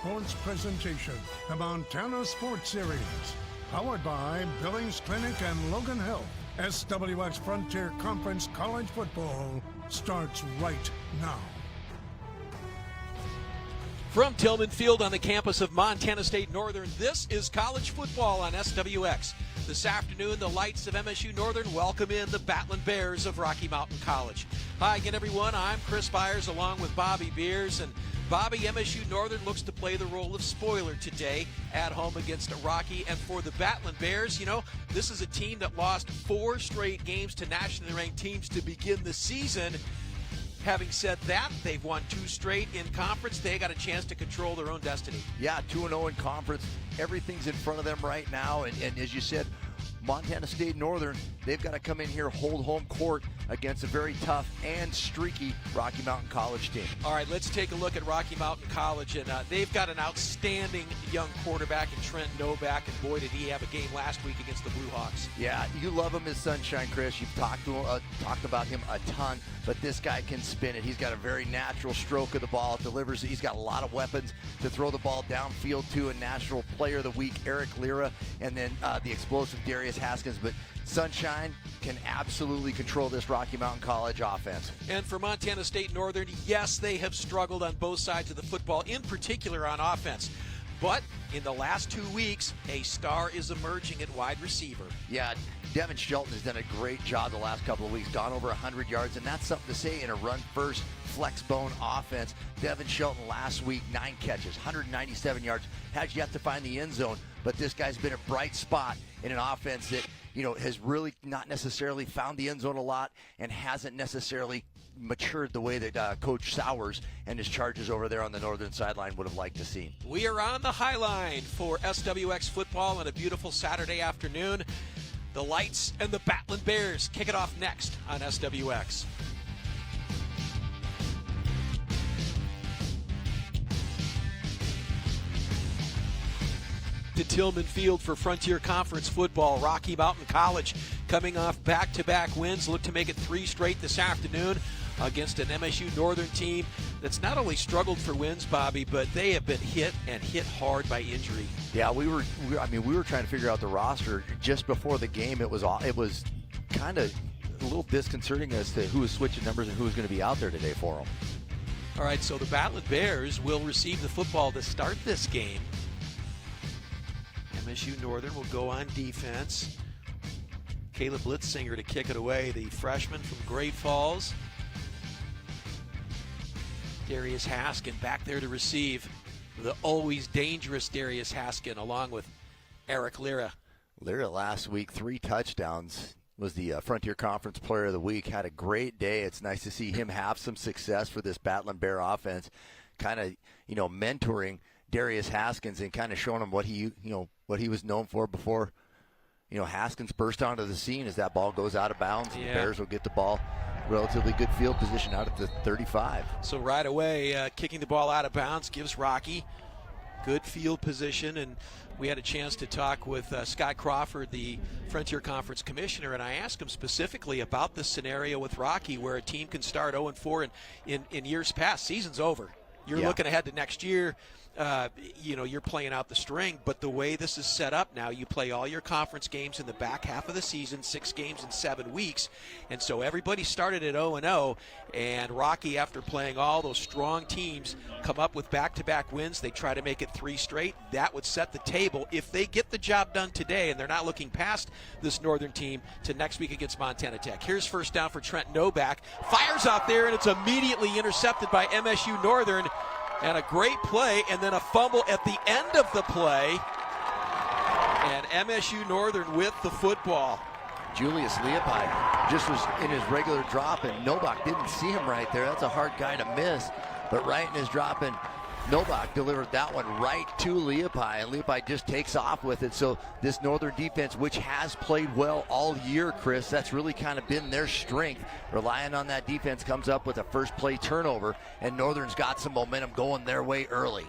Sports presentation, the Montana Sports Series. Powered by Billings Clinic and Logan Health. SWX Frontier Conference College Football starts right now. From Tillman Field on the campus of Montana State Northern, this is college football on SWX. This afternoon, the Lights of MSU-Northern welcome in the Battling Bears of Rocky Mountain College. Hi again, everyone. I'm Chris Byers along with Bobby Beers. And Bobby, MSU-Northern looks to play the role of spoiler today at home against Rocky. And for the Battling Bears, you know, this is a team that lost 4 straight games to nationally ranked teams to begin the season. Having said that, they've won 2 straight in conference. They got a chance to control their own destiny. Yeah, 2-0 in conference. Everything's in front of them right now. And as you said, Montana State Northern, they've got to come in here, hold home court against a very tough and streaky Rocky Mountain College team. All right, let's take a look at Rocky Mountain College. And they've got an outstanding young quarterback in Trent Novak. And boy, did he have a game last week against the Blue Hawks. Yeah, you love him as Sunshine, Chris. You've talked about him a ton. But this guy can spin it. He's got a very natural stroke of the ball. Delivers it. He's got a lot of weapons to throw the ball downfield to. A National Player of the Week, Eric Lira, and then the explosive Darius Haskins. But Sunshine can absolutely control this Rocky Mountain College offense. And for Montana State Northern, yes, they have struggled on both sides of the football, in particular on offense. But in the last 2 weeks, a star is emerging at wide receiver. Yeah, Devin Shelton has done a great job the last couple of weeks, gone over 100 yards, and that's something to say in a run-first, flex-bone offense. Devin Shelton last week, 9 catches, 197 yards, has yet to find the end zone, but this guy's been a bright spot in an offense that, you know, has really not necessarily found the end zone a lot and hasn't necessarily matured the way that Coach Sowers and his Chargers over there on the northern sideline would have liked to see. We are on the high line for SWX football on a beautiful Saturday afternoon. The Lights and the Battling Bears kick it off next on SWX. To Tillman Field for Frontier Conference football. Rocky Mountain College coming off back-to-back wins. Look to make it 3 straight this afternoon against an MSU-Northern team that's not only struggled for wins, Bobby, but they have been hit and hit hard by injury. Yeah, we were trying to figure out the roster just before the game. It was kind of a little disconcerting as to who was switching numbers and who was going to be out there today for them. All right, so the Battling Bears will receive the football to start this game. MSU-Northern will go on defense. Caleb Litzinger to kick it away, the freshman from Great Falls. Darius Haskin back there to receive. The always dangerous Darius Haskin along with Eric Lira. Lira last week, 3 touchdowns, was the Frontier Conference Player of the Week. Had a great day. It's nice to see him have some success for this Battling Bear offense. Kind of, you know, mentoring Darius Haskins and kind of showing him what he was known for before, you know, Haskins burst onto the scene as that ball goes out of bounds. Yeah. And the Bears will get the ball relatively good field position out at the 35. So right away, kicking the ball out of bounds gives Rocky good field position. And we had a chance to talk with Scott Crawford, the Frontier Conference Commissioner, and I asked him specifically about this scenario with Rocky where a team can start 0-4 in years past. Season's over. You're looking ahead to next year. You're playing out the string, but the way this is set up now, you play all your conference games in the back half of the season, 6 games in 7 weeks, and so everybody started at 0-0, and Rocky, after playing all those strong teams, come up with back-to-back wins. They try to make it 3 straight. That would set the table if they get the job done today, and they're not looking past this Northern team to next week against Montana Tech. Here's first down for Trent Novak. Fires out there, and it's immediately intercepted by MSU-Northern. And a great play, and then a fumble at the end of the play. And MSU-Northern with the football. Julius Leopi just was in his regular drop, and Novak didn't see him right there. That's a hard guy to miss. But right in his drop, and Novak delivered that one right to Leopi, and Leopi just takes off with it. So this Northern defense, which has played well all year, Chris, that's really kind of been their strength. Relying on that defense, comes up with a first play turnover, and Northern's got some momentum going their way early.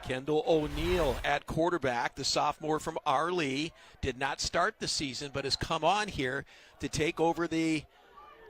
Kendall O'Neill at quarterback, the sophomore from Arlee, did not start the season but has come on here to take over the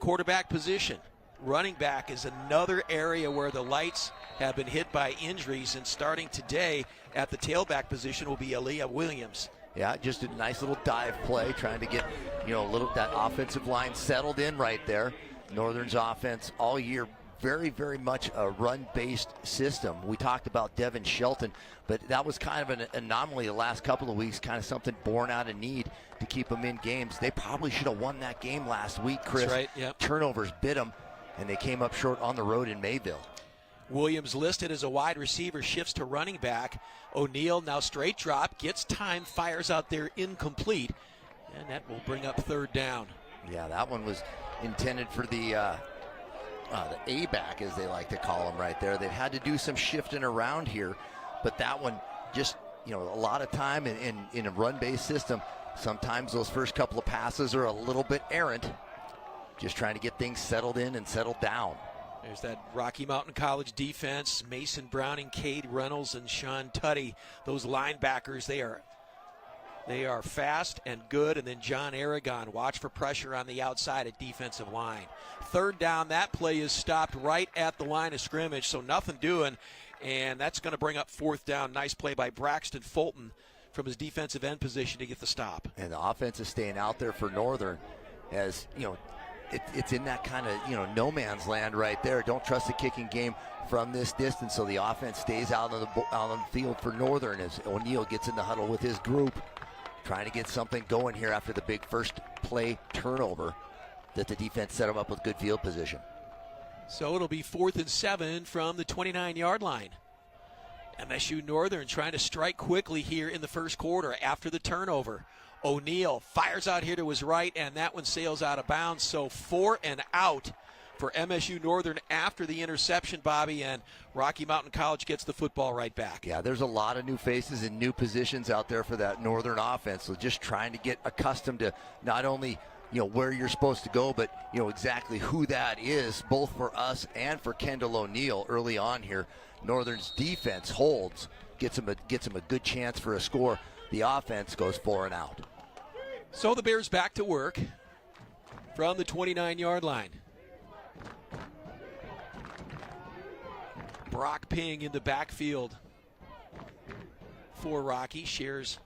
quarterback position. Running back is another area where the Lights have been hit by injuries, and starting today at the tailback position will be Aaliyah Williams. Yeah, just a nice little dive play, trying to get, that offensive line settled in right there. Northern's offense all year, very, very much a run-based system. We talked about Devin Shelton, but that was kind of an anomaly the last couple of weeks, kind of something born out of need to keep them in games. They probably should have won that game last week, Chris. That's right, yep. Turnovers bit them, and they came up short on the road in Mayville. Williams listed as a wide receiver, shifts to running back. O'Neal now straight drop, gets time, fires out there incomplete, and that will bring up third down. Yeah, that one was intended for the A-back, as they like to call him right there. They've had to do some shifting around here, but that one just, a lot of time in a run-based system, sometimes those first couple of passes are a little bit errant, just trying to get things settled in and settled down. There's that Rocky Mountain College defense, Mason Browning, Cade Reynolds, and Sean Tutty. Those linebackers, they are fast and good. And then John Aragon, watch for pressure on the outside at defensive line. Third down, that play is stopped right at the line of scrimmage, so nothing doing. And that's going to bring up fourth down. Nice play by Braxton Fulton from his defensive end position to get the stop. And the offense is staying out there for Northern, as, it's in that kind of, no man's land right there. Don't trust the kicking game from this distance, so the offense stays out on the field for Northern as O'Neal gets in the huddle with his group, trying to get something going here after the big first play turnover that the defense set him up with good field position. So it'll be 4th and 7 from the 29-yard line. MSU Northern trying to strike quickly here in the first quarter after the turnover. O'Neal fires out here to his right, and that one sails out of bounds. So 4 and out for MSU Northern after the interception, Bobby, and Rocky Mountain College gets the football right back. Yeah, there's a lot of new faces and new positions out there for that Northern offense. So just trying to get accustomed to not only, where you're supposed to go, but, exactly who that is, both for us and for Kendall O'Neal early on here. Northern's defense holds, gets him a good chance for a score. The offense goes 4 and out. So the Bears back to work from the 29-yard line. Brock Ping in the backfield for Rocky. Shares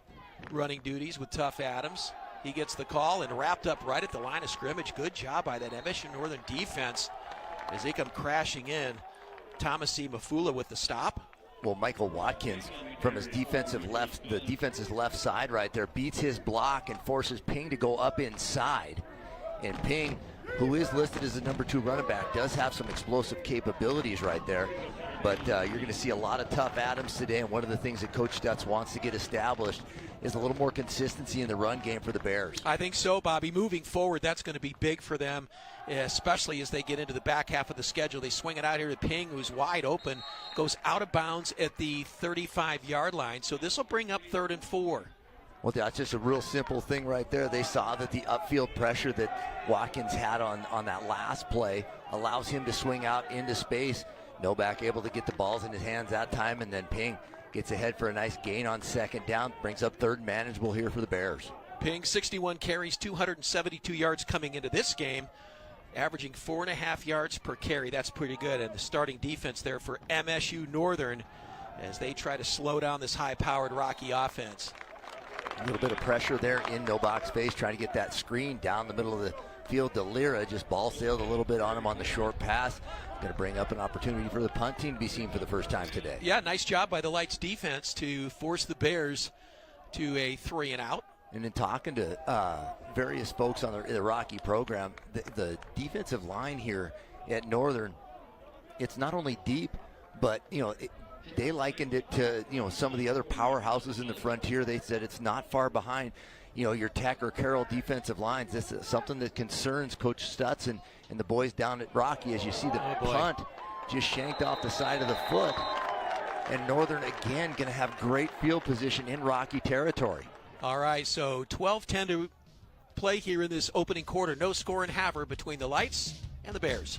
running duties with Tough Adams. He gets the call and wrapped up right at the line of scrimmage. Good job by that MSU Northern defense as they come crashing in. Thomas C. Mafula with the stop. Well, Michael Watkins from his defensive left side right there beats his block and forces Ping to go up inside. And Ping, who is listed as the number 2 running back, does have some explosive capabilities right there. But you're going to see a lot of Tough Adams today, and one of the things that Coach Stutz wants to get established is a little more consistency in the run game for the Bears. I think so, Bobby. Moving forward, that's going to be big for them, especially as they get into the back half of the schedule. They swing it out here to Ping, who's wide open, goes out of bounds at the 35-yard line. So this will bring up 3rd and 4. Well, that's just a real simple thing right there. They saw that the upfield pressure that Watkins had on that last play allows him to swing out into space. Novak able to get the balls in his hands that time, and then Ping gets ahead for a nice gain on 2nd down, brings up 3rd and manageable here for the Bears. Ping, 61 carries, 272 yards coming into this game, averaging 4.5 yards per carry. That's pretty good. And the starting defense there for MSU Northern as they try to slow down this high-powered Rocky offense. A little bit of pressure there in Novak's face, trying to get that screen down the middle of the field to Lira. Just ball sailed a little bit on him on the short pass. Going to bring up an opportunity for the punt team to be seen for the first time today. Yeah, nice job by the Lights defense to force the Bears to a 3 and out. And in talking to various folks on the Rocky program, the defensive line here at Northern, it's not only deep, but, they likened it to, some of the other powerhouses in the Frontier. They said it's not far behind, your Tech or Carroll defensive lines. This is something that concerns Coach Stutz and the boys down at Rocky, as you see the punt just shanked off the side of the foot. And Northern, again, going to have great field position in Rocky territory. All right, so 12-10 to play here in this opening quarter. No score in Havre between the Lights and the Bears.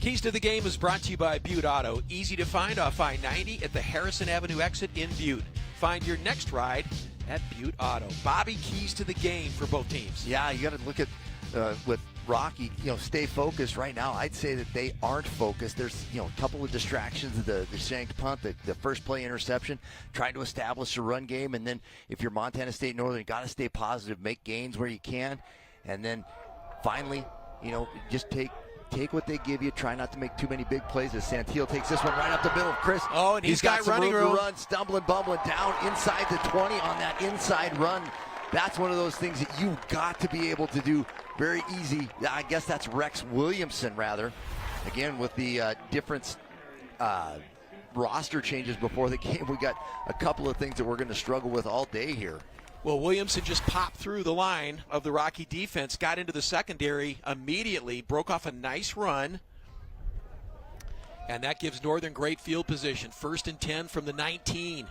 Keys to the Game is brought to you by Butte Auto. Easy to find off I-90 at the Harrison Avenue exit in Butte. Find your next ride at Butte Auto. Bobby, keys to the game for both teams. Yeah, you got to look at with Rocky, stay focused. Right now, I'd say that they aren't focused. There's, a couple of distractions, the shanked punt, the first play interception, trying to establish a run game. And then if you're Montana State Northern, you got to stay positive, make gains where you can. And then finally, just take what they give you. Try not to make too many big plays as Santillo takes this one right up the middle. Chris, and he's got some running room to run, stumbling, bumbling down inside the 20 on that inside run. That's one of those things that you've got to be able to do very easy. I guess that's Rex Williamson, rather. Again, with the different roster changes before the game, we got a couple of things that we're going to struggle with all day here. Well, Williamson just popped through the line of the Rocky defense, got into the secondary immediately, broke off a nice run, and that gives Northern great field position. 1st and 10 from the 19.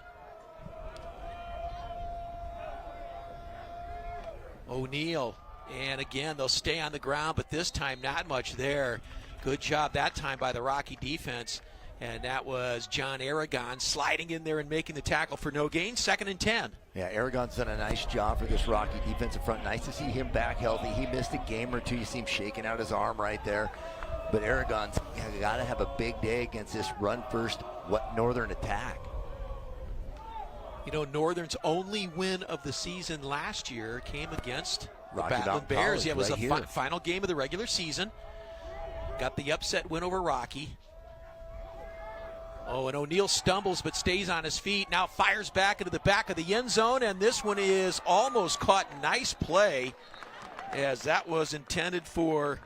O'Neal, and again, they'll stay on the ground, but this time not much there. Good job that time by the Rocky defense, and that was John Aragon sliding in there and making the tackle for no gain. 2nd and 10. Yeah, Aragon's done a nice job for this Rocky defensive front. Nice to see him back healthy. He missed a game or two. You see him shaking out his arm right there. But Aragon's got to have a big day against this run-first Northern attack. Northern's only win of the season last year came against the Rocky Battling Bears. College, Yeah, it was right the final game of the regular season. Got the upset win over Rocky. And O'Neal stumbles but stays on his feet. Now fires back into the back of the end zone, and this one is almost caught. Nice play, as that was intended for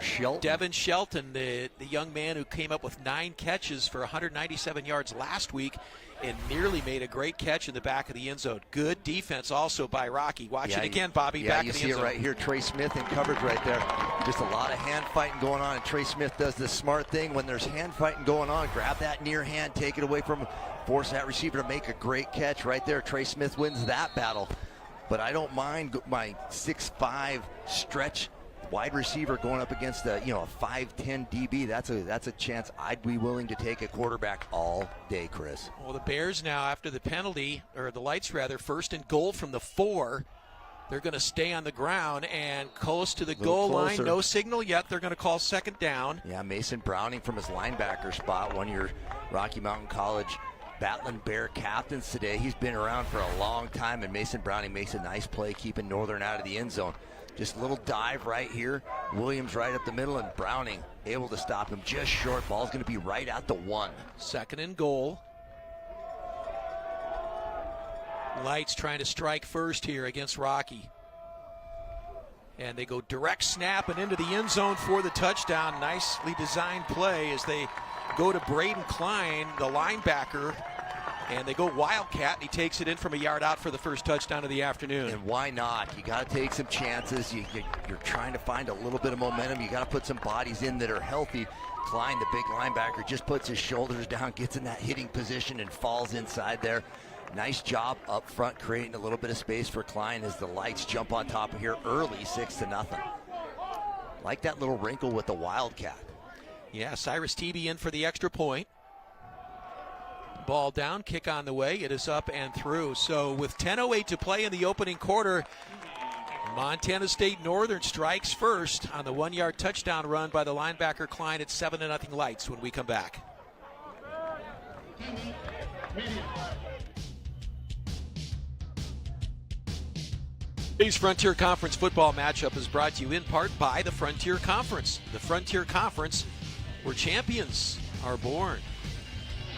Shelton. Devin Shelton, the young man who came up with 9 catches for 197 yards last week and nearly made a great catch in the back of the end zone. Good defense also by Rocky. Watch it again, Bobby. Back of the end zone. You see it right here. Trey Smith in coverage right there. Just a lot of hand fighting going on, and Trey Smith does this smart thing. When there's hand fighting going on, grab that near hand, take it away from him, force that receiver to make a great catch right there. Trey Smith wins that battle. But I don't mind my 6'5" stretch wide receiver going up against a 5'10" DB. That's a chance I'd be willing to take a quarterback all day, Chris. Well, the Bears now, after the penalty, or the lights rather, 1st and goal from the 4. They're going to stay on the ground and close to the goal line. No signal yet. They're going to call 2nd down. Yeah, Mason Browning from his linebacker spot, one of your Rocky Mountain College Battling Bear captains today. He's been around for a long time, and Mason Browning makes a nice play keeping Northern out of the end zone. Just a little dive right here. Williams right up the middle, and Browning able to stop him just short. Ball's going to be right at the 1. 2nd and goal. Lights trying to strike first here against Rocky. And they go direct snap and into the end zone for the touchdown. Nicely designed play as they go to Braden Klein, the linebacker. And they go Wildcat, and he takes it in from a yard out for the first touchdown of the afternoon. And why not? You got to take some chances. You're trying to find a little bit of momentum. You got to put some bodies in that are healthy. Klein, the big linebacker, just puts his shoulders down, gets in that hitting position, and falls inside there. Nice job up front, creating a little bit of space for Klein as the Lights jump on top of here early, 6-0. Like that little wrinkle with the Wildcat. Yeah, Cyrus Teeby in for the extra point. Ball down, kick on the way. It is up and through. So with 10:08 to play in the opening quarter, Montana State Northern strikes first on the 1-yard touchdown run by the linebacker Klein at 7-0 Lights when we come back. Today's Frontier Conference football matchup is brought to you in part by the Frontier Conference. The Frontier Conference, where champions are born.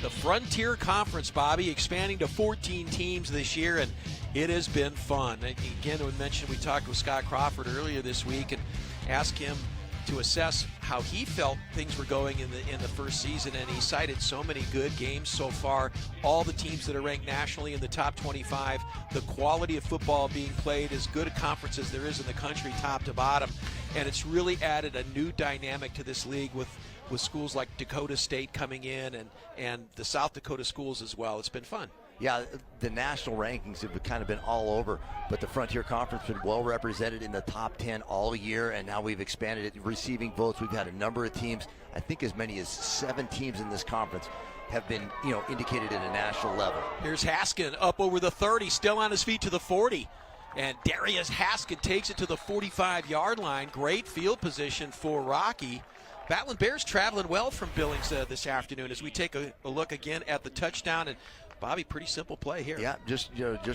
The Frontier Conference, Bobby, expanding to 14 teams this year, and it has been fun. Again, we talked with Scott Crawford earlier this week and asked him to assess how he felt things were going in the first season, and he cited so many good games so far. All the teams that are ranked nationally in the top 25, the quality of football being played, as good a conference as there is in the country, top to bottom, and it's really added a new dynamic to this league with schools like Dakota State coming in and the South Dakota schools as well. It's been fun. Yeah, the national rankings have kind of been all over, but the Frontier Conference has been well represented in the top 10 all year, and now we've expanded it. Receiving votes, we've had a number of teams, I think as many as 7 teams in this conference have been, indicated at a national level. Here's Haskin up over the 30, still on his feet to the 40. And Darius Haskin takes it to the 45-yard line. Great field position for Rocky. Battling Bears traveling well from Billings this afternoon as we take a look again at the touchdown. And Bobby, pretty simple play here. Yeah, just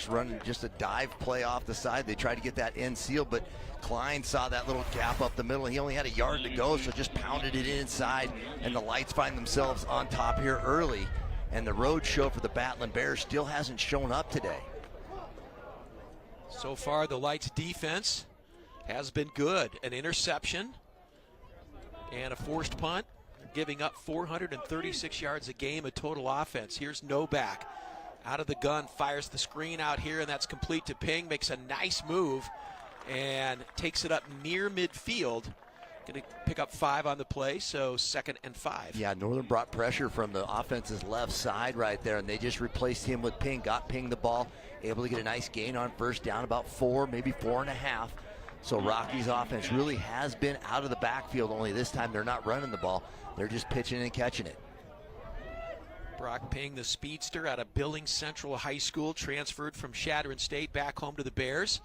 running just a dive play off the side. They tried to get that end seal, but Klein saw that little gap up the middle. He only had a yard to go, so just pounded it inside. And the Lights find themselves on top here early. And the road show for the Battling Bears still hasn't shown up today. So far, the Lights defense has been good. An interception and a forced punt, giving up 436 yards a game of total offense. Here's Novak out of the gun, fires the screen out here, and that's complete to Ping. Makes a nice move and takes it up near midfield. Going to pick up 5 on the play, so 2nd and 5. Yeah, Northern brought pressure from the offense's left side right there, and they just replaced him with Ping. Got Ping the ball, able to get a nice gain on first down, about 4, maybe 4.5. So Rocky's offense really has been out of the backfield, only this time they're not running the ball. They're just pitching and catching it. Brock Ping, the speedster out of Billings Central High School, transferred from Chadron State back home to the Bears.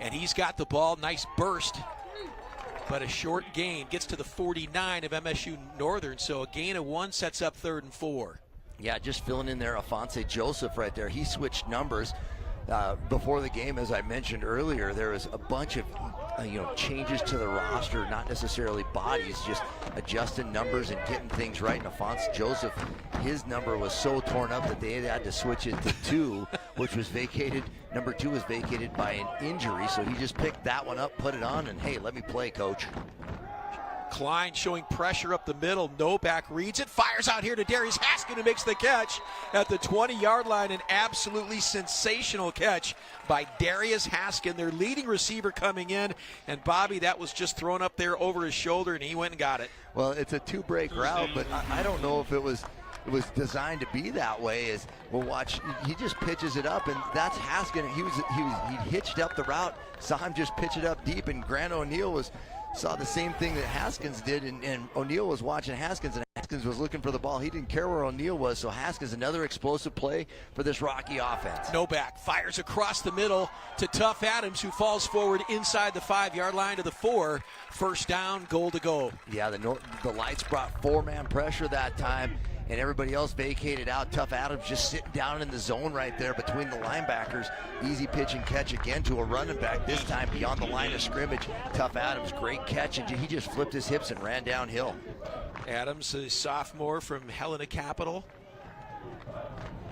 And he's got the ball, nice burst, but a short gain. Gets to the 49 of MSU-Northern, so a gain of 1 sets up 3rd and 4. Yeah, just filling in there, Afonso Joseph right there. He switched numbers. Before the game, as I mentioned earlier, there was a bunch of changes to the roster, not necessarily bodies, just adjusting numbers and getting things right. And Afonso Joseph, his number was so torn up that they had to switch it to 2, which was vacated. Number 2 was vacated by an injury, so he just picked that one up, put it on, and hey, let me play, coach. Klein showing pressure up the middle. Novak reads it, fires out here to Darius Haskin, who makes the catch at the 20-yard line. An absolutely sensational catch by Darius Haskin, their leading receiver coming in. And Bobby, that was just thrown up there over his shoulder, and he went and got it. Well, it's a 2-break route, but I don't know if it was designed to be that way. As we'll watch, he just pitches it up, and that's Haskin. He hitched up the route, saw him just pitch it up deep, and Grant O'Neill saw the same thing that Haskins did, and O'Neill was watching Haskins, and Haskins was looking for the ball. He didn't care where O'Neill was, so Haskins, another explosive play for this Rocky offense. Novak fires across the middle to Tough Adams, who falls forward inside the 5-yard line to the 4. First down, goal to go. Yeah, the Lights brought 4-man pressure that time, and everybody else vacated out. Tough Adams just sitting down in the zone right there between the linebackers. Easy pitch and catch again to a running back, this time beyond the line of scrimmage. Tough Adams, great catch, and he just flipped his hips and ran downhill. Adams, a sophomore from Helena Capital.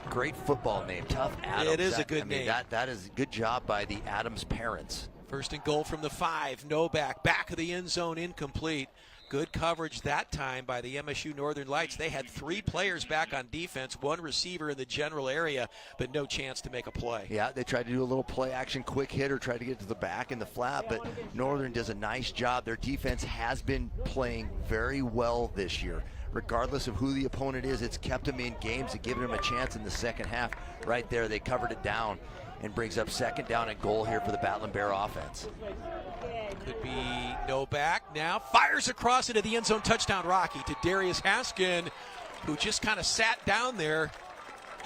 Great football name, Tough Adams. It is a good name. That is a good job by the Adams parents. First and goal from the 5. Novak, back of the end zone, incomplete. Good coverage that time by the MSU-Northern Lights. They had 3 players back on defense, 1 receiver in the general area, but no chance to make a play. Yeah, they tried to do a little play action, quick hit, or try to get to the back in the flat, but Northern does a nice job. Their defense has been playing very well this year. Regardless of who the opponent is, it's kept them in games and given them a chance in the second half. Right there, they covered it down and brings up 2nd down and goal here for the Battling Bear offense. Could be Novak now. Fires across into the end zone. Touchdown, Rocky, to Darius Haskin, who just kind of sat down there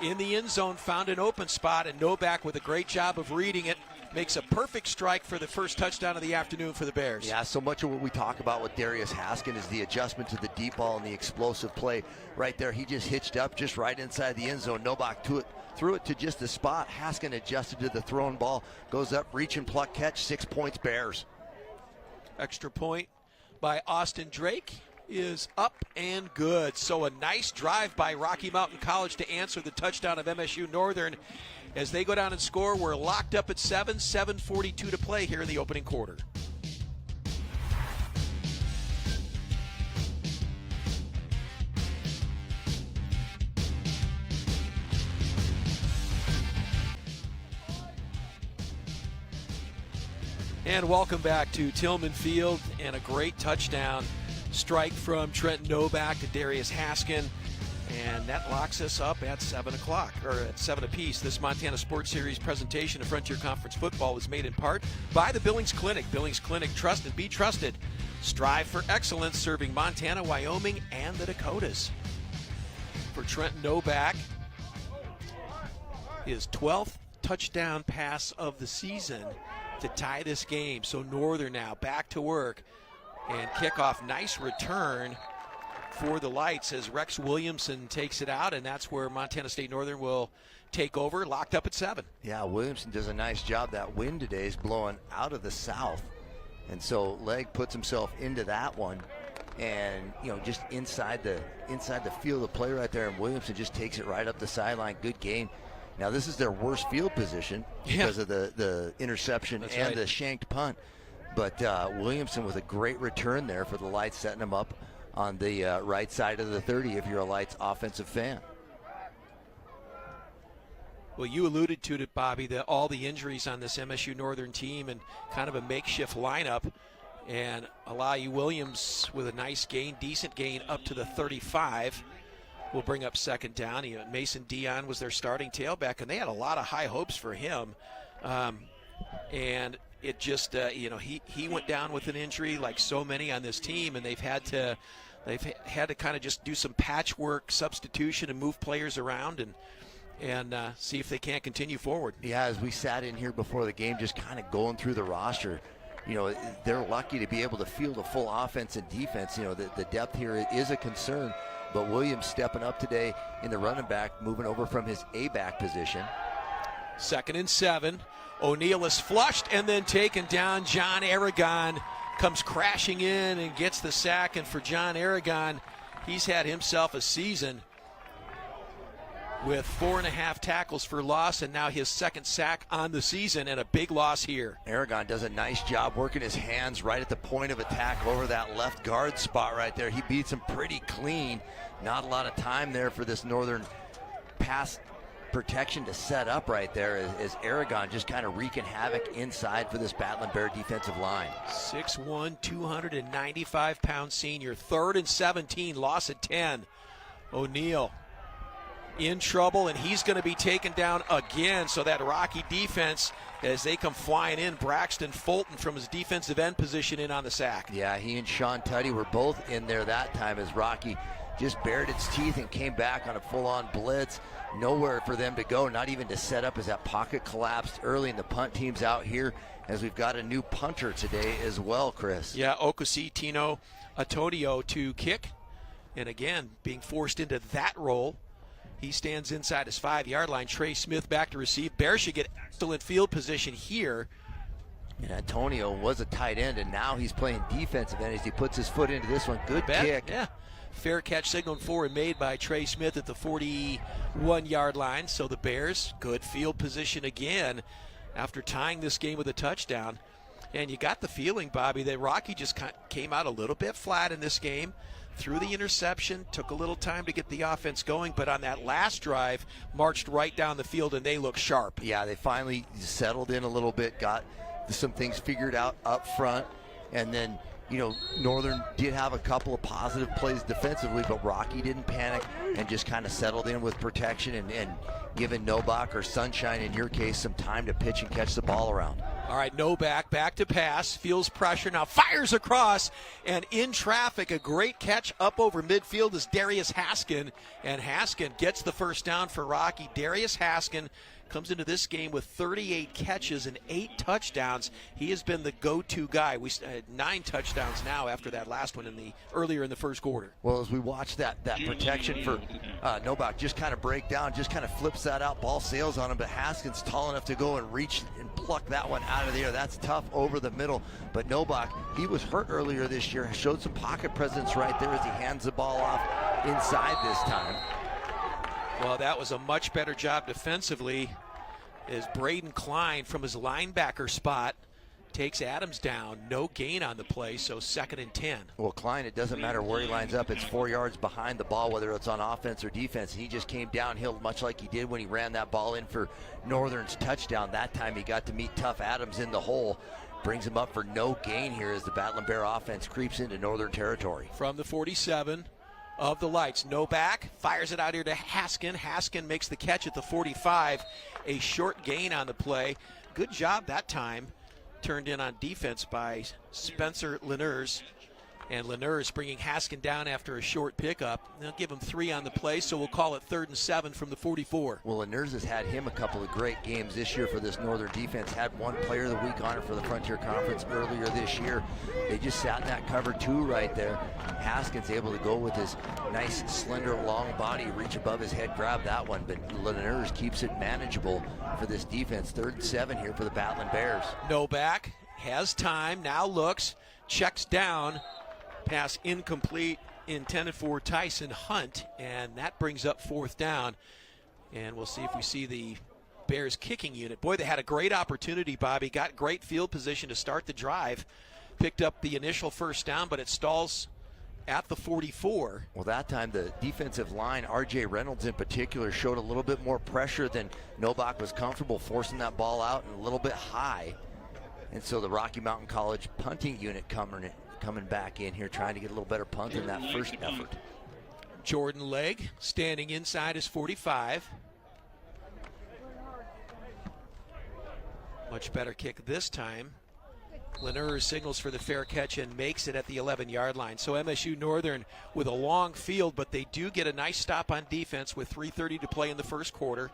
in the end zone, found an open spot, and Novak, with a great job of reading it, makes a perfect strike for the first touchdown of the afternoon for the Bears. Yeah, so much of what we talk about with Darius Haskin is the adjustment to the deep ball and the explosive play. Right there, he just hitched up just right inside the end zone. Novak threw it to just the spot. Haskin adjusted to the thrown ball, goes up, reach and pluck, catch, 6 points Bears. Extra point by Austin Drake is up and good. So a nice drive by Rocky Mountain College to answer the touchdown of MSU-Northern. As they go down and score, we're locked up at 7:42 to play here in the opening quarter. And welcome back to Tillman Field, and a great touchdown strike from Trenton Novak to Darius Haskin. And that locks us up at 7 o'clock, or at 7 apiece. This Montana Sports Series presentation of Frontier Conference football was made in part by the Billings Clinic. Billings Clinic, trust and be trusted. Strive for excellence, serving Montana, Wyoming, and the Dakotas. For Trenton Novak, his 12th touchdown pass of the season. to tie this game. So Northern now back to work and kickoff. Nice return for the Lights as Rex Williamson takes it out, and that's where Montana State Northern will take over, locked up at 7. Yeah, Williamson does a nice job. That wind today is blowing out of the south, and so Legg puts himself into that one, and just inside the field of play right there, and Williamson just takes it right up the sideline. Good game. Now this is their worst field position because of the interception and the shanked punt, but Williamson with a great return there for the Lights, setting them up on the right side of the 30 if you're a Lights offensive fan. Well, you alluded to it, Bobby, all the injuries on this MSU Northern team and kind of a makeshift lineup. And Alai Williams with a nice gain, decent gain up to the 35 will bring up second down. Mason Dion was their starting tailback, and they had a lot of high hopes for him. And it just, he went down with an injury like so many on this team, and they've had to kind of just do some patchwork substitution and move players around and see if they can't continue forward. Yeah, as we sat in here before the game, just kind of going through the roster, they're lucky to be able to field a full offense and defense. The depth here is a concern, but Williams stepping up today in the running back, moving over from his A-back position. 2nd and 7. O'Neal is flushed and then taken down. John Aragon comes crashing in and gets the sack, and for John Aragon, he's had himself a season with 4.5 tackles for loss, and now his 2nd sack on the season, and a big loss here. Aragon does a nice job working his hands right at the point of attack over that left guard spot right there. He beats him pretty clean. Not a lot of time there for this Northern pass protection to set up right there as Aragon just kind of wreaking havoc inside for this Battling Bear defensive line. 6'1", 295-pound senior. 3rd and 17, loss at 10. O'Neal in trouble, and he's going to be taken down again. So that Rocky defense, as they come flying in, Braxton Fulton from his defensive end position in on the sack. Yeah, he and Sean Tuddy were both in there that time as Rocky just bared its teeth and came back on a full-on blitz. Nowhere for them to go, not even to set up as that pocket collapsed early, and the punt team's out here as we've got a new punter today as well, Chris. Yeah, Okosi Tino Atonio to kick, and again, being forced into that role. He stands inside his 5-yard line. Trey Smith back to receive. Bears should get excellent field position here. And Antonio was a tight end, and now he's playing defensive end as he puts his foot into this one. Good kick. Yeah. Fair catch signaled for and made by Trey Smith at the 41-yard line. So the Bears, good field position again after tying this game with a touchdown. And you got the feeling, Bobby, that Rocky just came out a little bit flat in this game. Threw the interception, took a little time to get the offense going, but on that last drive, marched right down the field, and they look sharp. Yeah, they finally settled in a little bit, got some things figured out up front, and then, Northern did have a couple of positive plays defensively, but Rocky didn't panic and just kind of settled in with protection and giving Novak, or Sunshine in your case, some time to pitch and catch the ball around. All right, Novak back to pass, feels pressure, now fires across, and in traffic, a great catch up over midfield is Darius Haskin, and Haskin gets the first down for Rocky. Darius Haskin comes into this game with 38 catches and 8 touchdowns. He has been the go-to guy. We had 9 touchdowns now after that last one earlier in the first quarter. Well, as we watch that protection for Novak just kind of break down, just kind of flips that out, ball sails on him, but Haskins tall enough to go and reach and pluck that one out of the air. That's tough over the middle. But Novak, he was hurt earlier this year, showed some pocket presence right there as he hands the ball off inside this time. Well, that was a much better job defensively as Braden Klein from his linebacker spot takes Adams down. No gain on the play, so 2nd and 10. Well, Klein, it doesn't matter where he lines up. It's 4 yards behind the ball, whether it's on offense or defense. He just came downhill much like he did when he ran that ball in for Northern's touchdown. That time he got to meet tough Adams in the hole. Brings him up for no gain here as the Battling Bear offense creeps into Northern territory. From the 47 of the Lights, Novak fires it out here to Haskin. Haskin makes the catch at the 45. A short gain on the play. Good job that time. Turned in on defense by Spencer Lenners. And Lanier is bringing Haskin down after a short pickup. They'll give him 3 on the play, so we'll call it 3rd and 7 from the 44. Well, Lanier has had him a couple of great games this year for this Northern defense. Had one Player of the Week honor for the Frontier Conference earlier this year. They just sat in that cover 2 right there. Haskins able to go with his nice, slender, long body, reach above his head, grab that one. But Lanier keeps it manageable for this defense. 3rd and 7 here for the Battling Bears. No back, has time, now looks, checks down. Pass incomplete, intended for Tyson Hunt, and that brings up 4th down. And we'll see if we see the Bears kicking unit. Boy, they had a great opportunity, Bobby. Got great field position to start the drive. Picked up the initial 1st down, but it stalls at the 44. Well, that time the defensive line, R.J. Reynolds in particular, showed a little bit more pressure than Novak was comfortable, forcing that ball out and a little bit high. And so the Rocky Mountain College punting unit coming back in here, trying to get a little better punt in that first effort. Jordan Legg standing inside his 45. Much better kick this time. Lanier signals for the fair catch and makes it at the 11-yard line. So MSU-Northern with a long field, but they do get a nice stop on defense with 3:30 to play in the first quarter.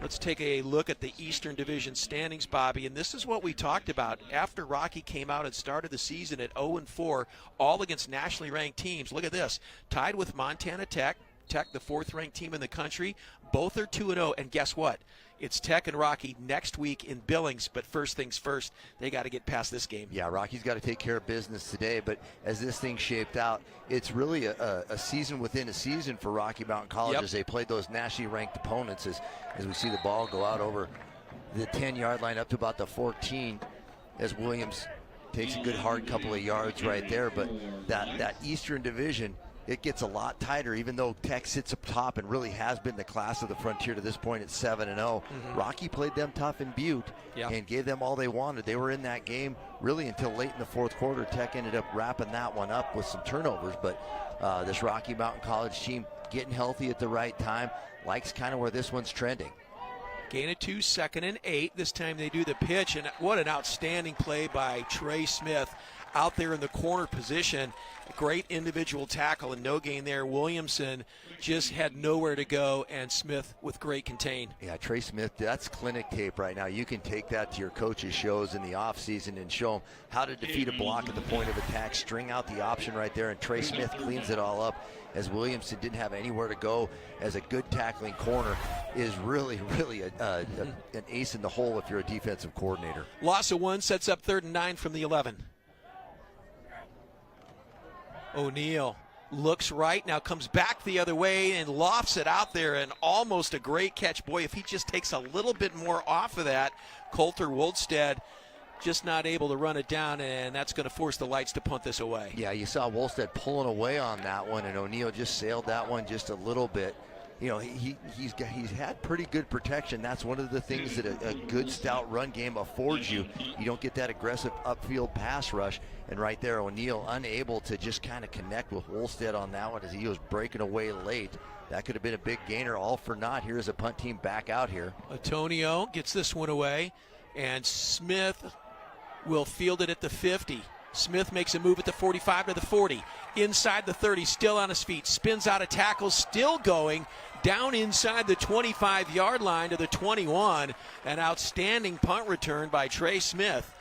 Let's take a look at the Eastern Division standings, Bobby, and this is what we talked about after Rocky came out and started the season at 0-4, all against nationally ranked teams. Look at this, tied with Montana Tech, the 4th-ranked team in the country. Both are 2-0, and guess what? It's Tech and Rocky next week in Billings, but first things first, they got to get past this game. Yeah, Rocky's got to take care of business today, but as this thing shaped out, it's really a season within a season for Rocky Mountain College as they played those nationally ranked opponents as we see the ball go out over the 10-yard line up to about the 14 as Williams takes a good hard couple of yards right there. But that Eastern Division, it gets a lot tighter, even though Tech sits up top and really has been the class of the Frontier to this point at 7-0. Rocky played them tough in Butte and gave them all they wanted. They were in that game really until late in the 4th quarter. Tech ended up wrapping that one up with some turnovers, but this Rocky Mountain College team getting healthy at the right time, likes kind of where this one's trending. Gain of 2, 2nd and 8. This time they do the pitch, and what an outstanding play by Trey Smith out there in the corner position. Great individual tackle and no gain there. Williamson just had nowhere to go, and Smith with great contain. Yeah, Trey Smith, that's clinic tape right now. You can take that to your coaches' shows in the offseason and show them how to defeat a block at the point of attack, string out the option right there, and Trey Smith cleans it all up as Williamson didn't have anywhere to go. As a good tackling corner is really an ace in the hole if you're a defensive coordinator. Loss of 1 sets up 3rd and 9 from the 11. O'Neal looks right, now comes back the other way and lofts it out there, and almost a great catch. Boy, if he just takes a little bit more off of that, Coulter Woldstead just not able to run it down, and that's going to force the Lights to punt this away. Yeah, you saw Woldstead pulling away on that one, and O'Neal just sailed that one just a little bit. You know, he's had pretty good protection. That's one of the things that a good stout run game affords you. You don't get that aggressive upfield pass rush. And right there, O'Neal unable to just kind of connect with Woldstead on that one as he was breaking away late. That could have been a big gainer, all for naught. Here's a punt team back out here. Antonio gets this one away, and Smith will field it at the 50. Smith makes a move at the 45 to the 40. Inside the 30, still on his feet. Spins out of tackle, still going. Down inside the 25-yard line to the 21. An outstanding punt return by Trey Smith.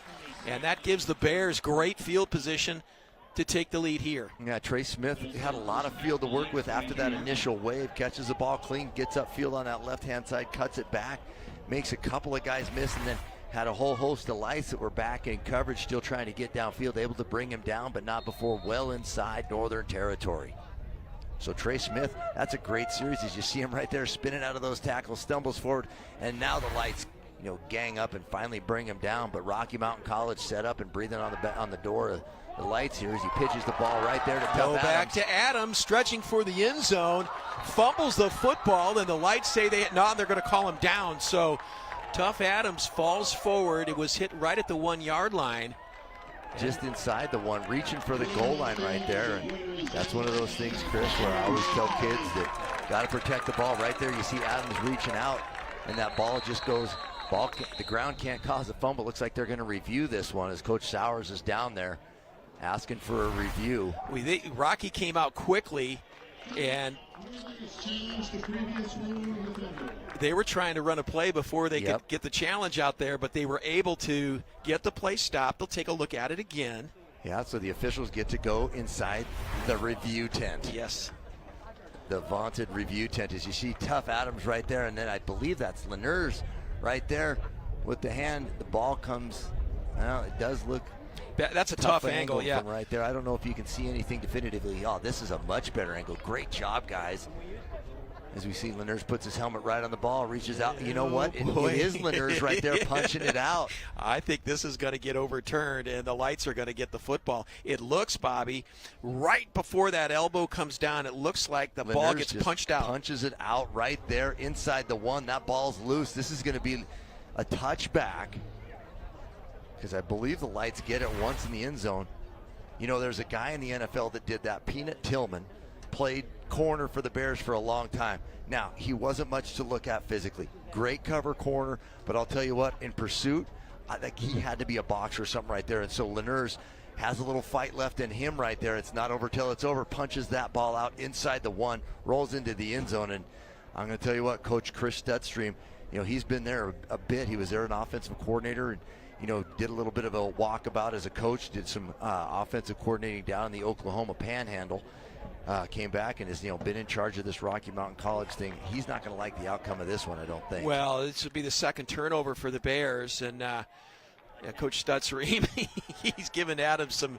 And that gives the Bears great field position to take the lead here. Yeah, Trey Smith had a lot of field to work with after that initial wave. Catches the ball clean, gets upfield on that left-hand side, cuts it back, makes a couple of guys miss, and then had a whole host of Lights that were back in coverage, still trying to get downfield, able to bring him down, but not before well inside Northern territory. So Trey Smith, that's a great series as you see him right there spinning out of those tackles, stumbles forward, and now the Lights, you know, gang up and finally bring him down. But Rocky Mountain College set up and breathing on the door of the Lights here as he pitches the ball right there to Tough Adams. Back to Adams, stretching for the end zone, fumbles the football, and the Lights say they're going to call him down. So Tough Adams falls forward. It was hit right at the 1-yard line. Just inside the one, reaching for the goal line right there. And that's one of those things, Chris, where I always tell kids that got to protect the ball right there. You see Adams reaching out, and that ball just goes, the ground can't cause a fumble. Looks like they're going to review this one as Coach Sowers is down there. asking for a review. Rocky came out quickly, and they were trying to run a play before they could get the challenge out there, but they were able to get the play stopped. They'll take a look at it again. Yeah, so the officials get to go inside the review tent. Yes. The vaunted review tent. As you see Tough Adams right there, and then I believe that's Laniers right there with the hand. The ball comes, well, it does look that's a tough angle, yeah. From right there. I don't know if you can see anything definitively. Oh, this is a much better angle. Great job, guys. As we see, Laniers puts his helmet right on the ball, reaches out. You know what? It is Laniers right there punching it out. I think this is going to get overturned, and the lights are going to get the football. It looks, Bobby, right before that elbow comes down, it looks like the ball gets punched out. Punches it out right there inside the one. That ball's loose. This is going to be a touchback, because I believe the lights get it once in the end zone. You know, there's a guy in the NFL that did that. Peanut Tillman played corner for the Bears for a long time. Now, he wasn't much to look at physically. Great cover corner, but I'll tell you what, in pursuit, I think he had to be a boxer or something right there. And so Laniers has a little fight left in him right there. It's not over till it's over. Punches that ball out inside the one, rolls into the end zone. And I'm going to tell you what, Coach Chris Studstream, you know, he's been there a bit. He was there an offensive coordinator, and you know, did a little bit of a walkabout as a coach, did some offensive coordinating down in the Oklahoma Panhandle, came back and has, you know, been in charge of this Rocky Mountain College thing. He's not going to like the outcome of this one, I don't think. Well, this would be the second turnover for the Bears, and Coach Studstream, he's given Adams some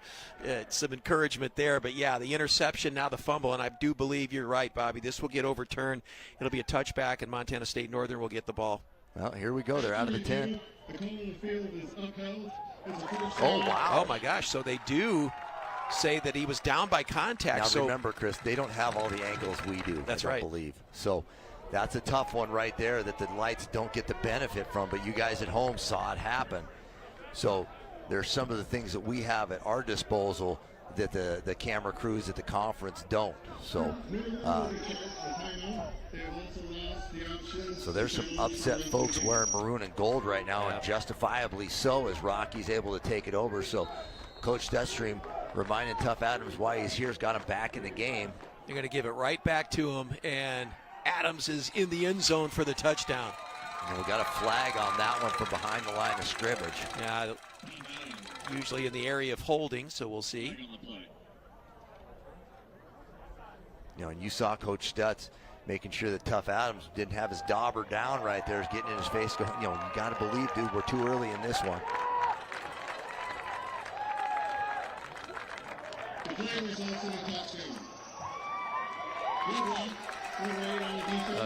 encouragement there. But yeah, the interception, now the fumble, and I do believe you're right, Bobby. This will get overturned. It'll be a touchback, and Montana State Northern will get the ball. Well, here we go. They're out of the 10. Oh, wow. Oh, my gosh. So they do say that he was down by contact. Now, remember, Chris, they don't have all the angles we do. That's I right. believe. So that's a tough one right there that the lights don't get the benefit from, but you guys at home saw it happen. So there's some of the things that we have at our disposal that the camera crews at the conference don't. So there's some upset folks wearing maroon and gold right now, and justifiably so, as Rocky's able to take it over. So Coach Studstream reminding Tough Adams why he's here, has got him back in the game. They're going to give it right back to him, and Adams is in the end zone for the touchdown. And we got a flag on that one from behind the line of scrimmage. Yeah, usually in the area of holding, so we'll see. You know, and you saw Coach Stutz making sure that Tough Adams didn't have his dauber down right there, is getting in his face, going, you know, you got to believe, dude, we're too early in this one.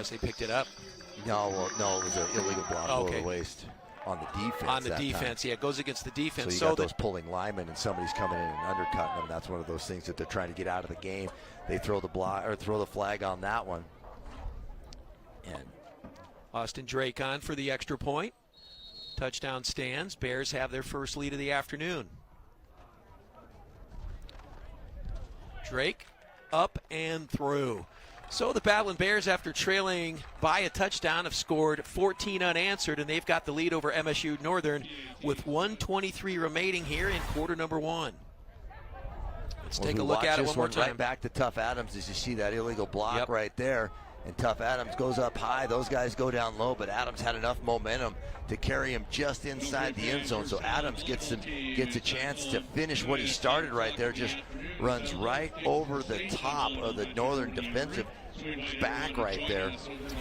So he picked it up. No, it was an illegal block over the waist on the defense. On the defense, yeah, it goes against the defense. So you got those pulling linemen, and somebody's coming in and undercutting them. That's one of those things that they're trying to get out of the game. They throw the flag on that one. And Austin Drake on for the extra point. Touchdown stands. Bears have their first lead of the afternoon. Drake up and through. So the Battling Bears, after trailing by a touchdown, have scored 14 unanswered, and they've got the lead over MSU-Northern with 1:23 remaining here in quarter number one. Let's take a look at it one more time. Right back to Tough Adams as you see that illegal block right there. And Tough Adams goes up high. Those guys go down low, but Adams had enough momentum to carry him just inside the end zone. So Adams gets a chance to finish what he started right there. Just runs right over the top of the Northern defensive back right there,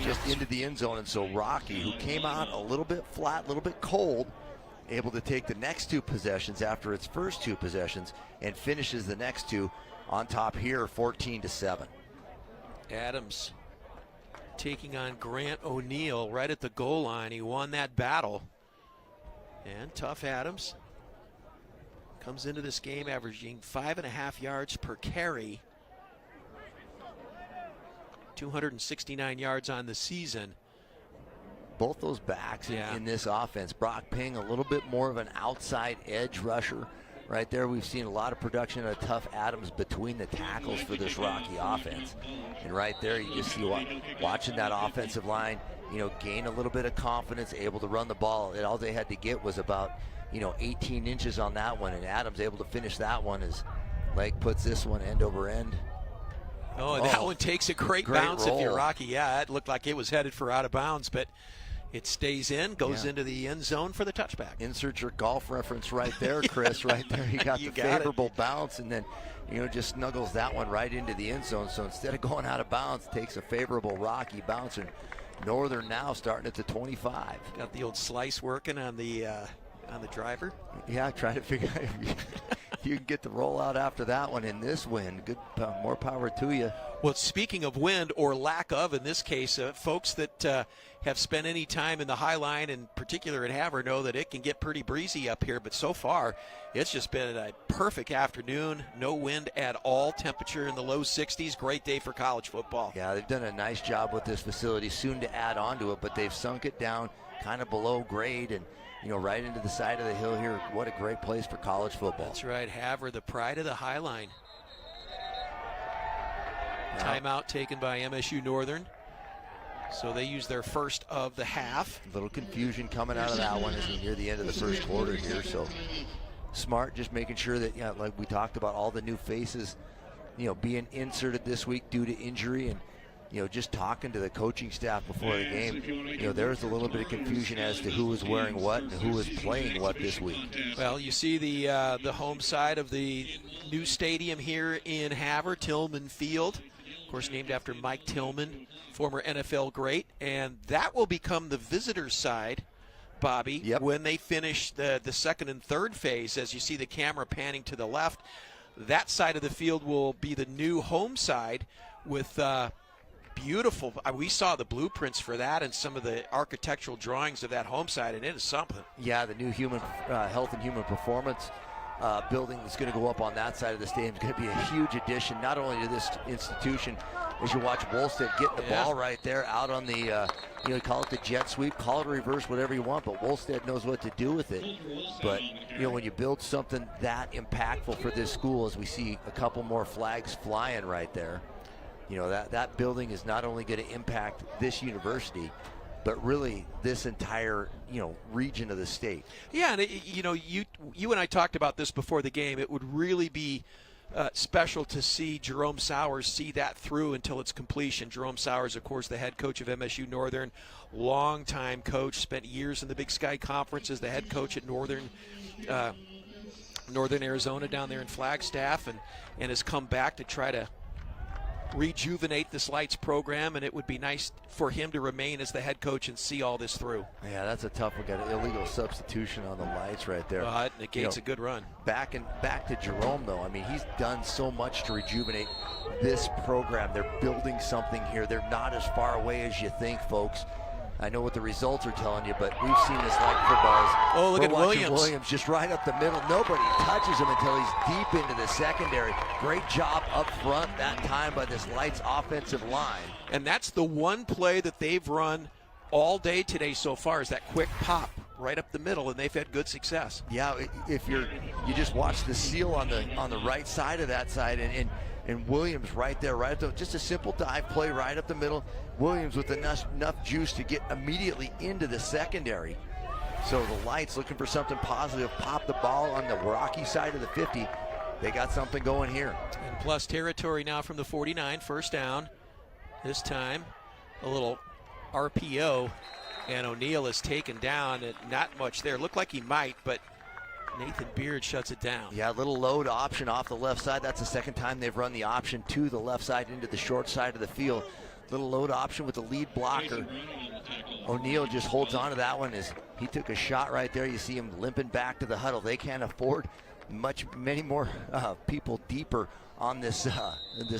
just into the end zone. And so Rocky, who came out a little bit flat, a little bit cold, able to take the next two possessions after its first two possessions and finishes the next two on top here, 14-7. Adams taking on Grant O'Neill right at the goal line. He won that battle. And Tough Adams comes into this game averaging 5.5 yards per carry. 269 yards on the season. Both those backs in this offense. Brock Ping, a little bit more of an outside edge rusher. Right there, we've seen a lot of production of Tough Adams between the tackles for this Rocky offense. And right there, you just see watching that offensive line, you know, gain a little bit of confidence, able to run the ball. And all they had to get was about 18 inches on that one, and Adams able to finish that one as Lake puts this one end over end. Oh, and that one takes a great bounce roll. if you're Rocky. Yeah, it looked like it was headed for out of bounds, but it stays in, goes into the end zone for the touchback. Insert your golf reference right there, Chris. Right there, you got the favorable bounce, and then just snuggles that one right into the end zone. So instead of going out of bounds, takes a favorable Rocky bounce, and Northern now starting at the 25. Got the old slice working on the driver. Yeah, trying to figure out if you can get the rollout after that one in this wind. Good, more power to you. Well, speaking of wind, or lack of in this case, folks that have spent any time in the High Line, in particular at Havre, know that it can get pretty breezy up here. But so far, it's just been a perfect afternoon. No wind at all. Temperature in the low 60s. Great day for college football. Yeah, they've done a nice job with this facility. Soon to add on to it, but they've sunk it down kind of below grade and right into the side of the hill here. What a great place for college football. That's right. Havre, the pride of the High Line. Timeout taken by MSU-Northern. So they use their first of the half. A little confusion coming out of that one as we near the end of the first quarter here. So smart, just making sure that, like we talked about, all the new faces, being inserted this week due to injury, and just talking to the coaching staff before the game, there was a little bit of confusion as to who was wearing what and who was playing what this week. Well, you see the home side of the new stadium here in Havre, Tillman Field, of course named after Mike Tillman, former NFL great, and that will become the visitors' side, Bobby, when they finish the second and third phase. As you see the camera panning to the left, that side of the field will be the new home side with beautiful. We saw the blueprints for that and some of the architectural drawings of that home side, and it is something. Yeah, the new human health and human performance building that's going to go up on that side of the stadium is going to be a huge addition, not only to this institution, as you watch Wolstead getting the ball right there out on the, call it the jet sweep, call it a reverse, whatever you want, but Wolstead knows what to do with it. But, when you build something that impactful for this school, as we see a couple more flags flying right there, that building is not only going to impact this university, but really this entire, region of the state. Yeah, and you and I talked about this before the game. It would really be special to see Jerome Sowers see that through until its completion. Jerome Sowers, of course, the head coach of MSU-Northern, longtime coach, spent years in the Big Sky Conference as the head coach at Northern Arizona down there in Flagstaff, and has come back to try to rejuvenate this Lights program, and it would be nice for him to remain as the head coach and see all this through. Yeah, that's a tough one. Got an illegal substitution on the Lights right there. It negates a good run. Back to Jerome, though. I mean, he's done so much to rejuvenate this program. They're building something here. They're not as far away as you think, folks. I know what the results are telling you, but we've seen this like footballs. Oh, look at Williams. Williams just right up the middle. Nobody touches him until he's deep into the secondary. Great job up front that time by this Lights offensive line. And that's the one play that they've run all day today so far, is that quick pop right up the middle, and they've had good success. Yeah, if you just watch the seal on the right side of that side, and Williams right there, right up the, just a simple dive play right up the middle. Williams with enough juice to get immediately into the secondary. So the Lights looking for something positive. Pop the ball on the Rocky side of the 50. They got something going here. And plus territory now from the 49, first down. This time a little RPO, and O'Neal is taken down, and not much there. Looked like he might, but Nathan Beard shuts it down. Yeah, a little load option off the left side. That's the second time they've run the option to the left side into the short side of the field. Little load option with the lead blocker. O'Neal just holds on to that one as he took a shot right there. You see him limping back to the huddle. They can't afford many more people deeper on this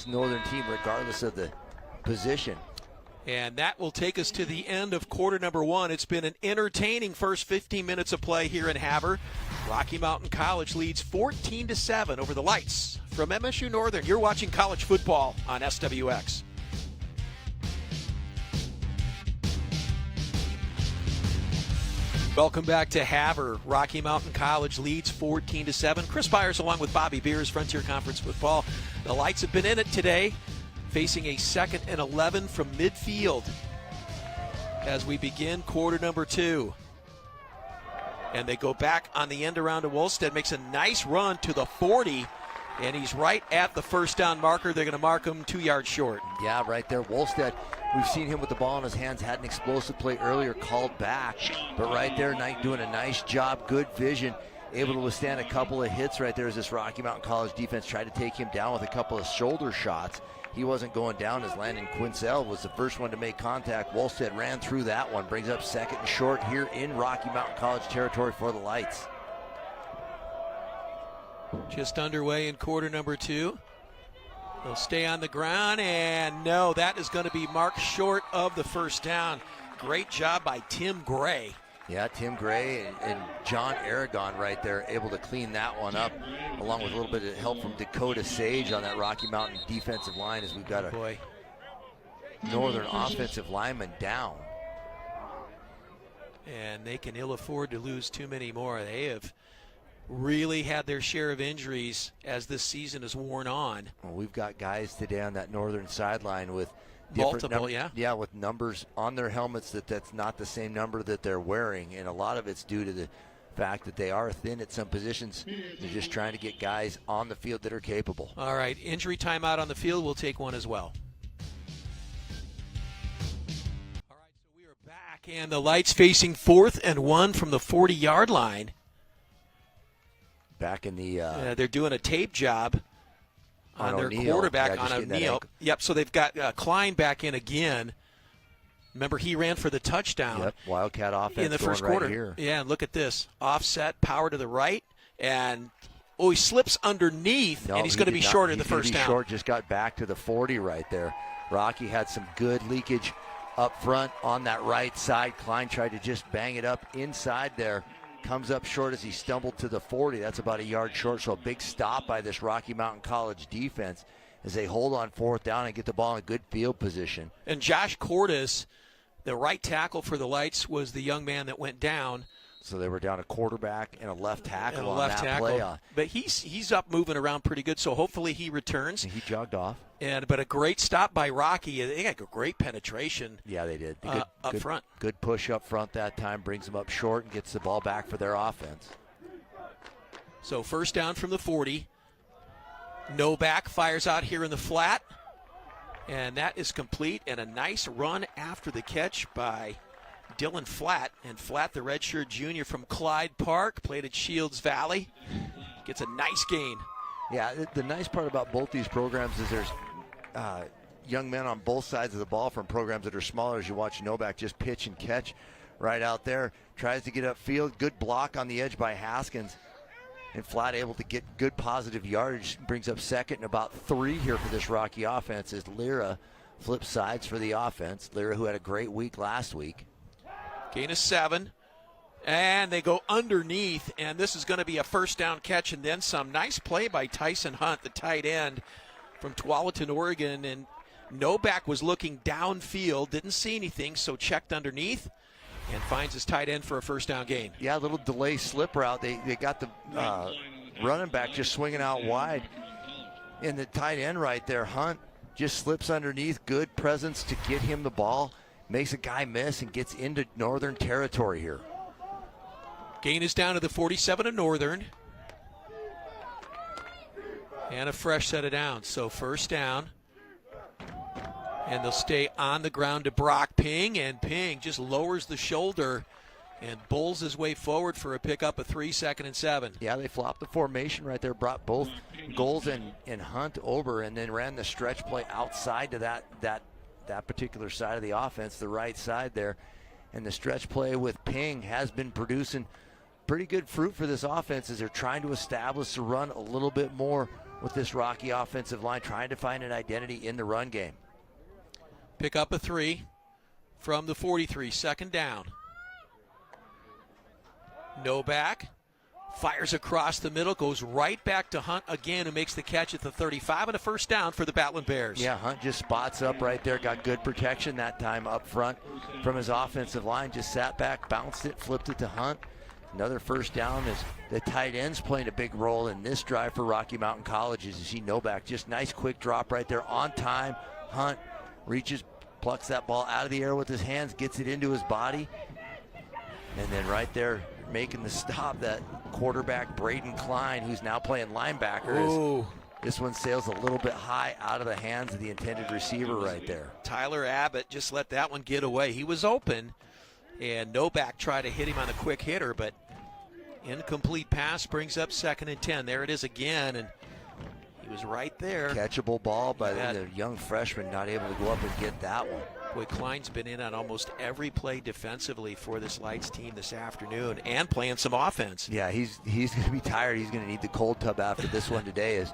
Northern team, regardless of the position. And that will take us to the end of quarter number one. It's been an entertaining first 15 minutes of play here in Havre. Rocky Mountain College leads 14-7 over the Lights. From MSU Northern, you're watching college football on SWX. Welcome back to Havre. Rocky Mountain College leads 14-7. Chris Byers along with Bobby Beers, Frontier Conference football. The Lights have been in it today, facing a 2nd and 11 from midfield as we begin quarter number two. And they go back on the end around to Wolstead, makes a nice run to the 40, and he's right at the first down marker. They're going to mark him 2 yards short. Yeah, right there. Wolstead, we've seen him with the ball in his hands, had an explosive play earlier, called back. But right there, Knight doing a nice job, good vision, able to withstand a couple of hits right there as this Rocky Mountain College defense tried to take him down with a couple of shoulder shots. He wasn't going down as Landon Quincell was the first one to make contact. Wolstead ran through that one, brings up second and short here in Rocky Mountain College territory for the Lights. Just underway in quarter number 2. They'll stay on the ground, and no, that is going to be marked short of the first down. Great job by Tim Gray. Yeah, Tim Gray and John Aragon right there able to clean that one up, along with a little bit of help from Dakota Sage on that Rocky Mountain defensive line as we've got a Northern offensive lineman down. And they can ill afford to lose too many more. They have really had their share of injuries as this season has worn on. Well, we've got guys today on that Northern sideline with multiple, yeah, with numbers on their helmets that's not the same number that they're wearing, and a lot of it's due to the fact that they are thin at some positions. They're just trying to get guys on the field that are capable. All right, injury timeout on the field. We'll take one as well. All right, so we are back, and the Lights facing 4th and 1 from the 40-yard line. Back in the they're doing a tape job on their quarterback, on O'Neal. Yep, so they've got Klein back in again. Remember, he ran for the touchdown. Yep, Wildcat offense in the first quarter. Right here. Yeah, and look at this. Offset, power to the right, and he slips underneath, and he's going to be short of the first down. Short, just got back to the 40 right there. Rocky had some good leakage up front on that right side. Klein tried to just bang it up inside there. Comes up short as he stumbled to the 40. That's about a yard short, so a big stop by this Rocky Mountain College defense as they hold on 4th down and get the ball in good field position. And Josh Cordes, the right tackle for the Lights, was the young man that went down. So they were down a quarterback and a left tackle on that play. But he's up moving around pretty good, so hopefully he returns. And he jogged off. But a great stop by Rocky. They got a great penetration. Yeah, they did. Up front. Good push up front that time, brings them up short and gets the ball back for their offense. So first down from the 40. Novak fires out here in the flat. And that is complete, and a nice run after the catch by Dylan Flatt. And Flatt, the redshirt junior from Clyde Park, played at Shields Valley. Gets a nice gain. Yeah, the nice part about both these programs is there's young men on both sides of the ball from programs that are smaller. As you watch Novak just pitch and catch right out there. Tries to get upfield. Good block on the edge by Haskins. And Flatt able to get good positive yardage. Brings up second and about 3 here for this Rocky offense as Lyra flips sides for the offense. Lyra, who had a great week last week. Gain of 7. And they go underneath, and this is going to be a first down catch and then some. Nice play by Tyson Hunt, the tight end from Tualatin, Oregon. And Novak was looking downfield, didn't see anything, so checked underneath and finds his tight end for a first down gain. Yeah, a little delay slip route. They got the running back just swinging out wide. And the tight end right there, Hunt, just slips underneath. Good presence to get him the ball. Makes a guy miss and gets into Northern territory here. Gain is down to the 47 of Northern. And a fresh set of downs. So first down. And they'll stay on the ground to Brock Ping. And Ping just lowers the shoulder and bulls his way forward for a pickup of 3, 2nd and 7. Yeah, they flopped the formation right there. Brought both Goals and Hunt over and then ran the stretch play outside to that particular side of the offense, the right side there. And the stretch play with Ping has been producing pretty good fruit for this offense as they're trying to establish the run a little bit more with this Rocky offensive line, trying to find an identity in the run game. Pick up a 3 from the 43, 2nd down. Novak fires across the middle, goes right back to Hunt again, who makes the catch at the 35, and a first down for the Battling Bears. Yeah, Hunt just spots up right there, got good protection that time up front from his offensive line, just sat back, bounced it, flipped it to Hunt. Another first down as the tight end's playing a big role in this drive for Rocky Mountain College. As you see Novak, just nice quick drop right there on time. Hunt reaches, plucks that ball out of the air with his hands, gets it into his body. And then right there, making the stop, that quarterback Braden Klein, who's now playing linebacker. Ooh. This one sails a little bit high out of the hands of the intended receiver right there. Tyler Abbott just let that one get away. He was open, and Novak tried to hit him on a quick hitter, but incomplete pass brings up 2nd and 10. There it is again, and he was right there. Catchable ball by the young freshman, not able to go up and get that one. Boy, Klein's been in on almost every play defensively for this Lights team this afternoon and playing some offense. Yeah, he's going to be tired. He's going to need the cold tub after this one today.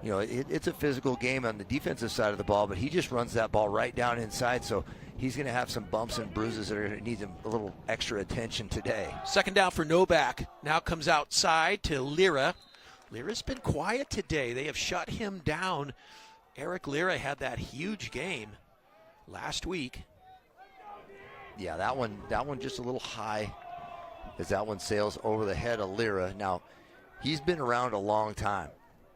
It's a physical game on the defensive side of the ball, but he just runs that ball right down inside, so he's going to have some bumps and bruises that are going to need him a little extra attention today. 2nd down for Novak. Now comes outside to Lira. Lira's been quiet today. They have shut him down. Eric Lira had that huge game last week. Yeah, that one just a little high as that one sails over the head of Lira. Now, he's been around a long time,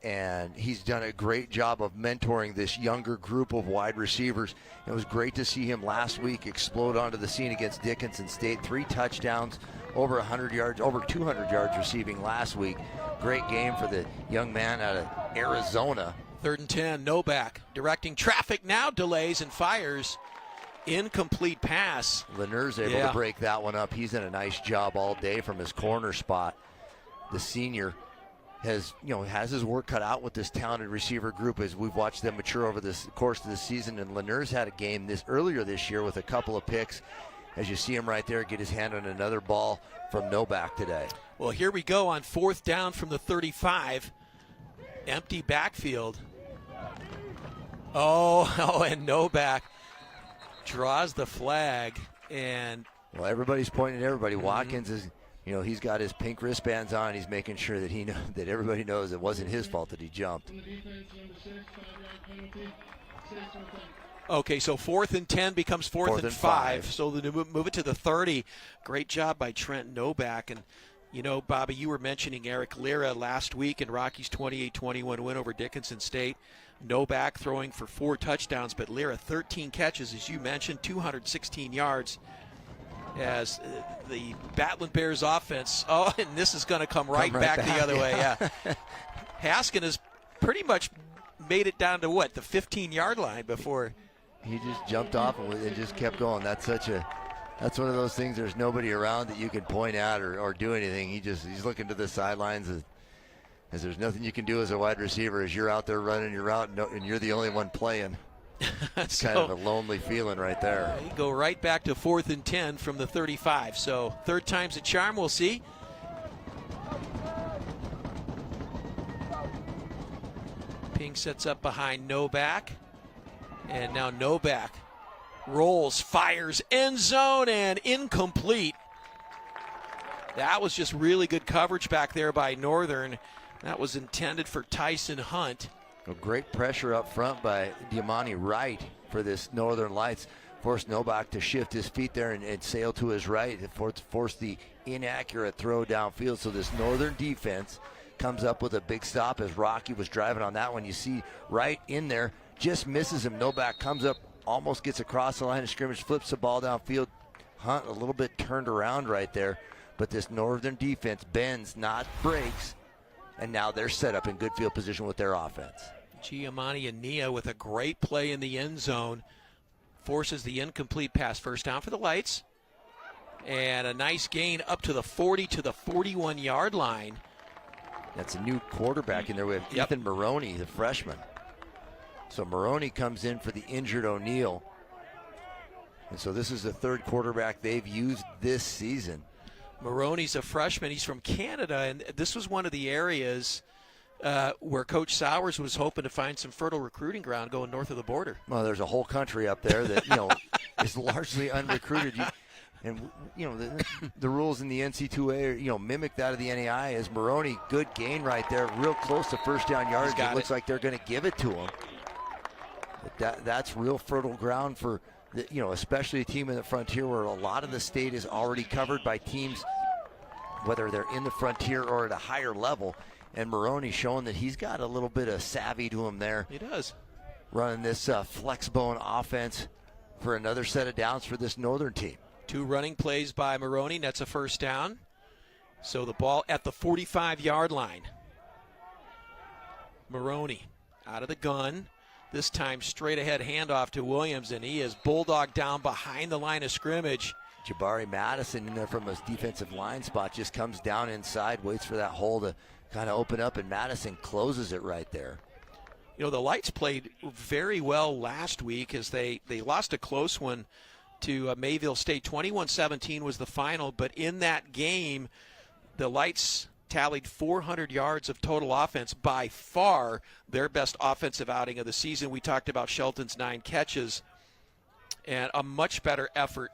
and he's done a great job of mentoring this younger group of wide receivers. It was great to see him last week explode onto the scene against Dickinson State. 3 touchdowns, over 100 yards, over 200 yards receiving last week. Great game for the young man out of Arizona. 3rd and 10, Novak directing traffic, now delays and fires. Incomplete pass. Laniers able to break that one up. He's done a nice job all day from his corner spot. The senior has his work cut out with this talented receiver group as we've watched them mature over this course of the season. And Laniers had a game earlier this year with a couple of picks. As you see him right there, get his hand on another ball from Novak today. Well, here we go on 4th down from the 35. Empty backfield. And Novak draws the flag. And well, everybody's pointing at everybody. Watkins is, he's got his pink wristbands on. He's making sure that that everybody knows it wasn't his fault that he jumped. Okay, so 4th and 10 becomes 4th and 5. So they move it to the 30. Great job by Trent Novak. And, Bobby, you were mentioning Eric Lira last week in Rockies' 28-21 win over Dickinson State. Novak throwing for 4 touchdowns, but Lira 13 catches, as you mentioned, 216 yards. As the Battling Bears offense, and this is going to come right back the other way. Yeah. Haskin has pretty much made it down to the 15-yard line before. He just jumped off and just kept going. That's one of those things. There's nobody around that you can point at or do anything. He's looking to the sidelines as there's nothing you can do as a wide receiver as you're out there running your route and you're the only one playing. It's kind of a lonely feeling right there. You go right back to 4th and 10 from the 35. So 3rd time's a charm. We'll see. Ping sets up behind Novak. And now Novak rolls, fires, end zone, and incomplete. That was just really good coverage back there by Northern. That was intended for Tyson Hunt. A great pressure up front by Diamani Wright for this Northern Lights. Forced Novak to shift his feet there and sail to his right. It forced the inaccurate throw downfield. So this Northern defense comes up with a big stop as Rocky was driving on that one. You see Wright in there, just misses him. Novak comes up, almost gets across the line of scrimmage, flips the ball downfield. Hunt a little bit turned around right there. But this Northern defense bends, not breaks. And now they're set up in good field position with their offense. Giamatti and Nia with a great play in the end zone. Forces the incomplete pass. 1st down for the Lights. And a nice gain up to the 40 to the 41-yard line. That's a new quarterback in there. We have Ethan Maroney, the freshman. So Maroney comes in for the injured O'Neal. And so this is the 3rd quarterback they've used this season. Maroney's a freshman. He's from Canada, and this was one of the areas where Coach Sowers was hoping to find some fertile recruiting ground going north of the border. Well, there's a whole country up there that is largely unrecruited. The rules in the NC2A mimic that of the NAI. As Maroney, good gain right there, real close to 1st down yardage. It looks like they're going to give it to him. But that's real fertile ground for especially a team in the Frontier where a lot of the state is already covered by teams, whether they're in the Frontier or at a higher level. And Maroney showing that he's got a little bit of savvy to him there. He does. Running this flex bone offense for another set of downs for this Northern team. 2 running plays by Maroney. That's a 1st down. So the ball at the 45-yard line. Maroney out of the gun. This time straight ahead handoff to Williams, and he is bulldog down behind the line of scrimmage. Jabari Madison in there from his defensive line spot just comes down inside, waits for that hole to kind of open up, and Madison closes it right there. You know, the Lights played very well last week as they lost a close one to Mayville State. 21-17 was the final, but in that game, the Lights tallied 400 yards of total offense, by far their best offensive outing of the season. We talked about Shelton's 9 catches, and a much better effort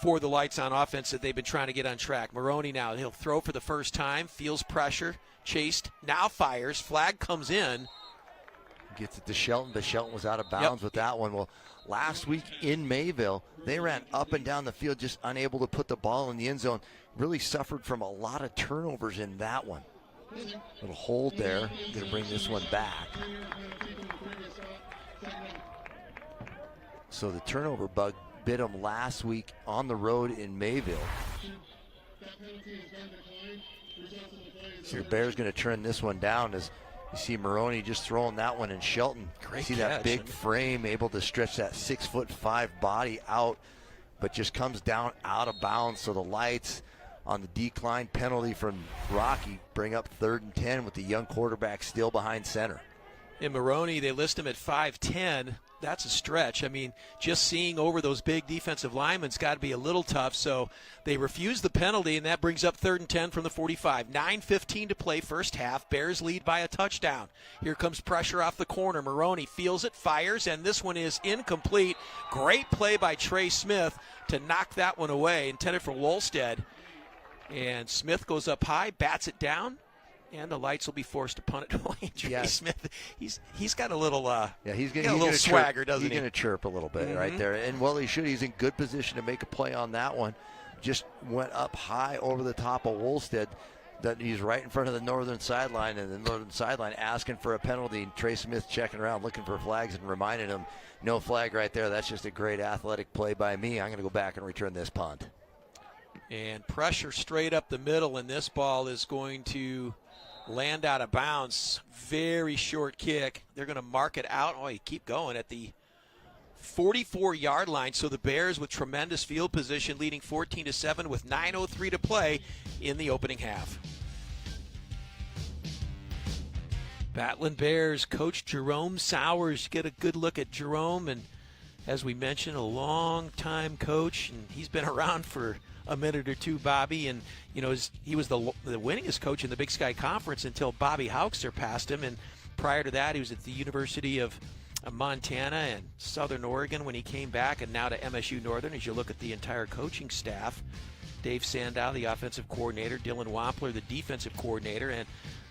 for the Lights on offense that they've been trying to get on track. Maroney now, he'll throw for the first time, feels pressure, chased, now fires, flag comes in. Gets it to Shelton, but Shelton was out of bounds with that one. Well, last week in Mayville, they ran up and down the field, just unable to put the ball in the end zone. Really suffered from a lot of turnovers in that one. Little hold there. Going to bring this one back. So the turnover bug bit them last week on the road in Mayville. So the Bears going to turn this one down as you see Maroney just throwing that one, and Shelton. Great see catch. That big frame, able to stretch that 6'5" body out, but just comes down out of bounds. So the Lights on the decline penalty from Rocky bring up 3rd and 10 with the young quarterback still behind center. In Maroney, they list him at 5'10". That's a stretch. I mean, just seeing over those big defensive linemen's got to be a little tough. So they refuse the penalty, and that brings up 3rd and 10 from the 45. 9:15 to play first half. Bears lead by a touchdown. Here comes pressure off the corner. Maroney feels it, fires, and this one is incomplete. Great play by Trey Smith to knock that one away, intended for Wolstead. And Smith goes up high, bats it down, and the Lights will be forced to punt it away. Trey Smith, he's got a little he's got a little swagger, doesn't he? He's going to chirp a little bit right there. And well, he should. He's in good position to make a play on that one. Just went up high over the top of Wolstead. That he's right in front of the northern sideline, and the northern sideline asking for a penalty. And Trey Smith checking around, looking for flags, and reminding him, no flag right there. That's just a great athletic play by me. I'm going to go back and return this punt. And pressure straight up the middle, and this ball is going to land out of bounds. Very short kick. They're going to mark it out. Oh, you keep going at the 44-yard line. So the Bears with tremendous field position, leading 14-7 with 9:03 to play in the opening half. Battling Bears, Coach Jerome Sowers. Get a good look at Jerome, and as we mentioned, a long-time coach, and he's been around for a minute or two, Bobby, and you know he was the winningest coach in the Big Sky Conference until Bobby Hauck surpassed him, and prior to that he was at the University of Montana and Southern Oregon when he came back, and now to MSU-Northern. As you look at the entire coaching staff, Dave Sandow, the offensive coordinator, Dylan Wampler, the defensive coordinator, and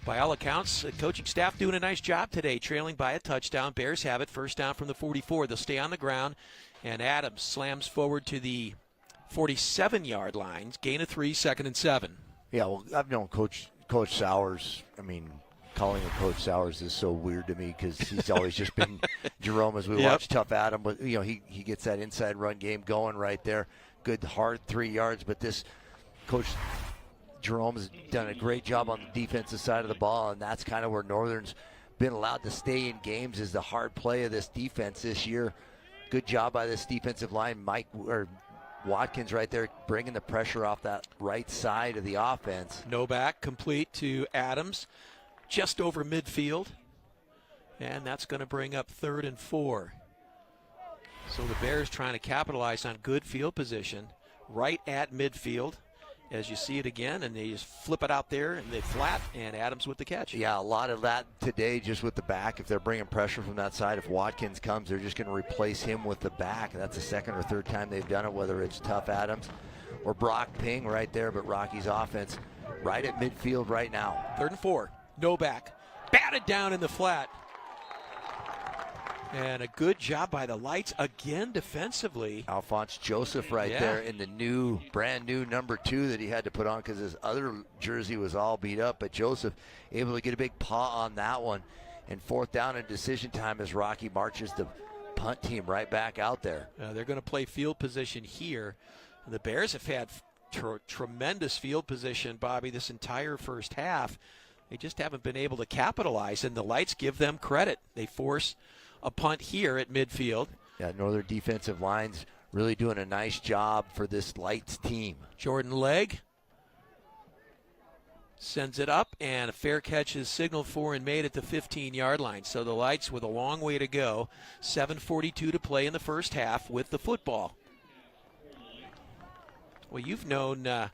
by all accounts, the coaching staff doing a nice job today, trailing by a touchdown. Bears have it, first down from the 44. They'll stay on the ground, and Adams slams forward to the 47-yard line, gain of 3, 2nd and 7. Yeah, well, I've known Coach Sowers. I mean, calling him Coach Sowers is so weird to me because he's always just been Jerome as we watch Tough Adam. But, you know, he gets that inside run game going right there. Good, hard 3 yards. But this Coach Jerome has done a great job on the defensive side of the ball, and that's kind of where Northern's been allowed to stay in games, is the hard play of this defense this year. Good job by this defensive line. Watkins right there bringing the pressure off that right side of the offense. No back, complete to Adams, just over midfield. And that's going to bring up 3rd and 4. So the Bears trying to capitalize on good field position right at midfield. As you see it again, and they just flip it out there, and they flat, and Adams with the catch. Yeah, a lot of that today just with the back. If they're bringing pressure from that side, if Watkins comes, they're just going to replace him with the back. And that's the 2nd or 3rd time they've done it, whether it's Tough Adams or Brock Ping right there. But Rocky's offense right at midfield right now. 3rd and 4, no back. Batted down in the flat. And a good job by the Lights again defensively. Alphonse Joseph right there in the brand new number 2 that he had to put on because his other jersey was all beat up. But Joseph able to get a big paw on that one. And 4th down and decision time as Rocky marches the punt team right back out there. They're going to play field position here. The Bears have had tremendous field position, Bobby, this entire first half. They just haven't been able to capitalize, and the Lights give them credit. They force a punt here at midfield. Yeah, Northern defensive line's really doing a nice job for this Lights team. Jordan Legg sends it up, and a fair catch is signaled for and made at the 15-yard line. So the Lights with a long way to go. 7:42 to play in the first half with the football. Well, you've known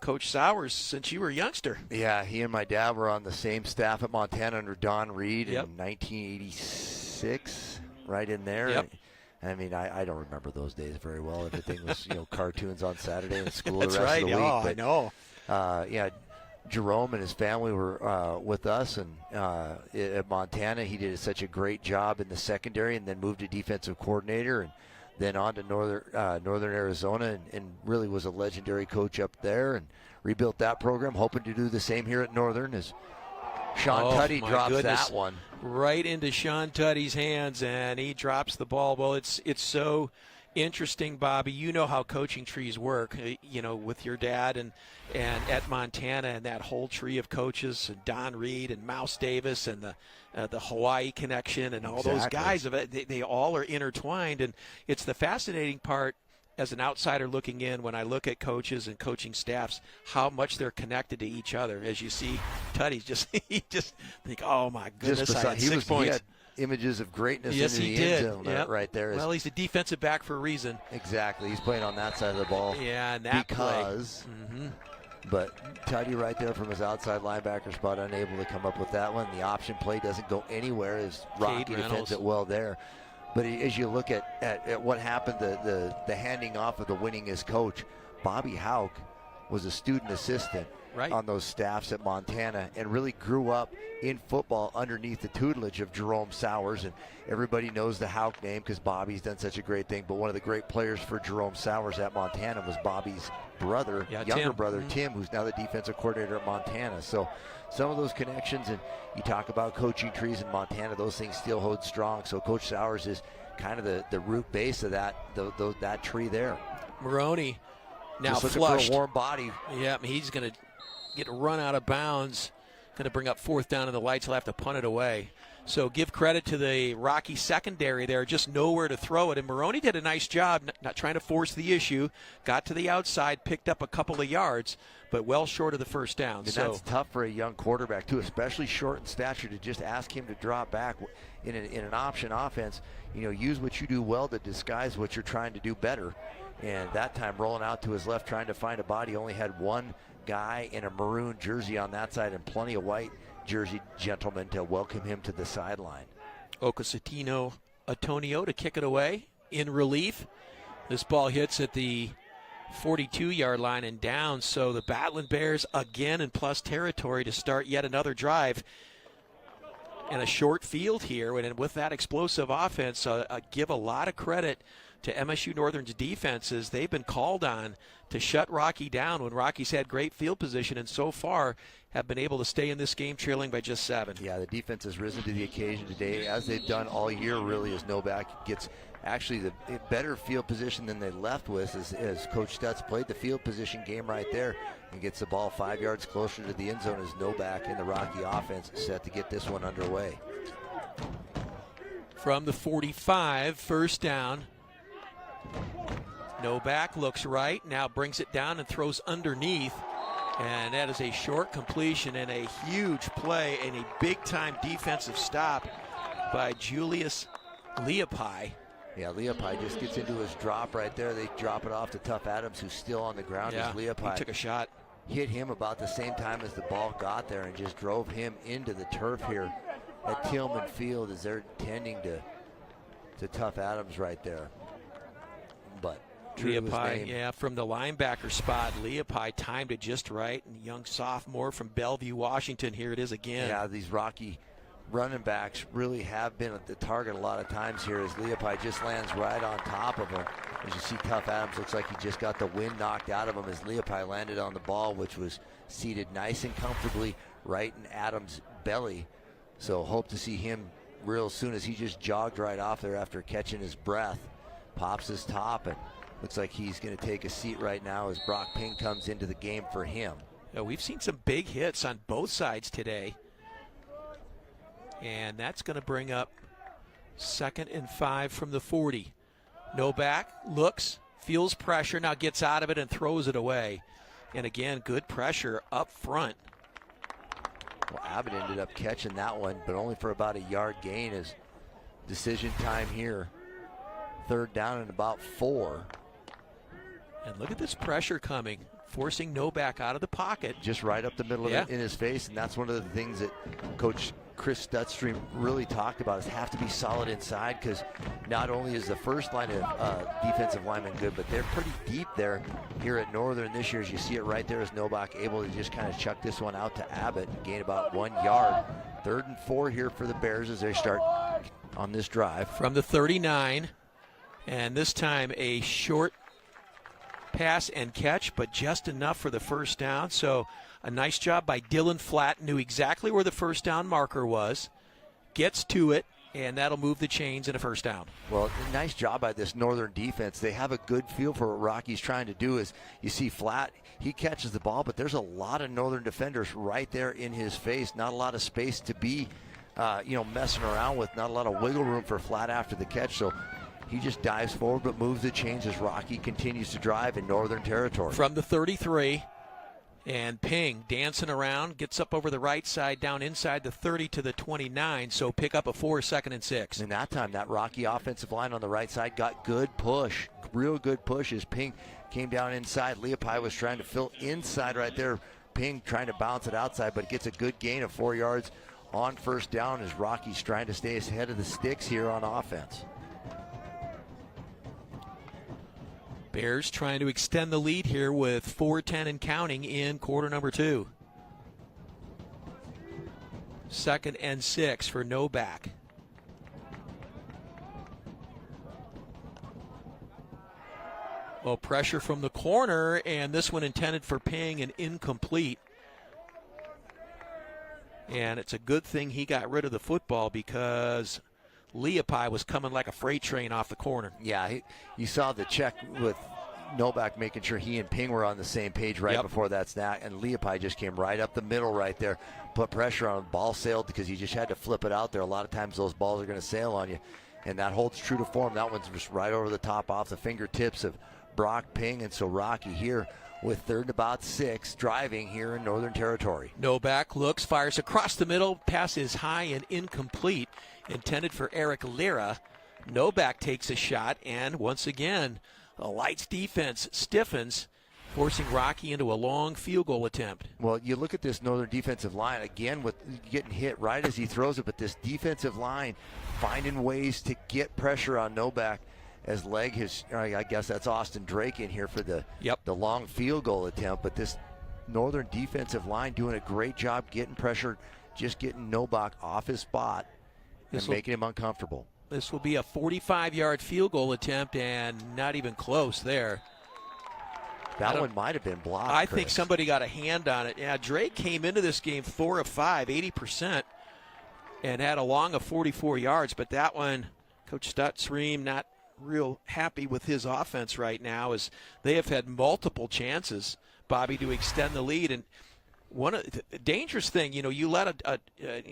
Coach Sowers since you were a youngster. Yeah, he and my dad were on the same staff at Montana under Don Reed Yep. in 1986, right in there. Yep. I mean, I don't remember those days very well. Everything was, cartoons on Saturday and school That's the rest right. of the week. Oh, but, I know. Yeah, Jerome and his family were with us, and at Montana, he did such a great job in the secondary, and then moved to defensive coordinator, and then on to Northern Arizona, and really was a legendary coach up there, and rebuilt that program, hoping to do the same here at Northern as Sean Tutty drops that one. Right into Sean Tutty's hands, and he drops the ball. Well, it's so interesting, Bobby. You know how coaching trees work, with your dad and at Montana, and that whole tree of coaches, and Don Reed and Mouse Davis and the Hawaii connection and all those guys. They all are intertwined, and it's the fascinating part as an outsider looking in when I look at coaches and coaching staffs, how much they're connected to each other. As you see, Tutty just think, oh my goodness, I had 6 points. He had images of greatness Yes, in the he end did. zone Yep. right there. Well, he's a defensive back for a reason. Exactly. He's playing on that side of the ball. Yeah, and that because. But Tutty right there from his outside linebacker spot, unable to come up with that one. The option play doesn't go anywhere as Rocky defends it well there. But as you look at what happened, the handing off of the winningest coach, Bobby Houck was a student assistant on those staffs at Montana, and really grew up in football underneath the tutelage of Jerome Sowers. And everybody knows the Houck name because Bobby's done such a great thing. But one of the great players for Jerome Sowers at Montana was Bobby's brother, younger Tim. brother, Tim, who's now the defensive coordinator at Montana. So some of those connections, and you talk about coaching trees in Montana, those things still hold strong. So Coach Sowers is kind of the root base of that tree there. Maroney now just looking flushed. for a warm body. Yeah, he's going to get run out of bounds. Going to bring up fourth down, and the Lights will have to punt it away. So give credit to the Rocky secondary there, just nowhere to throw it. And Maroney did a nice job, not trying to force the issue. Got to the outside, picked up a couple of yards, but well short of the first down. And that's tough for a young quarterback, too, especially short in stature, to just ask him to drop back in an option offense. Use what you do well to disguise what you're trying to do better. And that time, rolling out to his left, trying to find a body, only had one guy in a maroon jersey on that side and plenty of white jersey gentlemen to welcome him to the sideline. Ocasatino Antonio to kick it away in relief. This ball hits at the 42-yard line and down, so the Battling Bears again in plus territory to start yet another drive. And a short field here, and with that explosive offense, give a lot of credit to MSU-Northern's defenses. They've been called on to shut Rocky down when Rocky's had great field position, and so far have been able to stay in this game trailing by just 7. Yeah, the defense has risen to the occasion today, as they've done all year, really, as Novak gets actually the better field position than they left with, as Coach Stutz played the field position game right there and gets the ball 5 yards closer to the end zone as Novak in the Rocky offense set to get this one underway. From the 45, first down. Novak looks right, now brings it down and throws underneath. And that is a short completion and a huge play and a big-time defensive stop by Julius Leopai. Yeah, Leopai just gets into his drop right there. They drop it off to Tough Adams, who's still on the ground. Yeah, as Leopai he took a shot. Hit him about the same time as the ball got there and just drove him into the turf here at Tillman Field as they're tending to Tough Adams right there. But Leopai, yeah, from the linebacker spot, Leopai timed it just right. And young sophomore from Bellevue, Washington, here it is again. Yeah, these Rocky running backs really have been at the target a lot of times here as Leopai just lands right on top of him. As you see, Tough Adams looks like he just got the wind knocked out of him as Leopai landed on the ball, which was seated nice and comfortably right in Adams' belly. So hope to see him real soon as he just jogged right off there after catching his breath. Pops his top and Looks like he's going to take a seat right now as Brock Ping comes into the game for him. Yeah, we've seen some big hits on both sides today. And that's going to bring up 2nd and 5 from the 40. Novak looks, feels pressure, now gets out of it and throws it away. And again, good pressure up front. Well, Abbott ended up catching that one, but only for about a yard gain. As decision time here. 3rd down and about 4. And look at this pressure coming, forcing Novak out of the pocket. Just right up the middle of it in his face, and that's one of the things that Coach Chris Stutstream really talked about, is have to be solid inside, because not only is the first line of defensive linemen good, but they're pretty deep there here at Northern this year. As you see it right there, as Novak able to just kind of chuck this one out to Abbott and gain about 1 yard. 3rd and 4 here for the Bears as they start on this drive. From the 39, and this time a short pass and catch, but just enough for the first down. So a nice job by Dylan Flatt, knew exactly where the first down marker was, gets to it, and that'll move the chains in a first down. Well, nice job by this Northern defense. They have a good feel for what Rocky's trying to do. Is you see Flatt, he catches the ball, but there's a lot of Northern defenders right there in his face. Not a lot of space to be messing around with, not a lot of wiggle room for Flatt after the catch. So he just dives forward but moves the chains as Rocky continues to drive in Northern territory. From the 33, and Ping dancing around, gets up over the right side, down inside the 30 to the 29, so pick up a 4, 2nd and 6. And that time, that Rocky offensive line on the right side got good push, real good push as Ping came down inside. Leopai was trying to fill inside right there. Ping trying to bounce it outside, but gets a good gain of 4 yards on first down as Rocky's trying to stay ahead of the sticks here on offense. Bears trying to extend the lead here with 4:10 and counting in quarter number 2. 2nd and 6 for Novak. Well, pressure from the corner, and this one intended for Ping and incomplete. And it's a good thing he got rid of the football, because Leopai was coming like a freight train off the corner. Yeah, you saw the check with Novak making sure he and Ping were on the same page right before that snap, and Leopai just came right up the middle right there, put pressure on him. Ball sailed because he just had to flip it out there. A lot of times those balls are going to sail on you, and that holds true to form. That one's just right over the top off the fingertips of Brock Ping, and so Rocky here with 3rd and about 6, driving here in Northern territory. Novak looks, fires across the middle, pass is high and incomplete, intended for Eric Lira. Novak takes a shot, and once again, the Lights defense stiffens, forcing Rocky into a long field goal attempt. Well, you look at this Northern defensive line, again, with getting hit right as he throws it, but this defensive line finding ways to get pressure on Novak. As leg his, I guess that's Austin Drake in here for the long field goal attempt. But this Northern defensive line doing a great job getting pressure, just getting Novak off his spot and making him uncomfortable. This will be a 45-yard field goal attempt, and not even close there. That one might have been blocked. I think somebody got a hand on it. Yeah, Drake came into this game 4 of 5, 80%, and had a long of 44 yards. But that one, Coach Stutz-Ream not real happy with his offense right now, as they have had multiple chances, Bobby, to extend the lead. And one of the dangerous thing, you let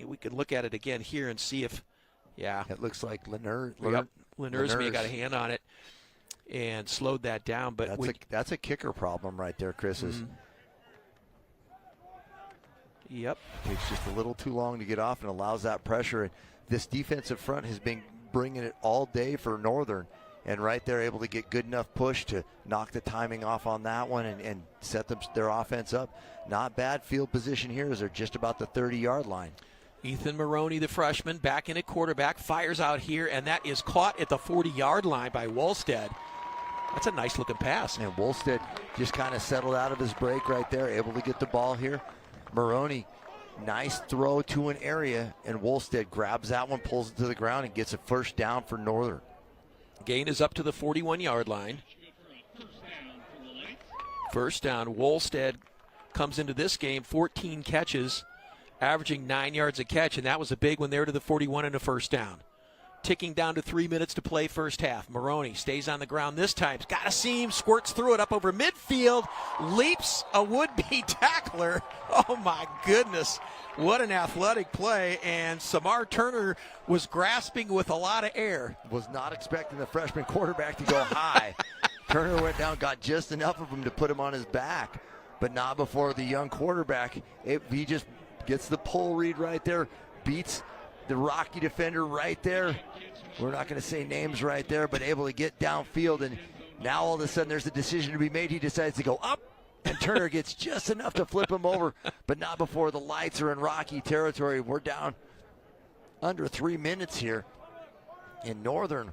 we could look at it again here and see if, it looks like Lenners may have got a hand on it and slowed that down. But that's a kicker problem right there, Chris. Yep. Takes just a little too long to get off and allows that pressure. And this defensive front has been bringing it all day for Northern, and right there able to get good enough push to knock the timing off on that one and set their offense up. Not bad field position here as they're just about the 30-yard line. Ethan Maroney, the freshman, back in at quarterback, fires out here, and that is caught at the 40-yard line by Wolstead. That's a nice-looking pass. And Wolstead just kind of settled out of his break right there, able to get the ball here. Maroney, nice throw to an area, and Wolstead grabs that one, pulls it to the ground, and gets a first down for Northern. Gain is up to the 41-yard line. First down. Wolstead comes into this game 14 catches, averaging 9 yards a catch, and that was a big one there to the 41 and a first down. ticking down to 3 minutes to play first half. Maroney stays on the ground this time. He's got a seam, squirts through it up over midfield, leaps a would-be tackler. Oh, my goodness. What an athletic play, and Samar Turner was grasping with a lot of air. Was not expecting the freshman quarterback to go high. Turner went down, got just enough of him to put him on his back, but not before the young quarterback. He just gets the pull read right there, beats the Rocky defender right there. We're not going to say names right there, but able to get downfield, and now all of a sudden there's a decision to be made. He decides to go up, and Turner gets just enough to flip him over, but not before the lights are in Rocky territory. We're down under 3 minutes here in Northern.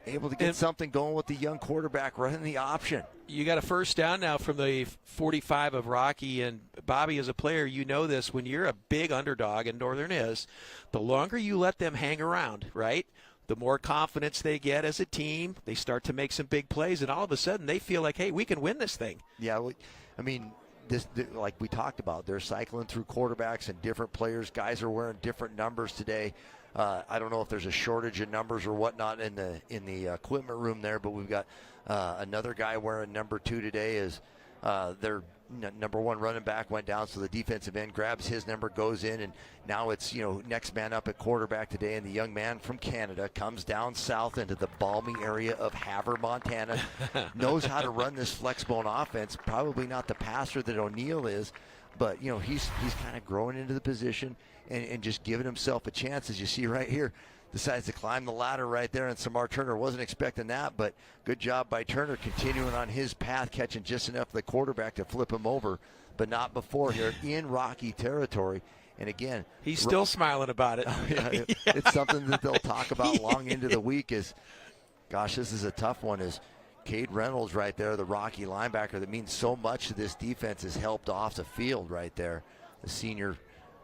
Able to get something going with the young quarterback running the option. You got a first down now from the 45 of Rocky, and Bobby, as a player, you know this. When you're a big underdog, and Northern is, the longer you let them hang around, right, the more confidence they get as a team. They start to make some big plays, and all of a sudden they feel like, hey, we can win this thing. Yeah, I mean, this, like we talked about, they're cycling through quarterbacks and different players. Guys are wearing different numbers today. I don't know if there's a shortage of numbers or whatnot in the equipment room there, but we've got another guy wearing number 2 today. Is their number 1 running back went down, so the defensive end grabs his number, goes in, and now it's next man up at quarterback today. And the young man from Canada comes down south into the balmy area of Havre, Montana, knows how to run this flexbone offense. Probably not the passer that O'Neill is, but he's kind of growing into the position. And just giving himself a chance, as you see right here. Decides to climb the ladder right there, and Samar Turner wasn't expecting that, but good job by Turner continuing on his path, catching just enough of the quarterback to flip him over, but not before here in Rocky territory. And again, he's still smiling about it. Yeah, it's something that they'll talk about long into the week. Is, gosh, this is a tough one. Is Cade Reynolds right there, the Rocky linebacker that means so much to this defense, is helped off the field right there. The senior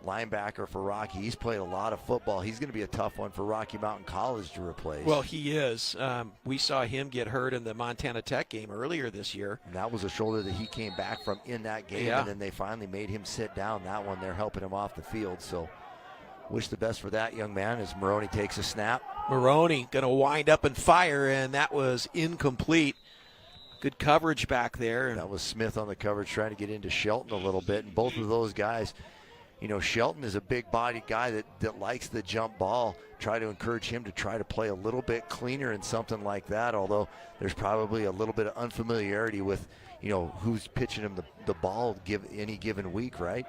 linebacker for Rocky. He's played a lot of football. He's going to be a tough one for Rocky Mountain College to replace. Well, he is. We saw him get hurt in the Montana Tech game earlier this year. And that was a shoulder that he came back from in that game, and then they finally made him sit down. That one, they're helping him off the field. So wish the best for that young man as Maroney takes a snap. Maroney going to wind up and fire, and that was incomplete. Good coverage back there. That was Smith on the coverage trying to get into Shelton a little bit, and both of those guys, Shelton is a big-bodied guy that likes the jump ball. Try to encourage him to try to play a little bit cleaner in something like that, although there's probably a little bit of unfamiliarity with, who's pitching him the ball any given week, right?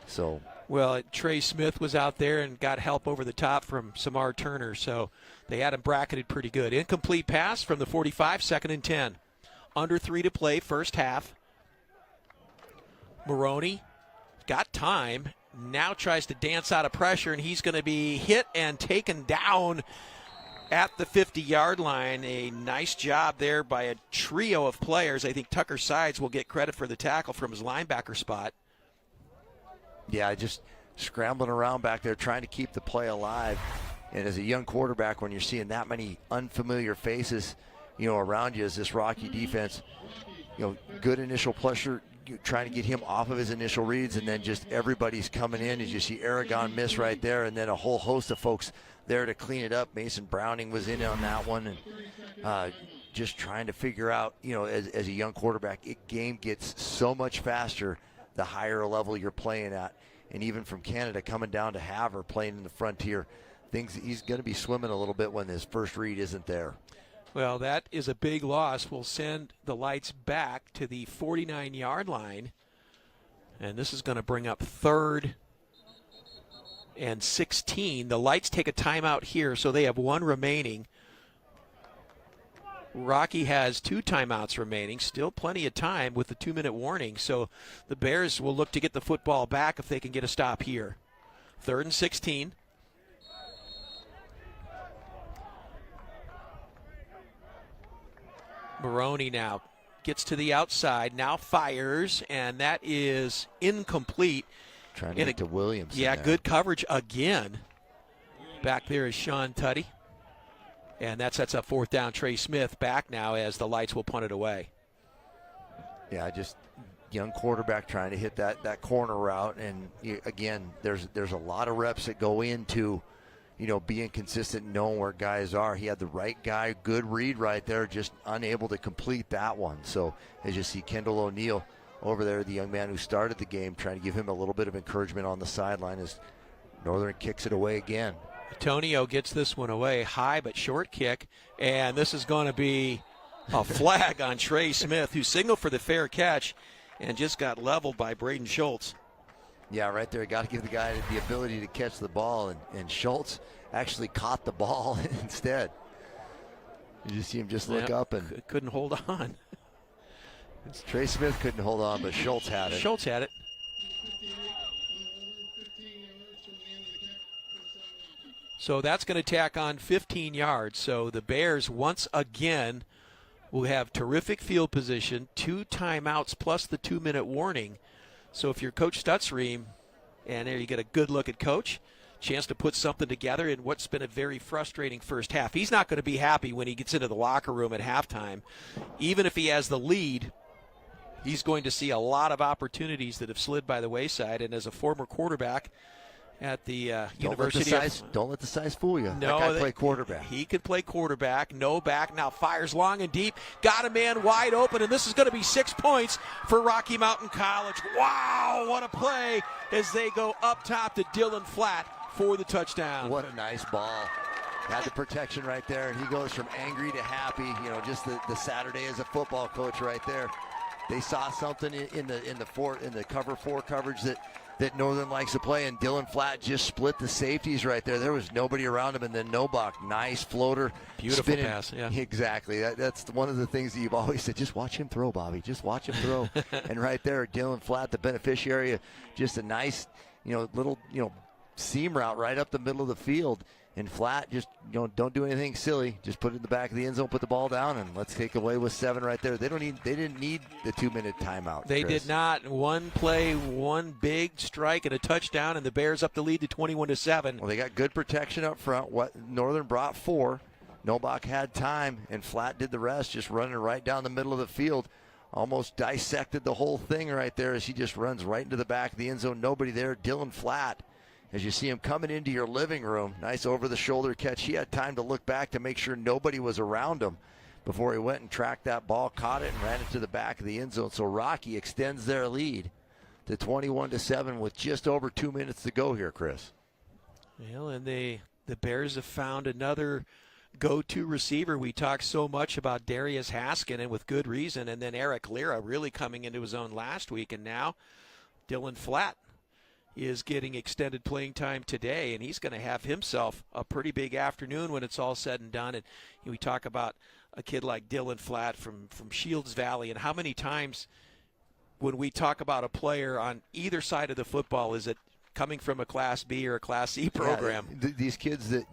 So. Well, Trey Smith was out there and got help over the top from Samar Turner, so they had him bracketed pretty good. Incomplete pass from the 45, 2nd and 10. Under 3 to play, first half. Maroney got time. Now tries to dance out of pressure, and he's going to be hit and taken down at the 50-yard line. A nice job there by a trio of players. I think Tucker Sides will get credit for the tackle from his linebacker spot. Yeah, just scrambling around back there trying to keep the play alive. And as a young quarterback, when you're seeing that many unfamiliar faces, around you as this Rocky defense, good initial pressure, trying to get him off of his initial reads, and then just everybody's coming in as you see Aragon miss right there, and then a whole host of folks there to clean it up. Mason Browning was in on that one, and just trying to figure out, as a young quarterback, game gets so much faster the higher level you're playing at. And even from Canada coming down to Havre, playing in the Frontier, he's going to be swimming a little bit when his first read isn't there. Well, that is a big loss. We'll send the Lights back to the 49-yard line. And this is going to bring up 3rd and 16. The Lights take a timeout here, so they have 1 remaining. Rocky has 2 timeouts remaining. Still plenty of time with the 2-minute warning. So the Bears will look to get the football back if they can get a stop here. 3rd and 16. Maroney now gets to the outside, now fires, and that is incomplete. Trying to get to Williams. Yeah, good coverage again. Back there is Sean Tuddy. And that sets up 4th down. Trey Smith back now as the Lights will punt it away. Yeah, just young quarterback trying to hit that corner route. And again, there's a lot of reps that go into being consistent, knowing where guys are. He had the right guy, good read right there, just unable to complete that one. So as you see Kendall O'Neill over there, the young man who started the game, trying to give him a little bit of encouragement on the sideline as Northern kicks it away again. Antonio gets this one away, high but short kick, and this is going to be a flag on Trey Smith, who signaled for the fair catch and just got leveled by Braden Schultz. Yeah, right there. Got to give the guy the ability to catch the ball, and Schultz actually caught the ball instead. You just see him just look up and couldn't hold on. Trey Smith couldn't hold on, but Schultz had it. Schultz had it. So that's going to tack on 15 yards. So the Bears once again will have terrific field position, 2 timeouts plus the 2-minute warning. So if you're Coach Stutzriem, and there you get a good look at Coach, chance to put something together in what's been a very frustrating first half. He's not going to be happy when he gets into the locker room at halftime. Even if he has the lead, he's going to see a lot of opportunities that have slid by the wayside. And as a former quarterback at the University don't let the size fool you. No, that guy play quarterback. He could play quarterback. No back. Now fires long and deep. Got a man wide open, and this is going to be 6 points for Rocky Mountain College. Wow, what a play as they go up top to Dylan Flatt for the touchdown. What a nice ball. Had the protection right there, and he goes from angry to happy. Just the Saturday as a football coach right there. They saw something in the cover 4 coverage that Northern likes to play, and Dylan Flatt just split the safeties right there. There was nobody around him, and then Nobach, nice floater. Beautiful spinning. Pass, yeah. Exactly. That's one of the things that you've always said, just watch him throw, Bobby. Just watch him throw. And right there, Dylan Flatt, the beneficiary of just a nice, little, seam route right up the middle of the field. And Flatt just, don't do anything silly. Just put it in the back of the end zone, put the ball down, and let's take away with 7 right there. They didn't need the 2-minute timeout. They Chris. did not. One play, one big strike, and a touchdown, and the Bears up the lead to 21-7. Well, they got good protection up front. What Northern brought 4. Nobach had time, and Flatt did the rest, just running right down the middle of the field. Almost dissected the whole thing right there as he just runs right into the back of the end zone. Nobody there. Dylan Flatt. As you see him coming into your living room, nice over-the-shoulder catch. He had time to look back to make sure nobody was around him before he went and tracked that ball, caught it, and ran it to the back of the end zone. So Rocky extends their lead to 21-7 with just over 2 minutes to go here, Chris. Well, and the Bears have found another go-to receiver. We talked so much about Darius Haskin, and with good reason, and then Eric Lira really coming into his own last week, and now Dylan Flatt is getting extended playing time today, and he's going to have himself a pretty big afternoon when it's all said and done. And we talk about a kid like Dylan Flatt from Shields Valley, and how many times when we talk about a player on either side of the football, is it coming from a Class B or a Class C program? Yeah, these kids that,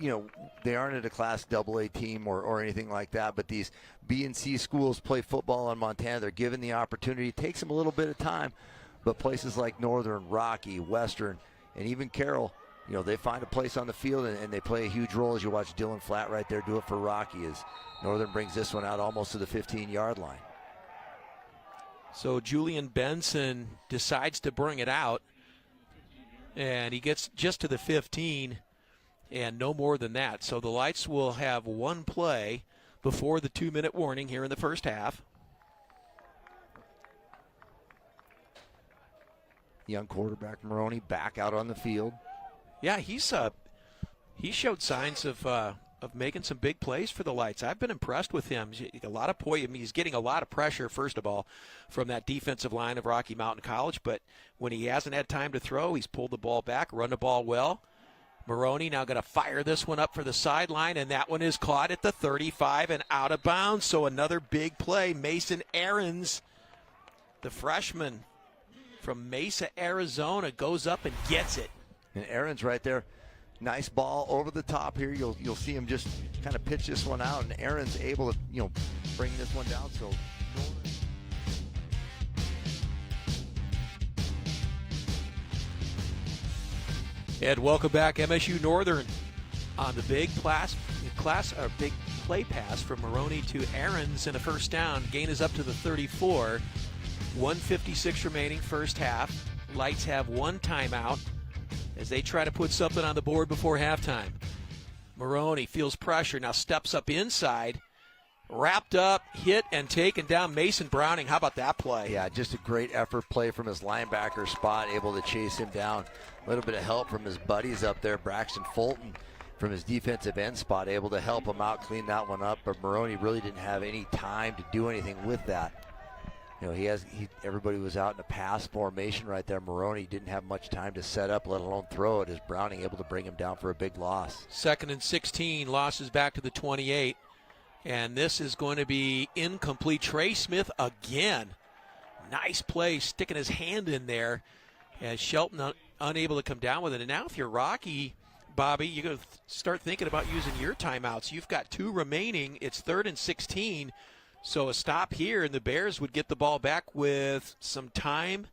they aren't at a Class AA team or anything like that, but these B and C schools play football in Montana. They're given the opportunity. It takes them a little bit of time. But places like Northern, Rocky, Western, and even Carroll, they find a place on the field and they play a huge role. As you watch Dylan Flatt right there do it for Rocky, as Northern brings this one out almost to the 15-yard line. So Julian Benson decides to bring it out, and he gets just to the 15 and no more than that. So the Lights will have one play before the 2-minute warning here in the first half. Young quarterback Maroney back out on the field. Yeah, he showed signs of making some big plays for the Lights. I've been impressed with him. He's getting a lot of pressure, first of all, from that defensive line of Rocky Mountain College. But when he hasn't had time to throw, he's pulled the ball back, run the ball well. Maroney now going to fire this one up for the sideline, and that one is caught at the 35 and out of bounds. So another big play. Mason Aarons, the freshman from Mesa, Arizona, goes up and gets it. And Aaron's right there. Nice ball over the top here. You'll see him just kind of pitch this one out, and Aaron's able to bring this one down. So. And welcome back, MSU Northern, on the big big play pass from Maroney to Aarons, and a first down. Gain is up to the 34. 1:56 remaining first half. Lights have one timeout as they try to put something on the board before halftime. Maroney feels pressure, now steps up inside. Wrapped up, hit, and taken down. Mason Browning, how about that play? Yeah, just a great effort play from his linebacker spot, able to chase him down. A little bit of help from his buddies up there. Braxton Fulton from his defensive end spot, able to help him out, clean that one up. But Maroney really didn't have any time to do anything with that. You know, everybody was out in a pass formation right there. Maroney didn't have much time to set up, let alone throw it, as Browning able to bring him down for a big loss. 2nd and 16, losses back to the 28. And this is going to be incomplete. Trey Smith again. Nice play, sticking his hand in there as Shelton unable to come down with it. And now if you're Rocky, Bobby, you're going to start thinking about using your timeouts. You've got 2 remaining. It's 3rd and 16. So a stop here, and the Bears would get the ball back with some time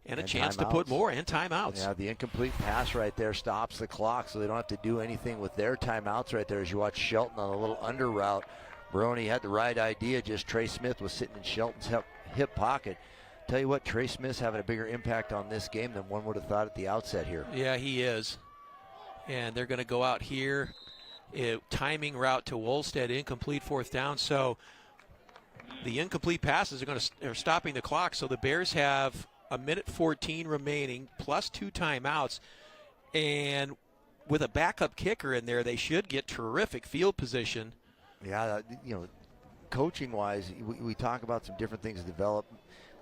and a chance to put more, and timeouts. Yeah, the incomplete pass right there stops the clock, so they don't have to do anything with their timeouts right there as you watch Shelton on a little under route. Maroney had the right idea, just Trey Smith was sitting in Shelton's hip pocket. Tell you what, Trey Smith's having a bigger impact on this game than one would have thought at the outset here. Yeah, he is. And they're going to go out here. Timing route to Wolstead, incomplete, 4th down. So the incomplete passes are stopping the clock. So the Bears have 1:14 remaining, plus 2 timeouts. And with a backup kicker in there, they should get terrific field position. Yeah, you know, coaching-wise, we talk about some different things to develop,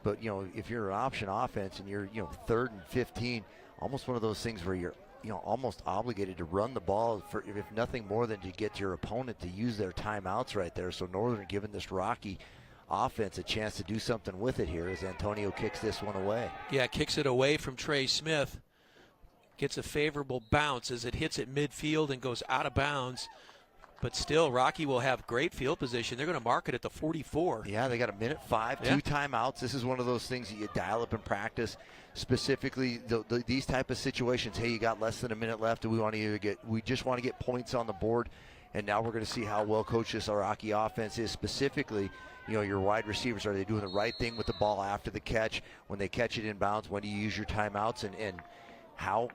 but, you know, if you're an option offense and you're, 3rd and 15, almost one of those things where you're, almost obligated to run the ball, for, if nothing more than to get your opponent to use their timeouts right there. So Northern giving this Rocky offense a chance to do something with it here as Antonio kicks this one away. Yeah, kicks it away from Trey Smith. Gets a favorable bounce as it hits at midfield and goes out of bounds. But still, Rocky will have great field position. They're going to mark it at the 44. Yeah, they got 1:05, 2 timeouts. This is one of those things that you dial up in practice. Specifically, these type of situations. Hey, you got less than a minute left, and we just want to get points on the board. And now we're going to see how well coached this Rocky offense is. Specifically, your wide receivers, are they doing the right thing with the ball after the catch? When they catch it in bounds, when do you use your timeouts, and how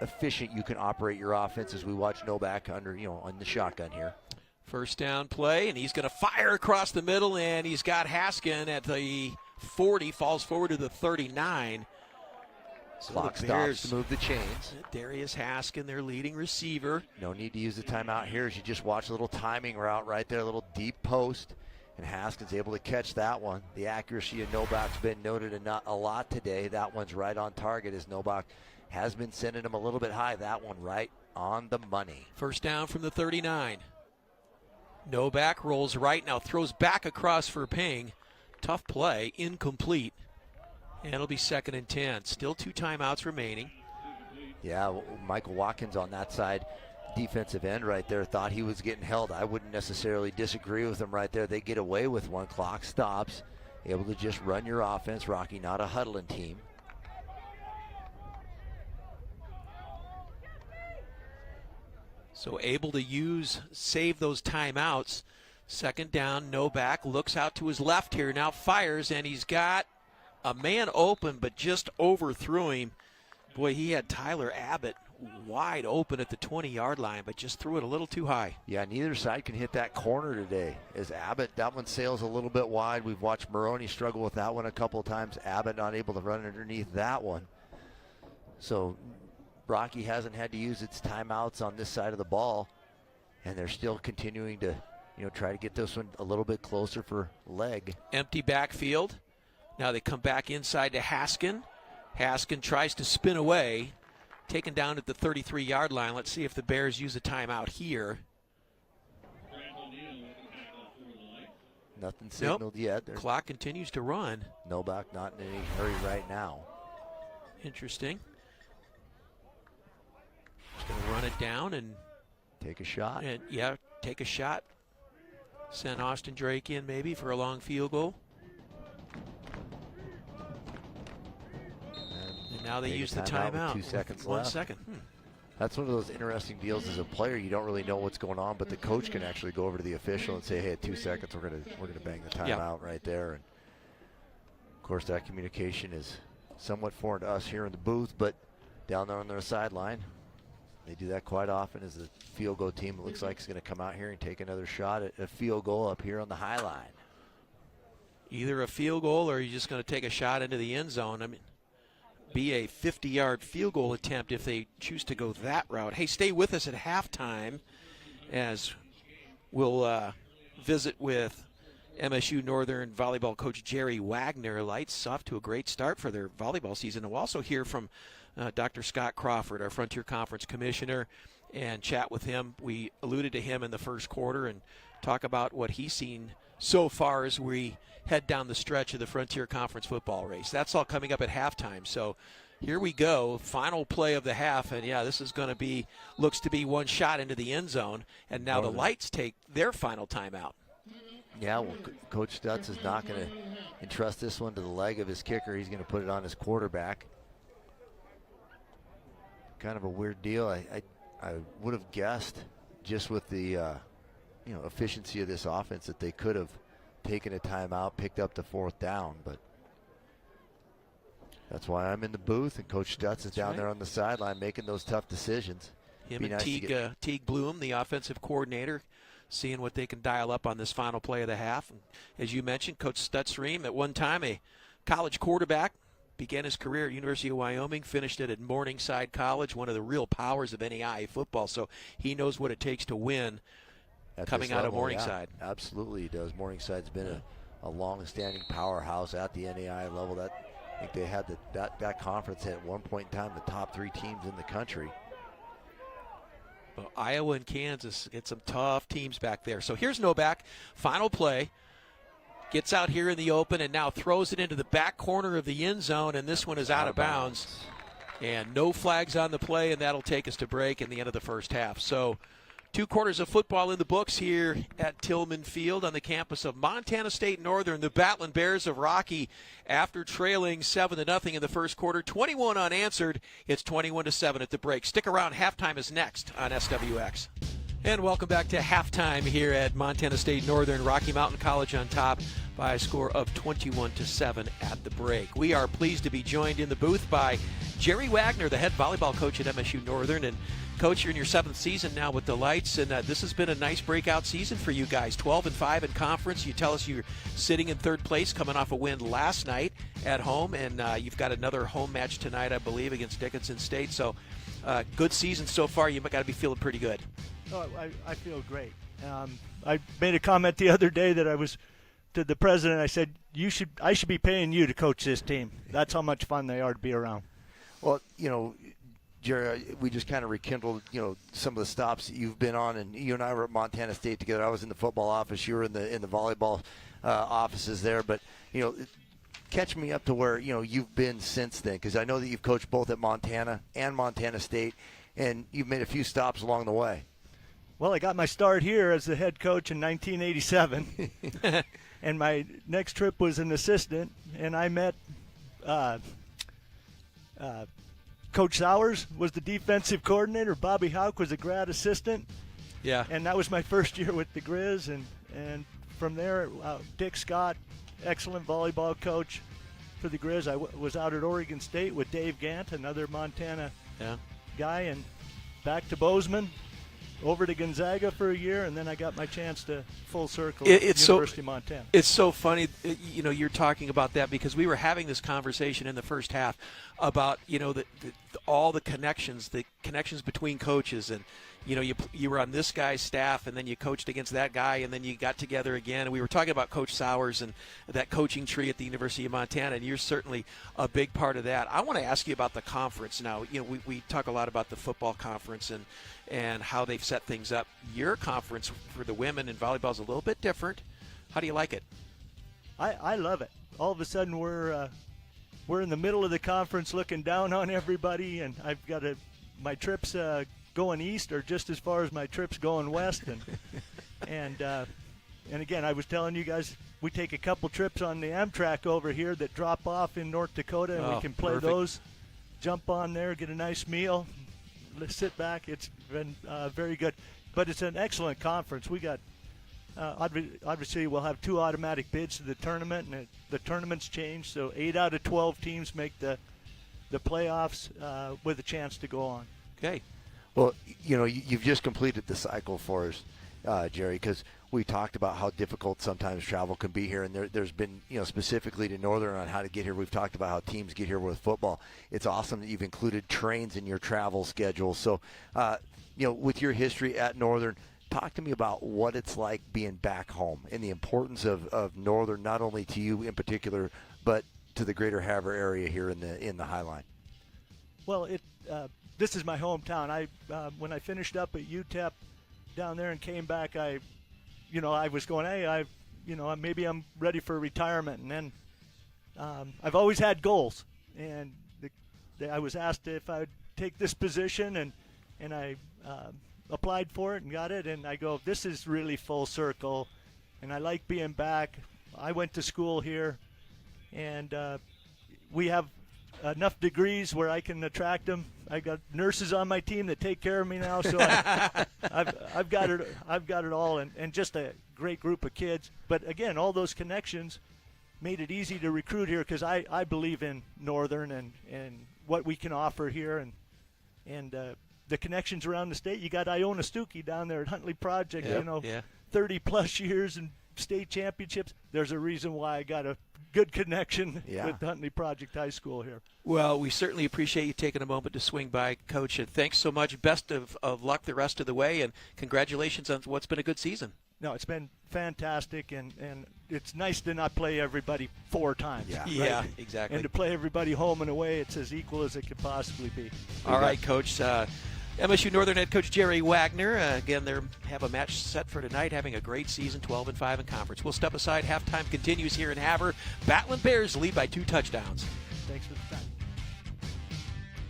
efficient you can operate your offense as we watch Novak under, on the shotgun here. 1st down play, and he's going to fire across the middle, and he's got Haskin at the 40, falls forward to the 39. So clock stops to move the chains. Darius Haskin, their leading receiver. No need to use the timeout here as you just watch a little timing route right there, a little deep post, and Haskin's able to catch that one. The accuracy of Novak's been noted a lot today. That one's right on target as Novak has been sending him a little bit high. That one right on the money. 1st down from the 39. Novak rolls right, now throws back across for Ping. Tough play, incomplete. And it'll be 2nd and 10. Still 2 timeouts remaining. Yeah, Michael Watkins on that side, defensive end right there, thought he was getting held. I wouldn't necessarily disagree with him right there. They get away with one. Clock stops. Able to just run your offense. Rocky not a huddling team. So able to save those timeouts. 2nd down, Novak looks out to his left here, now fires, and he's got a man open, but just overthrew him. Boy, he had Tyler Abbott wide open at the 20-yard line, but just threw it a little too high. Yeah, neither side can hit that corner today. As Abbott, that one sails a little bit wide. We've watched Maroney struggle with that one a couple of times. Abbott not able to run underneath that one. So Rocky hasn't had to use its timeouts on this side of the ball, and they're still continuing to, try to get this one a little bit closer for leg. Empty backfield. Now they come back inside to Haskin. Haskin tries to spin away, taken down at the 33-yard line. Let's see if the Bears use a timeout here. Nothing signaled yet. Clock continues to run. Novak not in any hurry right now. Interesting. Just going to run it down and take a shot. Take a shot. Send Austin Drake in maybe for a long field goal. And now they use the timeout. 2 seconds left. 1 second. That's one of those interesting deals as a player. You don't really know what's going on, but the coach can actually go over to the official and say, "Hey, at 2 seconds, we're gonna bang the timeout right there." And of course, that communication is somewhat foreign to us here in the booth, but down there on their sideline, They do that quite often as the field goal team. It looks like it's going to come out here and take another shot at a field goal up here on the high line. Either a field goal or you're just going to take a shot into the end zone. I mean, be a 50-yard field goal attempt if they choose to go that route. Hey, stay with us at halftime as we'll visit with MSU-Northern volleyball coach Jerry Wagner. Lights off to a great start for their volleyball season. And we'll also hear from Dr. Scott Crawford, our Frontier Conference Commissioner, and chat with him. We alluded to him in the first quarter and talk about what he's seen so far as we head down the stretch of the Frontier Conference football race. That's all coming up at halftime. So here we go, final play of the half, and yeah, this is going to be, looks to be one shot into the end zone, and now the Lights take their final timeout. Yeah, well, Coach Stutz is not going to entrust this one to the leg of his kicker. He's going to put it on his quarterback. Kind of a weird deal. I would have guessed, just with the efficiency of this offense, that they could have taken a timeout, picked up the 4th down, but that's why I'm in the booth, and Coach Stutz is down there on the sideline making those tough decisions. Him and Teague Bloom, the offensive coordinator, seeing what they can dial up on this final play of the half. And as you mentioned, Coach Stutz, at one time a college quarterback, began his career at University of Wyoming, finished it at Morningside College, one of the real powers of NAIA football. So he knows what it takes to win coming out of Morningside. Yeah, absolutely he does. Morningside's been a long-standing powerhouse at the NAIA level. I think they had that conference at one point in time the top 3 teams in the country. Well, Iowa and Kansas get some tough teams back there. So here's Novak, final play. Gets out here in the open and now throws it into the back corner of the end zone, and this one is out of bounds. And no flags on the play, and that'll take us to break in the end of the first half. So 2 quarters of football in the books here at Tillman Field on the campus of Montana State Northern. The Battling Bears of Rocky, after trailing 7-0 in the first quarter, 21 unanswered. It's 21-7 at the break. Stick around. Halftime is next on SWX. And welcome back to halftime here at Montana State Northern. Rocky Mountain College on top by a score of 21-7 at the break. We are pleased to be joined in the booth by Jerry Wagner, the head volleyball coach at MSU-Northern. And Coach, you're in your 7th season now with the Lights, and this has been a nice breakout season for you guys. 12-5 in conference. You tell us you're sitting in 3rd place, coming off a win last night at home, and you've got another home match tonight, I believe, against Dickinson State. So good season so far. You got to be feeling pretty good. Oh, I feel great. I made a comment the other day that I was to the president. I said, I should be paying you to coach this team. That's how much fun they are to be around. Well, Jerry, we just kind of rekindled, some of the stops that you've been on, and you and I were at Montana State together. I was in the football office. You were in the volleyball offices there. But, catch me up to where, you've been since then, because I know that you've coached both at Montana and Montana State, and you've made a few stops along the way. Well, I got my start here as the head coach in 1987, and my next trip was an assistant, and I met Coach Sowers was the defensive coordinator. Bobby Houck was a grad assistant. Yeah. And that was my first year with the Grizz, and from there, Dick Scott, excellent volleyball coach for the Grizz. I was out at Oregon State with Dave Gant, another Montana guy, and back to Bozeman, over to Gonzaga for a year, and then I got my chance to full circle at University of Montana. It's so funny, you're talking about that, because we were having this conversation in the first half about, all the connections between coaches, and you were on this guy's staff, and then you coached against that guy, and then you got together again, and we were talking about Coach Sowers and that coaching tree at the University of Montana, and you're certainly a big part of that. I want to ask you about the conference now. We talk a lot about the football conference and how they've set things up. Your conference for the women in volleyball is a little bit different. How do you like it? I love it. All of a sudden we're in the middle of the conference looking down on everybody, and I've got my trips going east are just as far as my trips going west, and again, I was telling you guys, we take a couple trips on the Amtrak over here that drop off in North Dakota, and we can play those, jump on there, get a nice meal, let's sit back. It's been very good, but it's an excellent conference. We got obviously we'll have 2 automatic bids to the tournament, and the tournament's changed, so 8 out of 12 teams make the playoffs with a chance to go on. Okay. Well, you've just completed the cycle for us, Jerry, because we talked about how difficult sometimes travel can be here, and there's been, specifically to Northern on how to get here. We've talked about how teams get here with football. It's awesome that you've included trains in your travel schedule. So, with your history at Northern, talk to me about what it's like being back home and the importance of Northern, not only to you in particular, but to the greater Havre area here in the High Line. Well, this is my hometown. When I finished up at UTEP down there and came back, I was going, hey, maybe I'm ready for retirement. And then I've always had goals, and I was asked if I would take this position, and I applied for it and got it. And I go, this is really full circle, and I like being back. I went to school here, and we have enough degrees where I can attract them. I got nurses on my team that take care of me now, so I've got it all, and just a great group of kids. But again, all those connections made it easy to recruit here, because I believe in Northern and what we can offer here, and the connections around the state. You got Iona Stuckey down there at Huntley Project, 30 plus years and state championships. There's a reason why I got a good connection with Huntley Project High School here. Well, we certainly appreciate you taking a moment to swing by, Coach, and thanks so much. Best of luck the rest of the way, and congratulations on what's been a good season. No, it's been fantastic, and it's nice to not play everybody 4 times. Yeah, exactly. And to play everybody home and away, it's as equal as it could possibly be. All right, Coach. MSU-Northern head coach Jerry Wagner. Again, they have a match set for tonight, having a great season, 12-5 in conference. We'll step aside. Halftime continues here in Havre. Battling Bears lead by 2 touchdowns. Thanks for the time.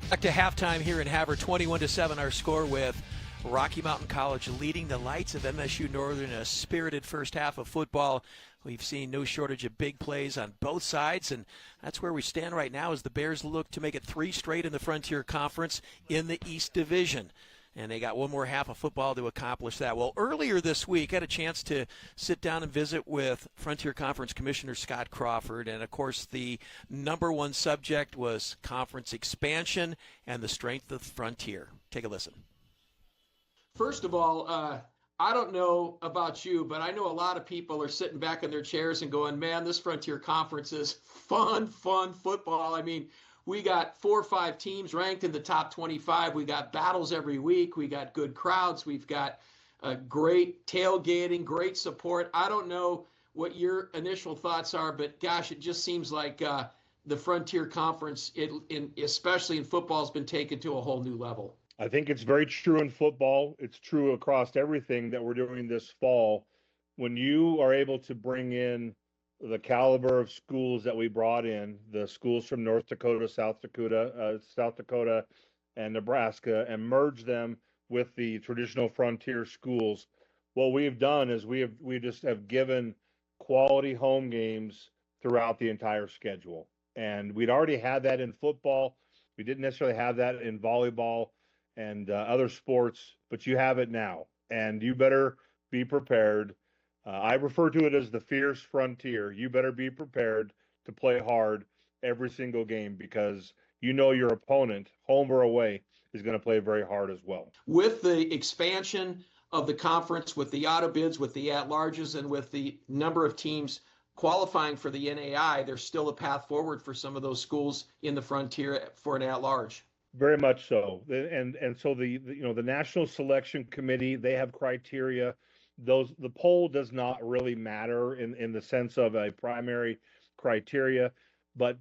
Back to halftime here in Havre, 21-7 our score, with Rocky Mountain College leading the Lights of MSU-Northern in a spirited first half of football. We've seen no shortage of big plays on both sides, and that's where we stand right now as the Bears look to make it 3 straight in the Frontier Conference in the East Division. And they got one more half of football to accomplish that. Well, earlier this week, I had a chance to sit down and visit with Frontier Conference Commissioner Scott Crawford. And, of course, the number one subject was conference expansion and the strength of Frontier. Take a listen. First of all, I don't know about you, but I know a lot of people are sitting back in their chairs and going, man, this Frontier Conference is fun football. I mean, we got 4 or 5 teams ranked in the top 25. We got battles every week. We got good crowds. We've got great tailgating, great support. I don't know what your initial thoughts are, but gosh, it just seems like the Frontier Conference, especially in football, has been taken to a whole new level. I think it's very true in football. It's true across everything that we're doing this fall. When you are able to bring in the caliber of schools that we brought in, the schools from North Dakota, South Dakota, and Nebraska, and merge them with the traditional Frontier schools, what we've done is we just have given quality home games throughout the entire schedule. And we'd already had that in football. We didn't necessarily have that in volleyball and other sports, but you have it now, and you better be prepared. I refer to it as the fierce frontier. You better be prepared to play hard every single game, because you know your opponent, home or away, is going to play very hard as well. With the expansion of the conference, with the auto bids, with the at-larges, and with the number of teams qualifying for the NAI, there's still a path forward for some of those schools in the frontier for an at-large. Very much so. And so the National Selection Committee, they have criteria. The poll does not really matter in the sense of a primary criteria, but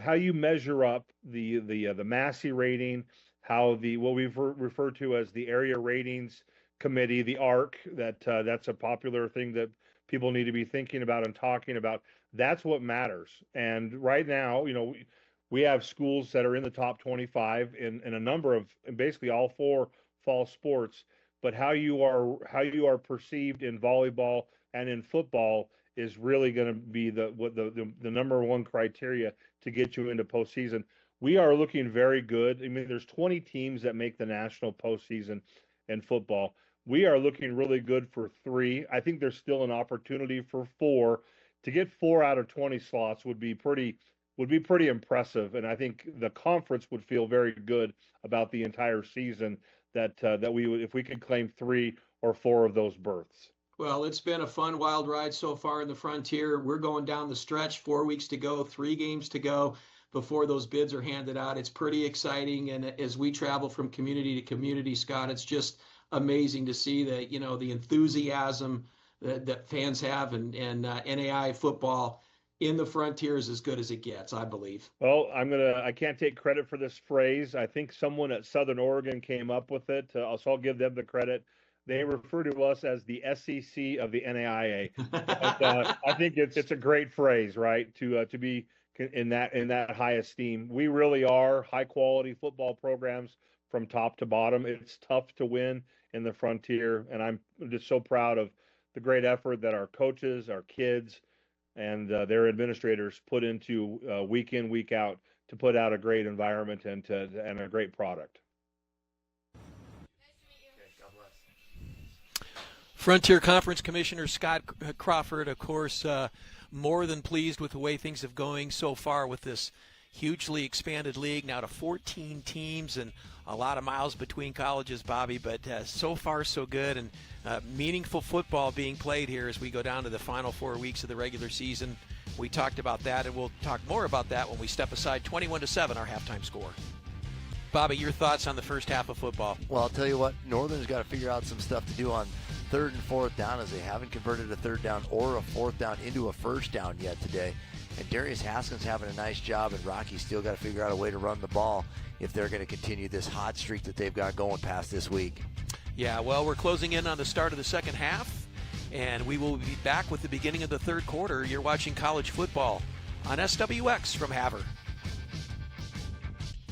how you measure up the Massey rating, how what we've referred to as the Area Ratings Committee, the ARC, that's a popular thing that people need to be thinking about and talking about. That's what matters. And right now, we have schools that are in the top 25 in a number of, basically all 4 fall sports. But how you are perceived in volleyball and in football is really going to be the number one criteria to get you into postseason. We are looking very good. I mean, there's 20 teams that make the national postseason in football. We are looking really good for 3. I think there's still an opportunity for 4. To get 4 out of 20 slots would be pretty would be pretty impressive. And I think the conference would feel very good about the entire season that we would, if we could claim 3 or 4 of those berths. Well, it's been a fun, wild ride so far in the Frontier. We're going down the stretch, 4 weeks to go, 3 games to go before those bids are handed out. It's pretty exciting. And as we travel from community to community, Scott, it's just amazing to see the enthusiasm that fans have, and NAI football in the Frontier is as good as it gets, I believe. Well, I can't take credit for this phrase. I think someone at Southern Oregon came up with it. So I'll give them the credit. They refer to us as the SEC of the NAIA. But, I think it's a great phrase, right? To be in that high esteem. We really are high quality football programs from top to bottom. It's tough to win in the Frontier, and I'm just so proud of the great effort that our coaches, our kids, and their administrators put into week in, week out to put out a great environment and a great product. Frontier Conference Commissioner Scott Crawford, of course, more than pleased with the way things have going so far with this hugely expanded league, now to 14 teams and a lot of miles between colleges, Bobby, but so far so good, and meaningful football being played here as we go down to the final 4 weeks of the regular season. We talked about that, and we'll talk more about that when we step aside. 21-7, our halftime score. Bobby, your thoughts on the first half of football? Well, I'll tell you what, Northern's got to figure out some stuff to do on 3rd and 4th down, as they haven't converted a 3rd down or a 4th down into a 1st down yet today. And Darius Haskins having a nice job, and Rocky's still got to figure out a way to run the ball if they're going to continue this hot streak that they've got going past this week. Yeah, well, we're closing in on the start of the second half, and we will be back with the beginning of the third quarter. You're watching college football on SWX from Havre.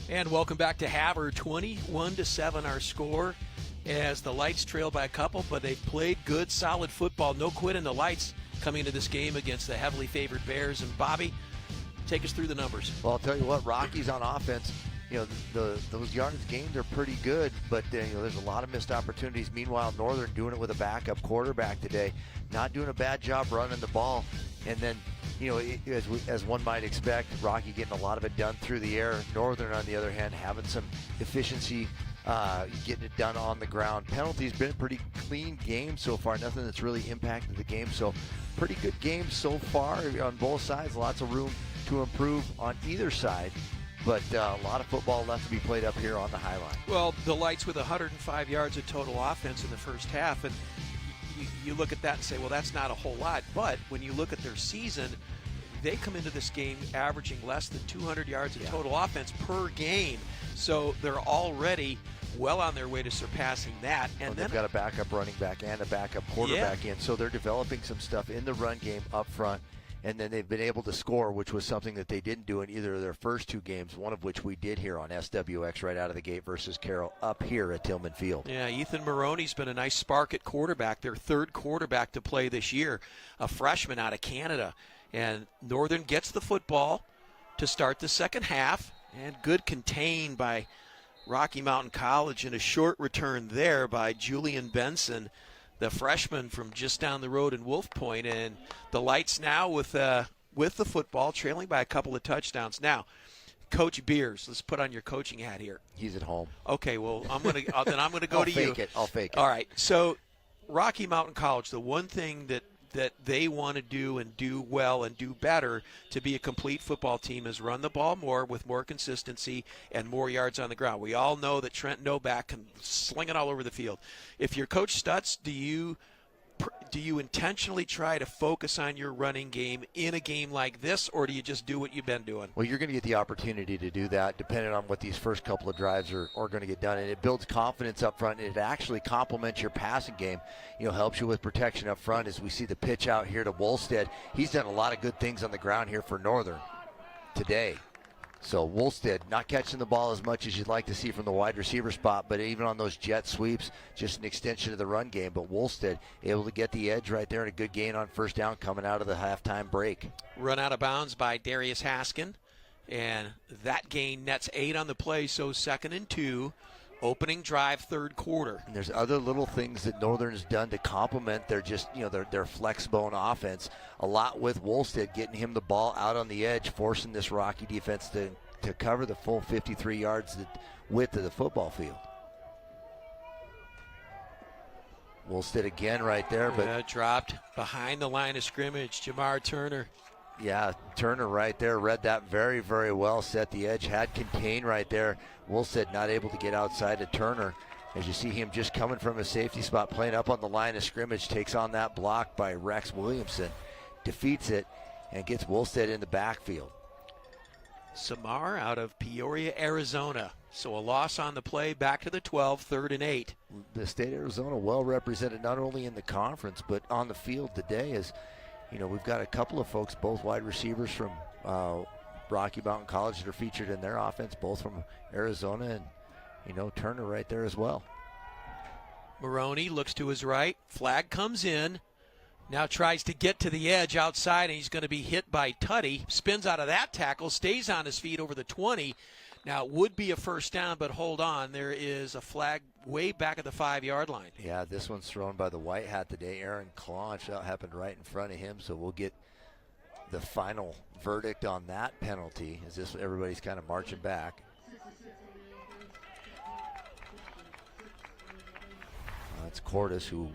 And welcome back to Havre. 21-7 our score as the Lights trail by a couple, but they've played good, solid football. No quit in the Lights coming into this game against the heavily favored Bears. And Bobby, take us through the numbers. Well, I'll tell you what, Rockies on offense, those yardage gains are pretty good, but there's a lot of missed opportunities. Meanwhile, Northern doing it with a backup quarterback today, not doing a bad job running the ball. And then, as one might expect, Rocky getting a lot of it done through the air. Northern, on the other hand, having some efficiency, getting it done on the ground. Penalties been a pretty clean game so far. Nothing that's really impacted the game. So pretty good game so far on both sides. Lots of room to improve on either side. But a lot of football left to be played up here on the High Line. Well, the Lights with 105 yards of total offense in the first half. And you look at that and say, well, that's not a whole lot. But when you look at their season, they come into this game averaging less than 200 yards of total offense per game. So they're already well on their way to surpassing that. And they've got a backup running back and a backup quarterback in. So they're developing some stuff in the run game up front. And then they've been able to score, which was something that they didn't do in either of their first 2 games, one of which we did here on SWX right out of the gate versus Carroll up here at Tillman Field. Yeah, Ethan Maroney's been a nice spark at quarterback, their 3rd quarterback to play this year, a freshman out of Canada. And Northern gets the football to start the second half, and good contain by Rocky Mountain College, and a short return there by Julian Benson, the freshman from just down the road in Wolf Point. And the Lights now with the football, trailing by a couple of touchdowns. Now, Coach Beers, let's put on your coaching hat here. He's at home. Okay, well, I'm gonna go to you. I'll fake it. All right. So, Rocky Mountain College, the one thing that they want to do and do well and do better to be a complete football team is run the ball more with more consistency and more yards on the ground. We all know that Trent Novak can sling it all over the field. If you're Coach Stutz, do you intentionally try to focus on your running game in a game like this, or do you just do what you've been doing? Well, you're going to get the opportunity to do that depending on what these first couple of drives are going to get done. And it builds confidence up front, and it actually complements your passing game. Helps you with protection up front. As we see the pitch out here to Wolstead, he's done a lot of good things on the ground here for Northern today. So Wolstead not catching the ball as much as you'd like to see from the wide receiver spot, but even on those jet sweeps, just an extension of the run game. But Wolstead able to get the edge right there, and a good gain on first down coming out of the halftime break. Run out of bounds by Darius Haskin, and that gain nets 8 on the play, so 2nd and 2. Opening drive, third quarter. And there's other little things that Northern has done to complement their flex bone offense. A lot with Wolstead, getting him the ball out on the edge, forcing this Rocky defense to cover the full 53 yards width of the football field. Wolstead again right there, but dropped behind the line of scrimmage. Jamar Turner. Yeah, Turner right there read that very, very well, set the edge, had contained right there. Wolstead not able to get outside of Turner. As you see him just coming from a safety spot, playing up on the line of scrimmage, takes on that block by Rex Williamson, defeats it, and gets Wolstead in the backfield. Samar out of Peoria, Arizona. So a loss on the play, back to the 12, 3rd and 8. The state of Arizona well represented not only in the conference, but on the field today. As you know, we've got a couple of folks, both wide receivers from Rocky Mountain College that are featured in their offense, both from Arizona, and Turner right there as well. Maroney looks to his right. Flag comes in. Now tries to get to the edge outside, and he's going to be hit by Tutty. Spins out of that tackle, stays on his feet over the 20. Now, it would be a first down, but hold on. There is a flag way back at the 5-yard line. Yeah, this one's thrown by the white hat today, Aaron Claunch. That happened right in front of him, so we'll get the final verdict on that penalty as everybody's kind of marching back. That's Cordes, who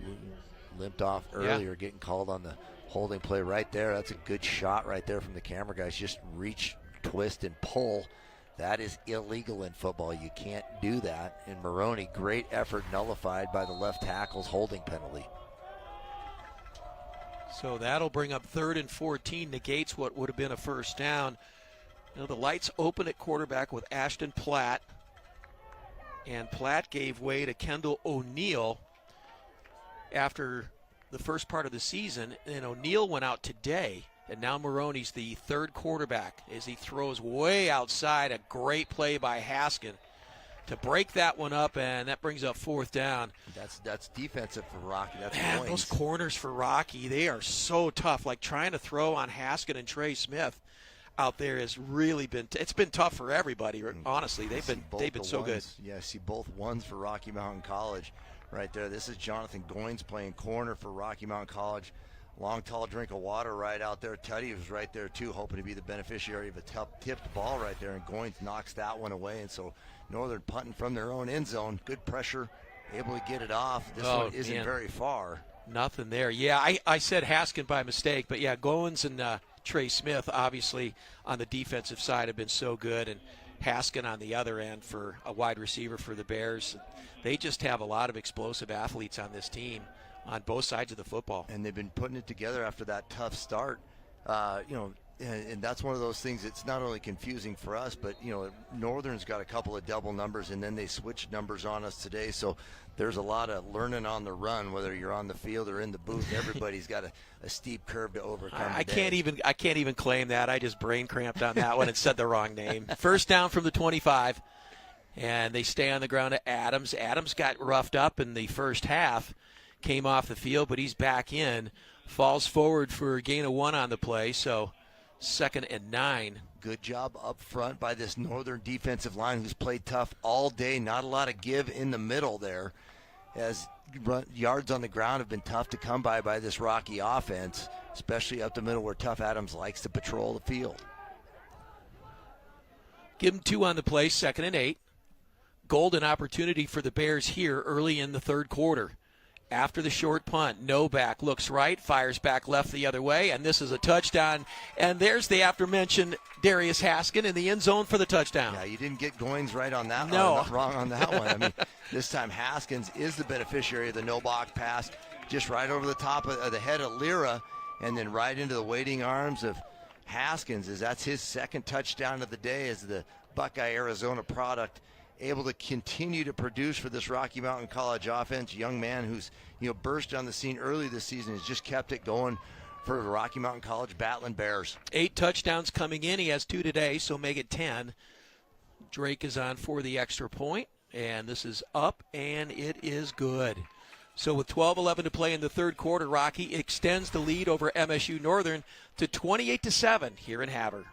limped off earlier, getting called on the holding play right there. That's a good shot right there from the camera guys. Just reach, twist, and pull. That is illegal in football. You can't do that. And Maroney, great effort, nullified by the left tackle's holding penalty. So that'll bring up 3rd and 14, negates what would have been a first down. The lights open at quarterback with Ashton Platt. And Platt gave way to Kendall O'Neill after the first part of the season. And O'Neill went out today. And now Maroney's the third quarterback as he throws way outside. A great play by Haskin to break that one up, and that brings up 4th down. That's defensive for Rocky. That's Man, those corners for Rocky, they are so tough. Like trying to throw on Haskin and Trey Smith out there has really been it's been tough for everybody. Honestly, they've been so good. Yeah, I see both ones for Rocky Mountain College right there. This is Jonathan Goins playing corner for Rocky Mountain College. Long, tall drink of water right out there. Tutty was right there, too, hoping to be the beneficiary of a tipped ball right there, and Goins knocks that one away. And so Northern punting from their own end zone. Good pressure, able to get it off. This one isn't very far. Nothing there. Yeah, I said Haskin by mistake, but yeah, Goins and Trey Smith, obviously, on the defensive side have been so good, and Haskin on the other end for a wide receiver for the Bears. They just have a lot of explosive athletes on this team on both sides of the football. And they've been putting it together after that tough start. And that's one of those things that's not only confusing for us, but, Northern's got a couple of double numbers, and then they switched numbers on us today. So there's a lot of learning on the run, whether you're on the field or in the booth. Everybody's got a steep curve to overcome. I can't even claim that. I just brain cramped on that one and said the wrong name. First down from the 25, and they stay on the ground at Adams. Adams got roughed up in the first half. Came off the field, but he's back in. Falls forward for a gain of 1 on the play, so 2nd and 9. Good job up front by this Northern defensive line who's played tough all day. Not a lot of give in the middle there, as yards on the ground have been tough to come by this Rocky offense, especially up the middle where Tough Adams likes to patrol the field. Give him 2 on the play, 2nd and 8. Golden opportunity for the Bears here early in the third quarter. After the short punt, Novak looks right, fires back left the other way, and this is a touchdown. And there's the aforementioned Darius Haskin in the end zone for the touchdown. Yeah, you didn't get Goins right on that. No. Wrong on that one. I mean, this time Haskins is the beneficiary of the no-block pass, just right over the top of the head of Lyra, and then right into the waiting arms of Haskins, as that's his 2nd touchdown of the day as the Buckeye Arizona product, able to continue to produce for this Rocky Mountain College offense. Young man who's burst on the scene early this season has just kept it going for the Rocky Mountain College Battling Bears. 8 touchdowns coming in. He has 2 today, so make it 10. Drake is on for the extra point, and this is up, and it is good. So with 12:11 to play in the third quarter, Rocky extends the lead over MSU-Northern to 28-7 here in Havre.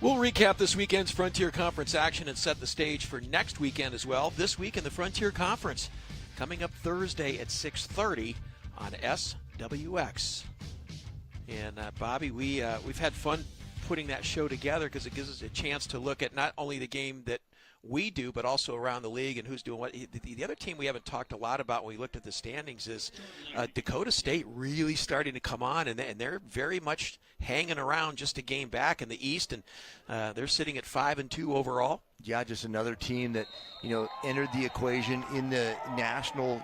We'll recap this weekend's Frontier Conference action and set the stage for next weekend as well. This week in the Frontier Conference, coming up Thursday at 6:30 on SWX. And Bobby, we've had fun putting that show together because it gives us a chance to look at not only the game that we do, but also around the league and who's doing what. The other team we haven't talked a lot about when we looked at the standings is Dakota State really starting to come on, and they're very much hanging around just a game back in the East, and they're sitting at 5-2 overall. Yeah, just another team that, entered the equation in the national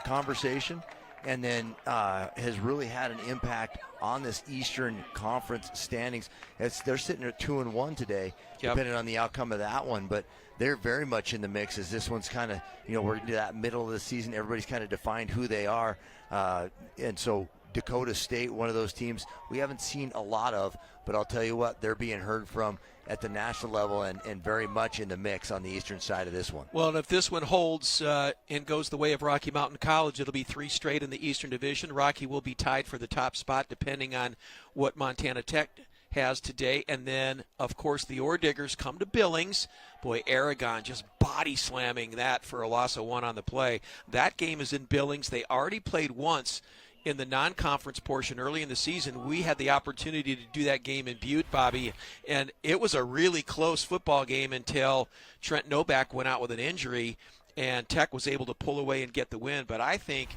conversation, and then has really had an impact on this Eastern Conference standings. They're sitting at 2-1 today, depending on the outcome of that one. But they're very much in the mix as this one's kind of, we're into that middle of the season. Everybody's kind of defined who they are. And so Dakota State, one of those teams we haven't seen a lot of, but I'll tell you what, they're being heard from at the national level and very much in the mix on the eastern side of this one. Well, and if this one holds and goes the way of Rocky Mountain College, it'll be 3 straight in the Eastern Division. Rocky will be tied for the top spot depending on what Montana Tech has today. And then, of course, the Ore Diggers come to Billings. Boy, Aragon just body slamming that for a loss of 1 on the play. That game is in Billings. They already played once in the non-conference portion early in the season. We had the opportunity to do that game in Butte, Bobby, and it was a really close football game until Trent Novak went out with an injury, and Tech was able to pull away and get the win. But I think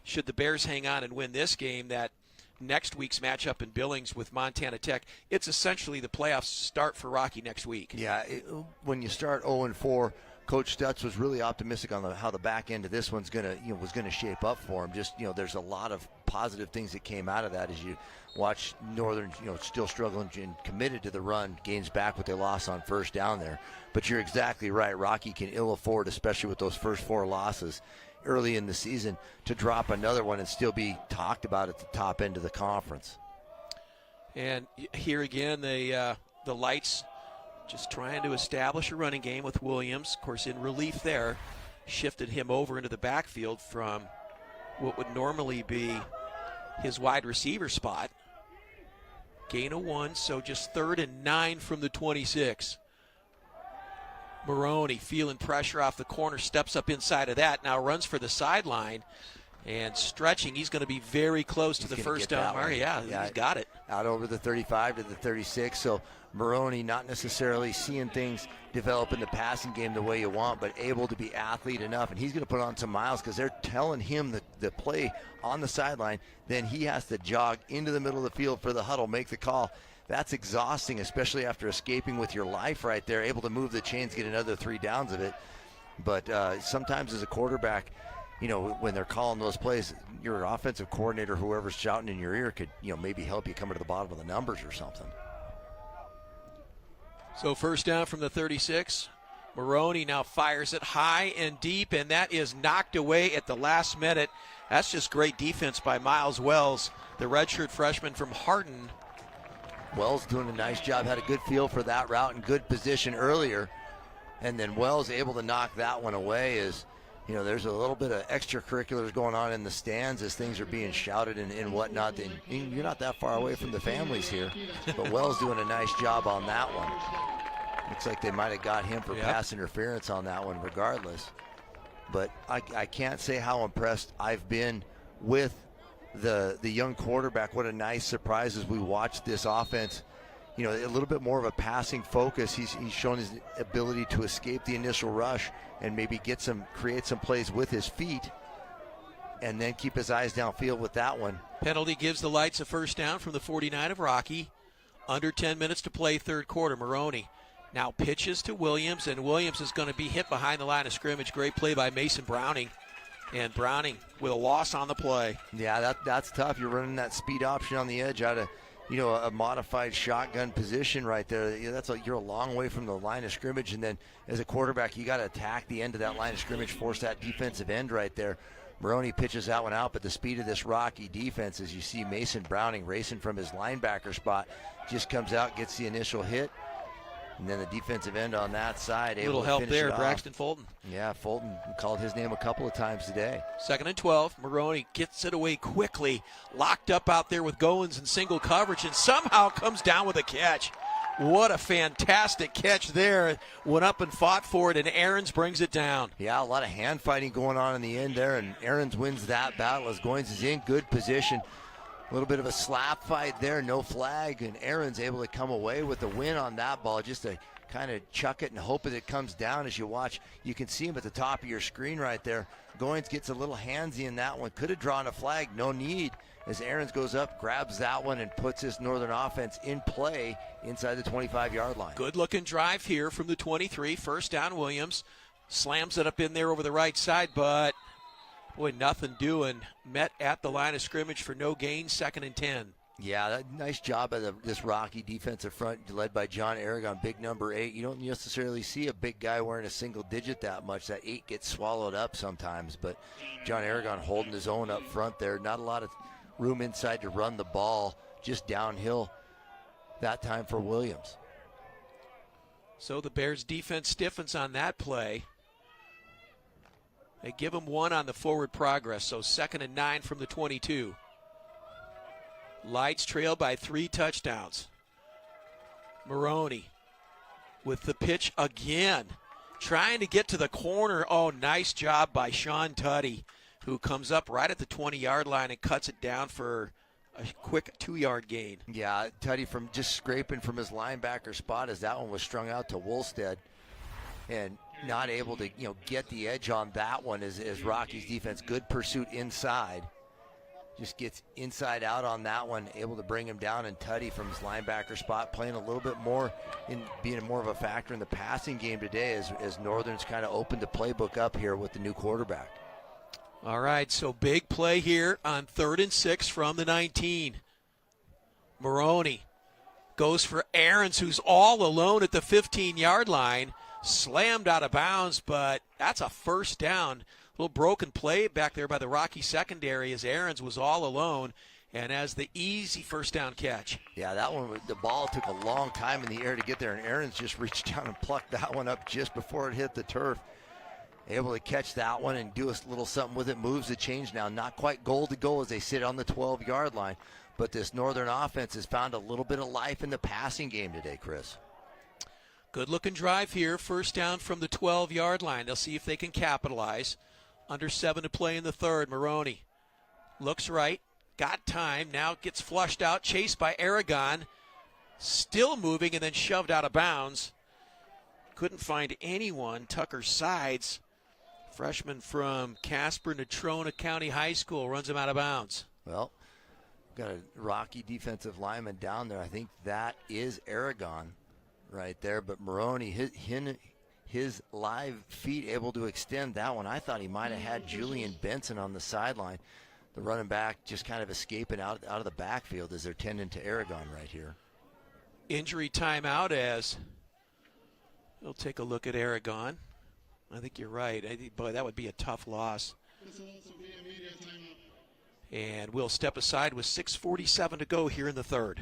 should the Bears hang on and win this game, that next week's matchup in Billings with Montana Tech, it's essentially the playoffs start for Rocky next week. Yeah, when you start 0-4, Coach Stutz was really optimistic on how the back end of this one's was gonna shape up for him. Just there's a lot of positive things that came out of that as you watch Northern, still struggling and committed to the run, gains back what they lost on first down there. But you're exactly right. Rocky can ill afford, especially with those first 4 losses early in the season, to drop another one and still be talked about at the top end of the conference. And here again, the Lights just trying to establish a running game with Williams. Of course, in relief there, shifted him over into the backfield from what would normally be his wide receiver spot. Gain of 1, so just 3rd and 9 from the 26. Maroney feeling pressure off the corner, steps up inside of that, now runs for the sideline. And stretching, he's going to be very close to the first down mark. Yeah, he's got it. Out over the 35 to the 36. So Maroney not necessarily seeing things develop in the passing game the way you want, but able to be athlete enough. And he's going to put on some miles because they're telling him the play on the sideline. Then he has to jog into the middle of the field for the huddle, make the call. That's exhausting, especially after escaping with your life right there, able to move the chains, get another 3 downs of it. But sometimes as a quarterback, when they're calling those plays, your offensive coordinator, whoever's shouting in your ear, could, maybe help you come to the bottom of the numbers or something. So first down from the 36. Maroney now fires it high and deep, and that is knocked away at the last minute. That's just great defense by Miles Wells, the redshirt freshman from Hardin. Wells doing a nice job, had a good feel for that route and good position earlier. And then Wells able to knock that one away as, there's a little bit of extracurriculars going on in the stands as things are being shouted and whatnot. And you're not that far away from the families here. But Wells doing a nice job on that one. Looks like they might have got him for pass interference on that one regardless. But I can't say how impressed I've been with the young quarterback. What a nice surprise as we watch this offense. A little bit more of a passing focus. He's shown his ability to escape the initial rush and maybe create some plays with his feet and then keep his eyes downfield with that one. Penalty gives the Lights a first down from the 49 of Rocky. Under 10 minutes to play, third quarter. Maroney now pitches to Williams, and Williams is going to be hit behind the line of scrimmage. Great play by Mason Browning. And Browning with a loss on the play. Yeah, that's tough. You're running that speed option on the edge out of a modified shotgun position right there. You're a long way from the line of scrimmage, and then as a quarterback, you got to attack the end of that line of scrimmage, force that defensive end right there. Maroney pitches that one out, but the speed of this Rocky defense, as you see Mason Browning racing from his linebacker spot, just comes out, gets the initial hit, and then the defensive end on that side. A little help there, Braxton Fulton. Yeah, Fulton called his name a couple of times today. 2nd and 12. Maroney gets it away quickly. Locked up out there with Goins in single coverage and somehow comes down with a catch. What a fantastic catch there. Went up and fought for it, and Ahrens brings it down. Yeah, a lot of hand fighting going on in the end there, and Ahrens wins that battle as Goins is in good position. A little bit of a slap fight there, no flag, and Ahrens able to come away with the win on that ball, just to kind of chuck it and hope that it comes down. As you watch, you can see him at the top of your screen right there. Goins gets a little handsy in that one. Could have drawn a flag, no need, as Ahrens goes up, grabs that one, and puts this Northern offense in play inside the 25-yard line. Good looking drive here from the 23. First down, Williams slams it up in there over the right side, but boy, nothing doing. Met at the line of scrimmage for no gain, 2nd and 10. Yeah, nice job by this Rocky defensive front led by John Aragon, big number 8. You don't necessarily see a big guy wearing a single digit that much. That 8 gets swallowed up sometimes, but John Aragon holding his own up front there. Not a lot of room inside to run the ball, just downhill that time for Williams. So the Bears defense stiffens on that play. They give him 1 on the forward progress, so 2nd and 9 from the 22. Lights trailed by 3 touchdowns. Maroney with the pitch again, trying to get to the corner. Oh, nice job by Sean Tuddy, who comes up right at the 20-yard line and cuts it down for a quick 2-yard gain. Yeah, Tuddy from just scraping from his linebacker spot as that one was strung out to Woolstead, and not able to get the edge on that one as Rocky's defense. Good pursuit inside. Just gets inside out on that one, able to bring him down, and Tuddy from his linebacker spot playing a little bit more in being more of a factor in the passing game today as Northern's kind of opened the playbook up here with the new quarterback. All right, so big play here on 3rd and 6 from the 19. Maroney goes for Ahrens, who's all alone at the 15-yard line. Slammed out of bounds, but that's a first down. Little broken play back there by the Rocky secondary as Ahrens was all alone and has the easy first down catch. Yeah, that one, the ball took a long time in the air to get there, and Ahrens just reached down and plucked that one up just before it hit the turf. Able to catch that one and do a little something with it. Moves the change now. Not quite goal to goal as they sit on the 12-yard line, but this Northern offense has found a little bit of life in the passing game today, Chris. Good looking drive here. First down from the 12-yard line. They'll see if they can capitalize. Under 7 to play in the 3rd. Maroney looks right, got time, now gets flushed out, chased by Aragon, still moving and then shoved out of bounds. Couldn't find anyone. Tucker Sides, freshman from Casper Natrona County High School, runs him out of bounds. Well, got a Rocky defensive lineman down there. I think that is Aragon right there, but Maroney, his live feet able to extend that one. I thought he might have had Julian Benson on the sideline. The running back just kind of escaping out of the backfield as they're tending to Aragon right here. Injury timeout as we'll take a look at Aragon. I think you're right. Boy, that would be a tough loss. And we'll step aside with 6:47 to go here in the 3rd.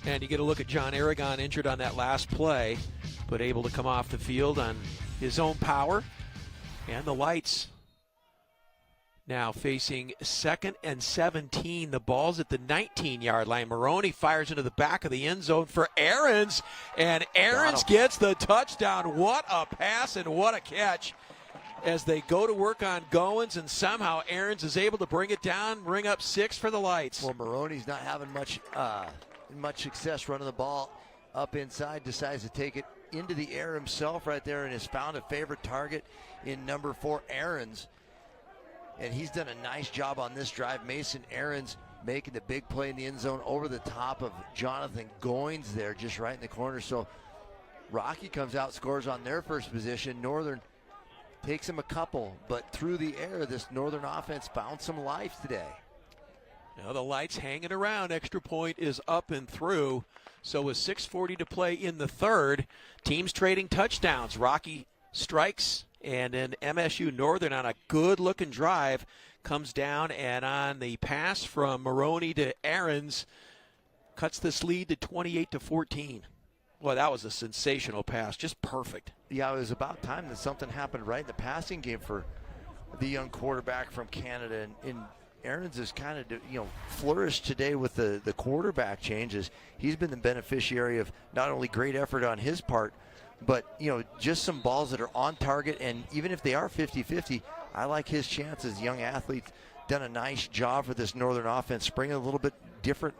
And you get a look at John Aragon, injured on that last play, but able to come off the field on his own power. And the Lights now facing 2nd and 17. The ball's at the 19-yard line. Maroney fires into the back of the end zone for Ahrens, and Ahrens gets the touchdown. What a pass and what a catch as they go to work on Goins, and somehow Ahrens is able to bring it down, bring up 6 for the Lights. Well, Maroney's not having much success running the ball up inside, decides to take it into the air himself right there and has found a favorite target in number 4, Ahrens. And he's done a nice job on this drive. Mason Ahrens making the big play in the end zone over the top of Jonathan Goins there, just right in the corner. So Rocky comes out, scores on their first position. Northern takes him a couple, but through the air, this Northern offense found some life today. Now the Lights hanging around. Extra point is up and through. So with 6:40 to play in the 3rd, teams trading touchdowns. Rocky strikes, and then MSU-Northern on a good-looking drive comes down, and on the pass from Maroney to Ahrens, cuts this lead to 28-14. Boy, that was a sensational pass, just perfect. Yeah, it was about time that something happened right in the passing game for the young quarterback from Canada. And Aarons has kind of, flourished today with the quarterback changes. He's been the beneficiary of not only great effort on his part, but, just some balls that are on target. And even if they are 50-50, I like his chances. Young athlete, done a nice job for this Northern offense, bringing a little bit different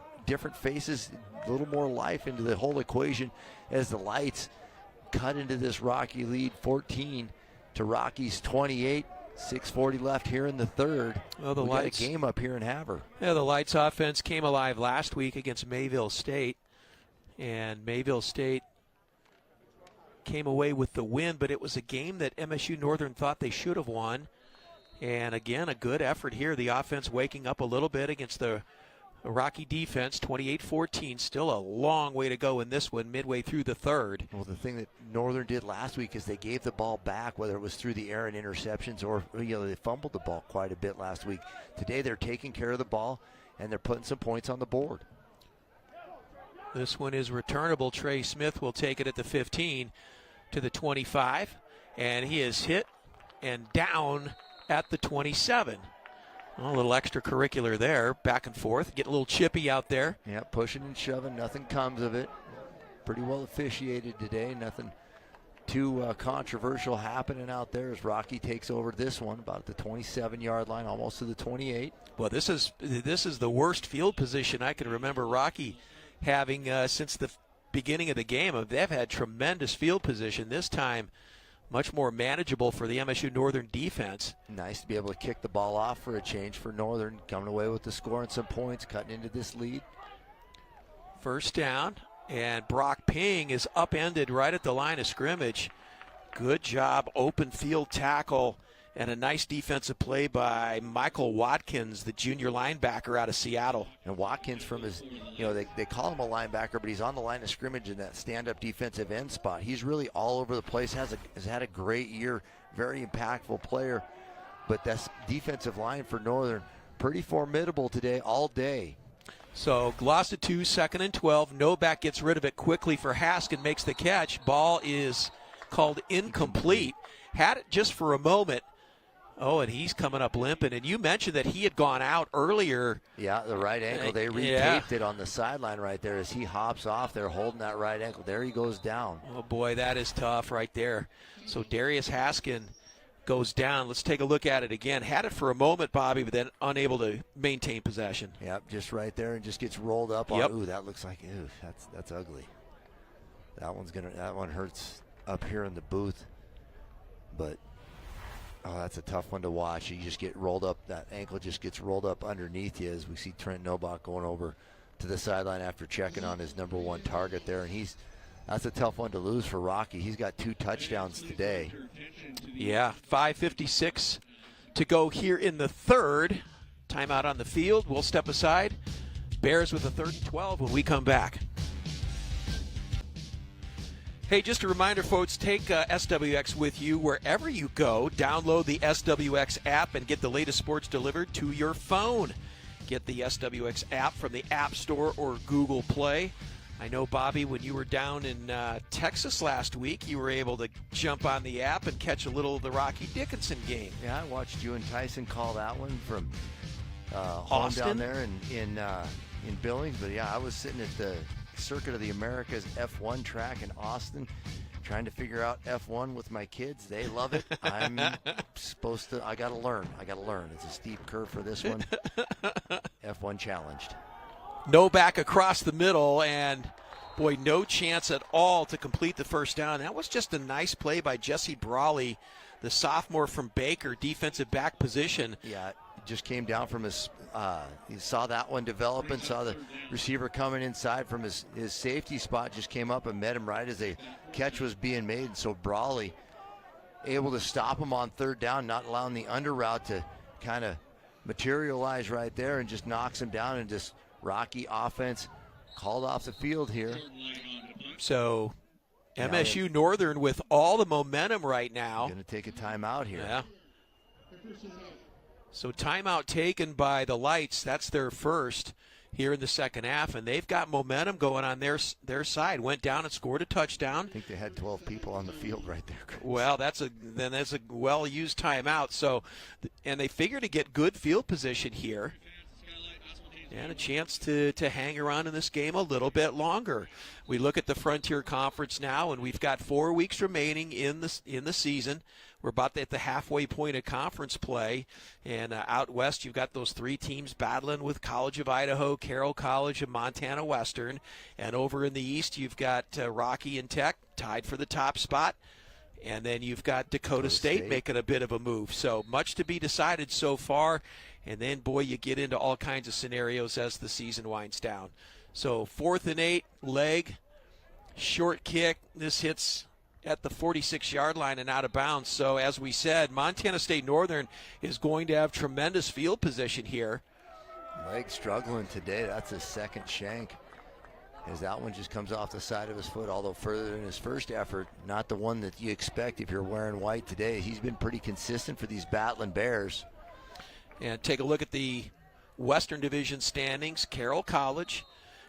faces, a little more life into the whole equation as the Lights cut into this Rocky lead 14 to Rocky's 28. 6:40 left here in the third. Well, we got a game up here in Havre. Yeah, the Lights offense came alive last week against Mayville State, and Mayville State came away with the win, but it was a game that MSU-Northern thought they should have won. And again, a good effort here. The offense waking up a little bit against the Rocky defense, 28-14. Still a long way to go in this one, midway through the third. Well, the thing that Northern did last week is they gave the ball back, whether it was through the air and interceptions or they fumbled the ball quite a bit last week. Today they're taking care of the ball, and they're putting some points on the board. This one is returnable. Trey Smith will take it at the 15 to the 25, and he is hit and down at the 27. Well, a little extracurricular there, back and forth, get a little chippy out there. Yeah, pushing and shoving, nothing comes of it. Pretty well officiated today, nothing too controversial happening out there as Rocky takes over this one about the 27-yard line, almost to the 28. Well, this is the worst field position I can remember Rocky having since the beginning of the game. They've had tremendous field position. This time, much more manageable for the MSU-Northern defense. Nice to be able to kick the ball off for a change for Northern, coming away with the score and some points, cutting into this lead. First down, and Brock Ping is upended right at the line of scrimmage. Good job, open field tackle, and a nice defensive play by Michael Watkins, the junior linebacker out of Seattle. And Watkins from his, they call him a linebacker, but he's on the line of scrimmage in that stand-up defensive end spot. He's really all over the place, has had a great year, very impactful player. But that's defensive line for Northern, pretty formidable today, all day. So Glossa 2, 2nd and 12. Novak gets rid of it quickly for Haskin, makes the catch. Ball is called incomplete. Had it just for a moment. Oh, and he's coming up limping. And you mentioned that he had gone out earlier. Yeah, the right ankle. They retaped it on the sideline right there as he hops off there holding that right ankle. There he goes down. Oh, boy, that is tough right there. So Darius Haskin goes down. Let's take a look at it again. Had it for a moment, Bobby, but then unable to maintain possession. Yep, just right there and just gets rolled up. Yep. Ooh, that looks like, that's ugly. That one hurts up here in the booth. But that's a tough one to watch. You just get rolled up. That ankle just gets rolled up underneath you as we see Trent Novak going over to the sideline after checking on his number one target there. And that's a tough one to lose for Rocky. He's got 2 touchdowns today. Yeah, 5:56 to go here in the third. Timeout on the field. We'll step aside. Bears with a 3rd and 12 when we come back. Hey, just a reminder, folks, take SWX with you wherever you go. Download the SWX app and get the latest sports delivered to your phone. Get the SWX app from the App Store or Google Play. I know, Bobby, when you were down in Texas last week, you were able to jump on the app and catch a little of the Rocky Dickinson game. Yeah, I watched you and Tyson call that one from home Austin? down there in Billings. But, yeah, I was sitting at the Circuit of the Americas F1 track in Austin trying to figure out F1 with my kids. They love it. I gotta learn. It's a steep curve for this one. F1 challenged. Novak across the middle, and boy, no chance at all to complete the first down. That was just a nice play by Jesse Brawley, the sophomore from Baker, defensive back position. Yeah, just came down from his he saw that one develop and saw the receiver coming inside from his safety spot, just came up and met him right as the catch was being made. And so Brawley able to stop him on 3rd down, not allowing the under route to kind of materialize right there, and just knocks him down, and just Rocky offense called off the field here. So MSU-Northern with all the momentum right now. Going to take a timeout here. Yeah. So timeout taken by the Lights. That's their first. here in the second half, and they've got momentum going on their side. Went down and scored a touchdown. I think they had 12 people on the field right there, Chris. Well, that's a well-used timeout. So, and they figure to get good field position here, and a chance to hang around in this game a little bit longer. We look at the Frontier Conference now, and we've got 4 weeks remaining in the season. We're about at the halfway point of conference play, and out west you've got those 3 teams battling with College of Idaho, Carroll College, and Montana Western. And over in the east you've got Rocky and Tech tied for the top spot. And then you've got Dakota State making a bit of a move. So much to be decided so far. And then, boy, you get into all kinds of scenarios as the season winds down. So 4th and 8, leg, short kick. This hits at the 46-yard line and out of bounds. So as we said, Montana State Northern is going to have tremendous field position here. Leg struggling today. That's his second shank, as that one just comes off the side of his foot, although further than his first effort. Not the one that you expect if you're wearing white today. He's been pretty consistent for these battling Bears. And take a look at the Western Division standings. Carroll College,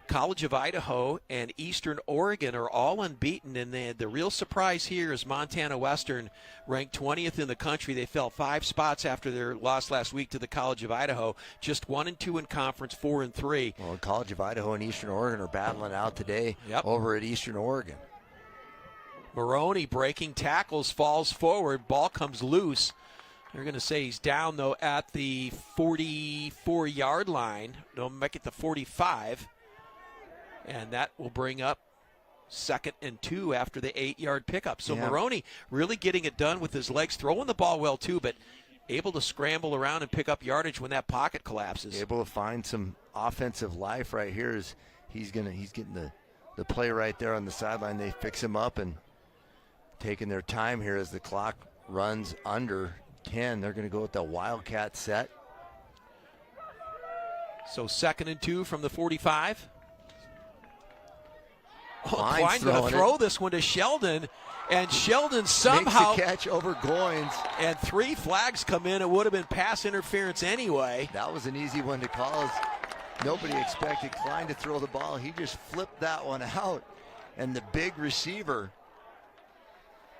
College of Idaho, and Eastern Oregon are all unbeaten. And the real surprise here is Montana Western, ranked 20th in the country. They fell 5 spots after their loss last week to the College of Idaho. Just 1-2 in conference, 4-3. Well, College of Idaho and Eastern Oregon are battling out today over at Eastern Oregon. Maroney breaking tackles, falls forward, ball comes loose. They're going to say he's down, though, at the 44-yard line. They'll make it the 45. And that will bring up 2nd and 2 after the 8-yard pickup. So Maroney really getting it done with his legs, throwing the ball well, too, but able to scramble around and pick up yardage when that pocket collapses. Able to find some offensive life right here as he's getting the play right there on the sideline. They fix him up and taking their time here as the clock runs under 10. They're going to go with the Wildcat set. So 2nd and 2 from the 45. Klein's going to throw this one to Sheldon, and Sheldon somehow makes the catch over Goins. And 3 flags come in. It would have been pass interference anyway. That was an easy one to call. Nobody expected Klein to throw the ball. He just flipped that one out, and the big receiver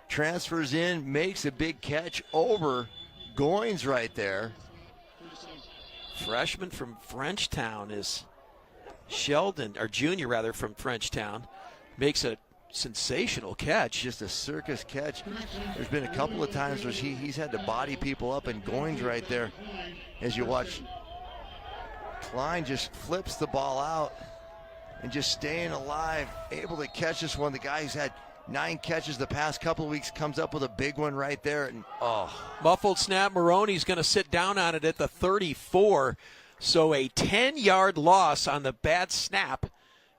transfers in, makes a big catch over Goins right there. Freshman from Frenchtown is Sheldon, or junior rather, from Frenchtown, makes a sensational catch. Just a circus catch. There's been a couple of times where he's had to body people up, and Goins right there, as you watch, Klein just flips the ball out and just staying alive, able to catch this one. The guy who's had 9 catches the past couple of weeks comes up with a big one right there. And muffled snap. Maroney's going to sit down on it at the 34. So a 10-yard loss on the bad snap,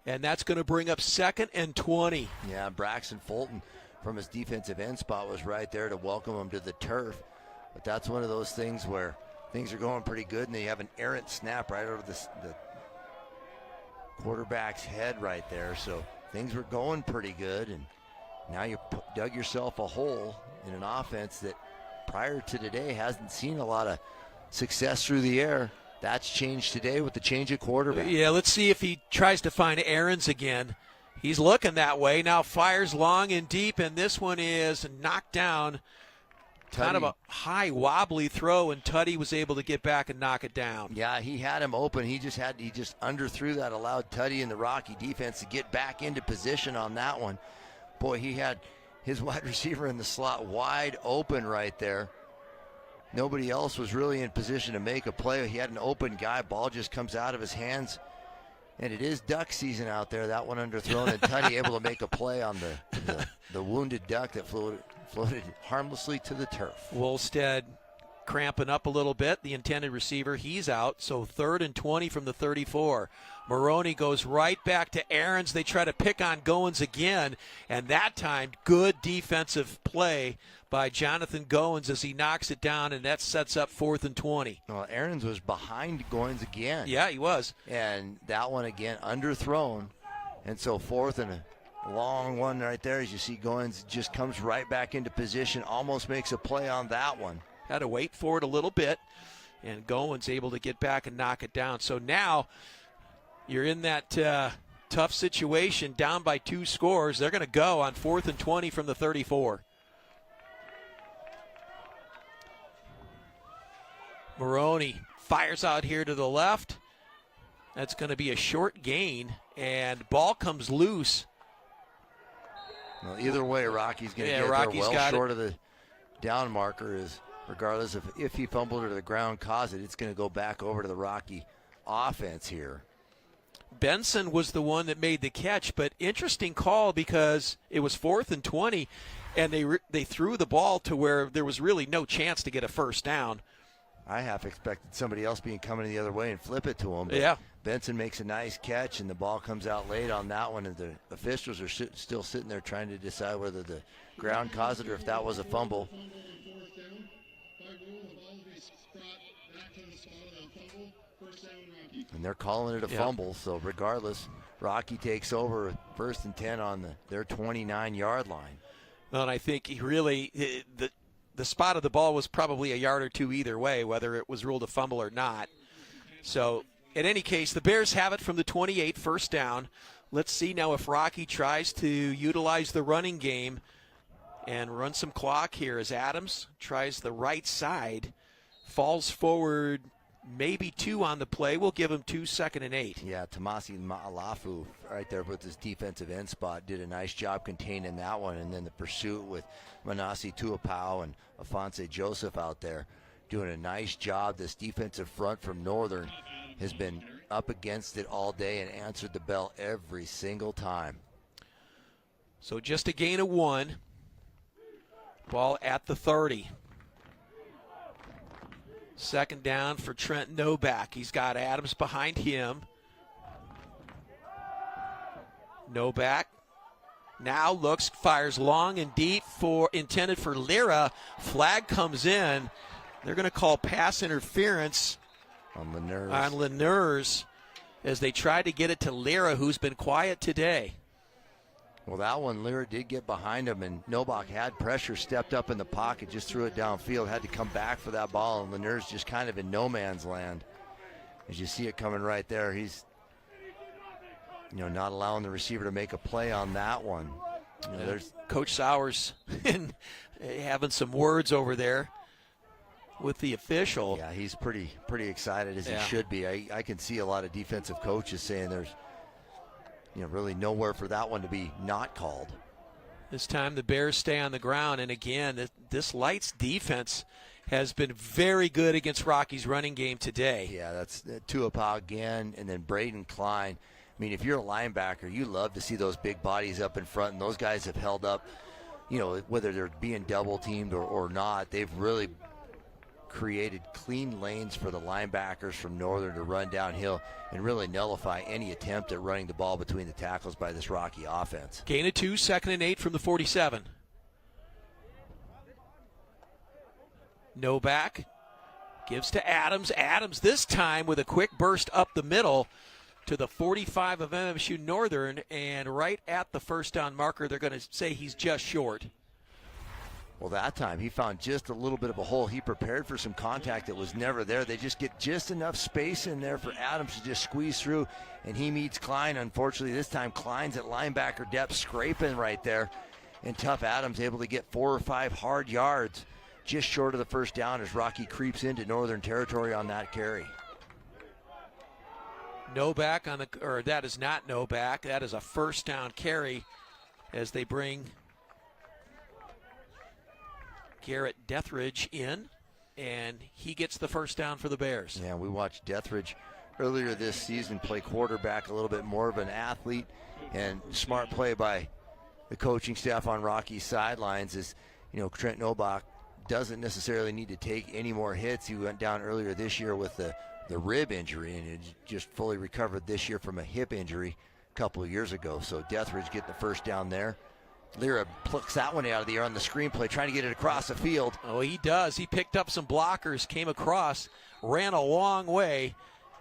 and that's going to bring up 2nd and 20. Yeah, Braxton Fulton from his defensive end spot was right there to welcome him to the turf. But that's one of those things where things are going pretty good, and they have an errant snap right over the quarterback's head right there. So things were going pretty good, and now you dug yourself a hole in an offense that prior to today hasn't seen a lot of success through the air. That's changed today with the change of quarterback. Yeah, let's see if he tries to find Aarons again. He's looking that way. Now fires long and deep, and this one is knocked down. Kind of a high, wobbly throw, and Tuddy was able to get back and knock it down. Yeah, he had him open. He just underthrew that, allowed Tuddy and the Rocky defense to get back into position on that one. Boy, he had his wide receiver in the slot wide open right there. Nobody else was really in position to make a play. He had an open guy. Ball just comes out of his hands. And it is duck season out there. That one underthrown, and Tuddy able to make a play on the wounded duck that floated harmlessly to the turf. Wolstead cramping up a little bit. The intended receiver, he's out. So 3rd and 20 from the 34. Maroney goes right back to Aarons. They try to pick on Goins again, and that time good defensive play by Jonathan Goins as he knocks it down, and that sets up 4th and 20. Well, Aarons was behind Goins again. Yeah, he was. And that one again underthrown, and so 4th and a long one right there. As you see, Goins just comes right back into position, almost makes a play on that one. Had to wait for it a little bit, and Goins able to get back and knock it down. So now you're in that tough situation, down by 2 scores. They're going to go on 4th and 20 from the 34. Maroney fires out here to the left. That's going to be a short gain, and ball comes loose. Well, either way, Rocky's going to get Rocky's there well short of the down marker. Is regardless of if he fumbled it to the ground, caused it, it's going to go back over to the Rocky offense here. Benson was the one that made the catch, but interesting call because it was 4th and 20, and they threw the ball to where there was really no chance to get a first down. I half expected somebody else coming the other way and flip it to him. But yeah. Benson makes a nice catch, and the ball comes out late on that one, and the officials are still sitting there trying to decide whether the ground caused it or if that was a fumble. And they're calling it a fumble, so regardless, Rocky takes over 1st and 10 on their 29-yard line. Well, and I think he really the spot of the ball was probably a yard or two either way, whether it was ruled a fumble or not. So, in any case, the Bears have it from the 28, first down. Let's see now if Rocky tries to utilize the running game and run some clock here as Adams tries the right side, falls forward, maybe 2 on the play. We'll give him 2, 2nd and 8. Yeah, Tamasi Ma'alafu right there with his defensive end spot did a nice job containing that one, and then the pursuit with Manasi Tuapau and Afonso Joseph out there doing a nice job. This defensive front from Northern has been up against it all day and answered the bell every single time. So just a gain of 1. Ball at the 30. 2nd down for Trent Novak. He's got Adams behind him. Novak now looks, fires long and deep intended for Lira. Flag comes in. They're going to call pass interference on Laniers as they try to get it to Lira, who's been quiet today. Well, that one, Lira did get behind him, and Novak had pressure, stepped up in the pocket, just threw it downfield, had to come back for that ball, and Laniers just kind of in no man's land. As you see it coming right there, he's not allowing the receiver to make a play on that one. There's Coach Sowers having some words over there with the official. Yeah, he's pretty excited, as he should be. I can see a lot of defensive coaches saying there's really nowhere for that one to be not called. This time the Bears stay on the ground, and again, this Lights defense has been very good against Rocky's running game today. Yeah, that's Tuapau again, and then Braden Klein. I mean, if you're a linebacker, you love to see those big bodies up in front, and those guys have held up, whether they're being double teamed or not. They've really created clean lanes for the linebackers from Northern to run downhill and really nullify any attempt at running the ball between the tackles by this Rocky offense. Gain of 2, 2nd and 8 from the 47. Novak gives to Adams. Adams this time with a quick burst up the middle to the 45 of MSU-Northern, and right at the first down marker, they're going to say he's just short. Well, that time he found just a little bit of a hole. He prepared for some contact that was never there. They just get just enough space in there for Adams to just squeeze through, and he meets Klein. Unfortunately, this time Klein's at linebacker depth, scraping right there, and tough Adams able to get 4 or 5 hard yards just short of the first down as Rocky creeps into Northern territory on that carry. Novak that is not Novak. That is a first down carry as they bring Garrett Dethridge in, and he gets the first down for the Bears. Yeah, we watched Dethridge earlier this season play quarterback, a little bit more of an athlete, and smart play by the coaching staff on Rocky's sidelines is, Trent Novak doesn't necessarily need to take any more hits. He went down earlier this year with the rib injury, and just fully recovered this year from a hip injury a couple of years ago. So Dethridge getting the first down there. Lira plucks that one out of the air on the screenplay, trying to get it across the field. Oh, he does. He picked up some blockers, came across, ran a long way,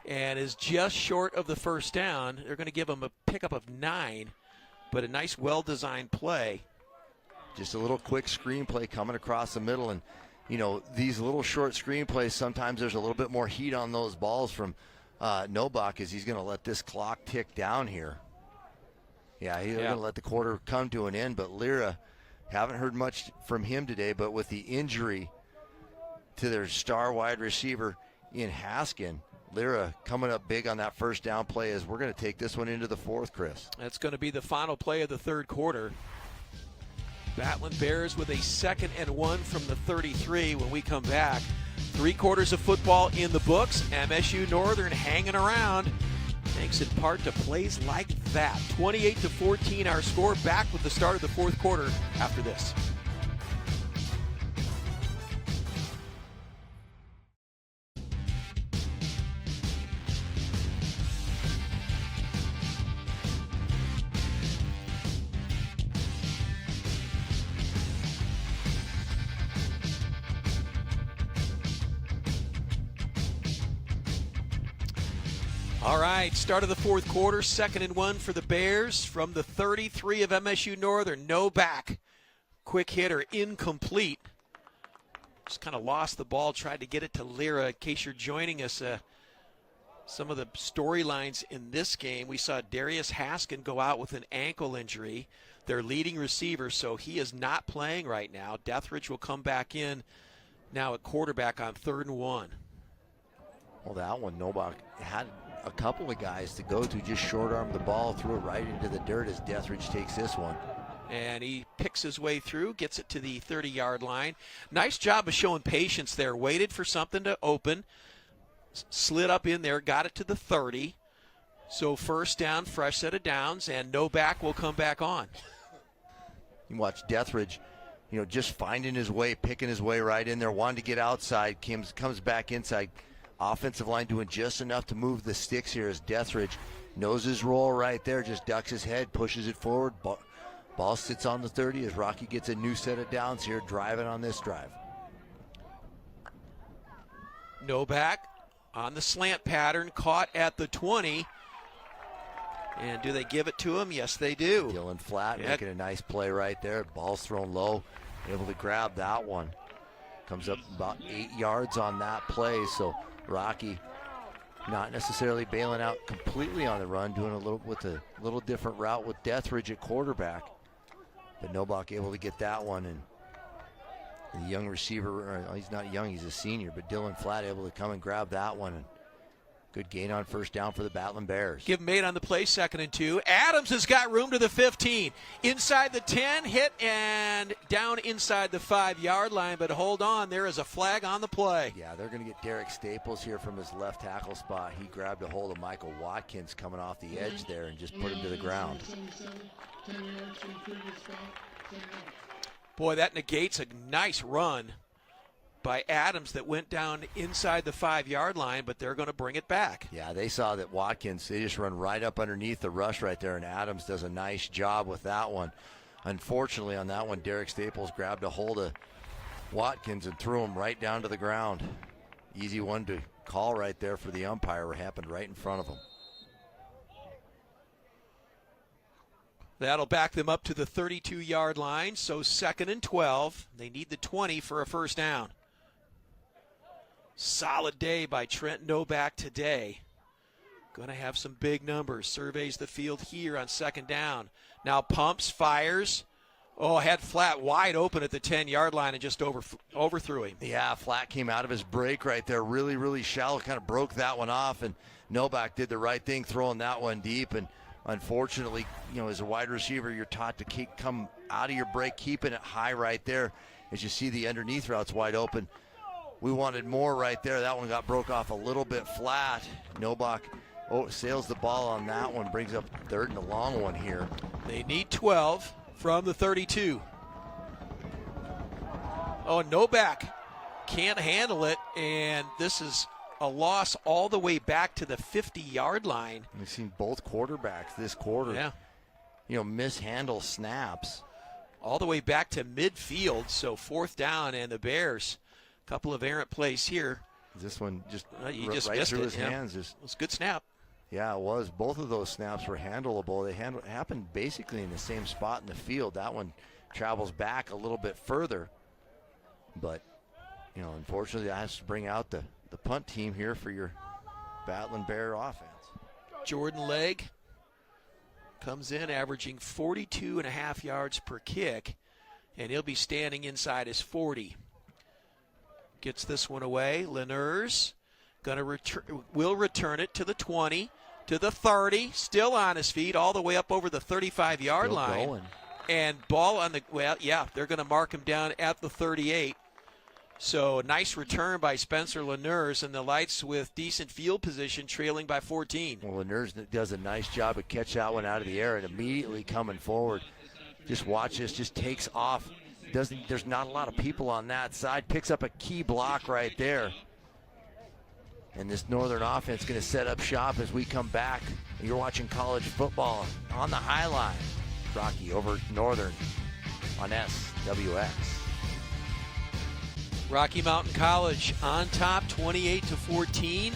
and is just short of the first down. They're going to give him a pickup of 9, but a nice, well-designed play. Just a little quick screenplay coming across the middle, and these little short screenplays, sometimes there's a little bit more heat on those balls from Novak is he's going to let this clock tick down here. Yeah, he's going to let the quarter come to an end. But Lyra, haven't heard much from him today, but with the injury to their star wide receiver in Haskin, Lyra coming up big on that first down play as we're going to take this one into the fourth, Chris. That's going to be the final play of the third quarter. Battling Bears with a 2nd and 1 from the 33 when we come back. 3 quarters of football in the books. MSU-Northern hanging around. Thanks in part to plays like that. 28-14 our score. Back with the start of the fourth quarter after this. All right, start of the fourth quarter, 2nd and 1 for the Bears from the 33 of MSU-Northern. No back. Quick hitter, incomplete. Just kind of lost the ball, tried to get it to Lyra. In case you're joining us, some of the storylines in this game, we saw Darius Haskin go out with an ankle injury, their leading receiver, so he is not playing right now. Deathridge will come back in now at quarterback on 3rd and 1. Well, that one, Novak had a couple of guys to go to, just short-armed the ball, threw it right into the dirt as Deathridge takes this one. And he picks his way through, gets it to the 30-yard line. Nice job of showing patience there. Waited for something to open, slid up in there, got it to the 30. So first down, fresh set of downs, and no back will come back on. You watch Deathridge, just finding his way, picking his way right in there, wanting to get outside, comes back inside. Offensive line doing just enough to move the sticks here as Deathridge knows his role right there, just ducks his head, pushes it forward. Ball sits on the 30 as Rocky gets a new set of downs here, driving on this drive. No back on the slant pattern, caught at the 20. And do they give it to him? Yes, they do. Dylan Flatt making a nice play right there. Ball's thrown low, able to grab that one. Comes up about 8 yards on that play, so Rocky not necessarily bailing out completely on the run, doing a little different route with Deathridge at quarterback. But Novak able to get that one, and the young receiver, he's not young, he's a senior, but Dylan Flatt able to come and grab that one. And good gain on first down for the Battling Bears. Give him 8 on the play, 2nd and 2. Adams has got room to the 15. Inside the 10, hit and down inside the 5-yard line. But hold on, there is a flag on the play. Yeah, they're going to get Derek Staples here from his left tackle spot. He grabbed a hold of Michael Watkins coming off the edge there and just put him to the ground. Boy, that negates a nice run by Adams that went down inside the 5-yard line, but they're going to bring it back. Yeah, they saw that Watkins, they just run right up underneath the rush right there, and Adams does a nice job with that one. Unfortunately, on that one, Derek Staples grabbed a hold of Watkins and threw him right down to the ground. Easy one to call right there for the umpire. It happened right in front of him. That'll back them up to the 32-yard line, so 2nd and 12. They need the 20 for a first down. Solid day by Trent Novak today. Going to have some big numbers. Surveys the field here on 2nd down. Now pumps, fires. Oh, had Flatt wide open at the 10-yard line and just overthrew him. Yeah, Flatt came out of his break right there. Really, really shallow. Kind of broke that one off, and Novak did the right thing throwing that one deep. And unfortunately, as a wide receiver, you're taught to come out of your break, keeping it high right there. As you see the underneath routes wide open. We wanted more right there. That one got broke off a little bit flat. Novak sails the ball on that one, brings up 3rd and a long one here. They need 12 from the 32. Oh, Novak can't handle it, and this is a loss all the way back to the 50-yard line. We've seen both quarterbacks this quarter, mishandle snaps. All the way back to midfield, so 4th down, and the Bears, a couple of errant plays here. This one just he just right missed through it. his hands. It was a good snap. Yeah, it was. Both of those snaps were handleable. They happened basically in the same spot in the field. That one travels back a little bit further. But, unfortunately, I have to bring out the punt team here for your Battling Bear offense. Jordan Legg comes in averaging 42.5 yards per kick, and he'll be standing inside his 40. Gets this one away. Laniers will return it to the 20, to the 30, still on his feet, all the way up over the 35-yard line. Going. And ball on the, they're going to mark him down at the 38. So nice return by Spencer Laniers, and the Lights with decent field position trailing by 14. Well, Laniers does a nice job of catch that one out of the air and immediately coming forward. Just watch this, just takes off. There's not a lot of people on that side. Picks up a key block right there. And this Northern offense going to set up shop as we come back. You're watching college football on the High Line. Rocky over Northern on SWX. Rocky Mountain College on top, 28-14.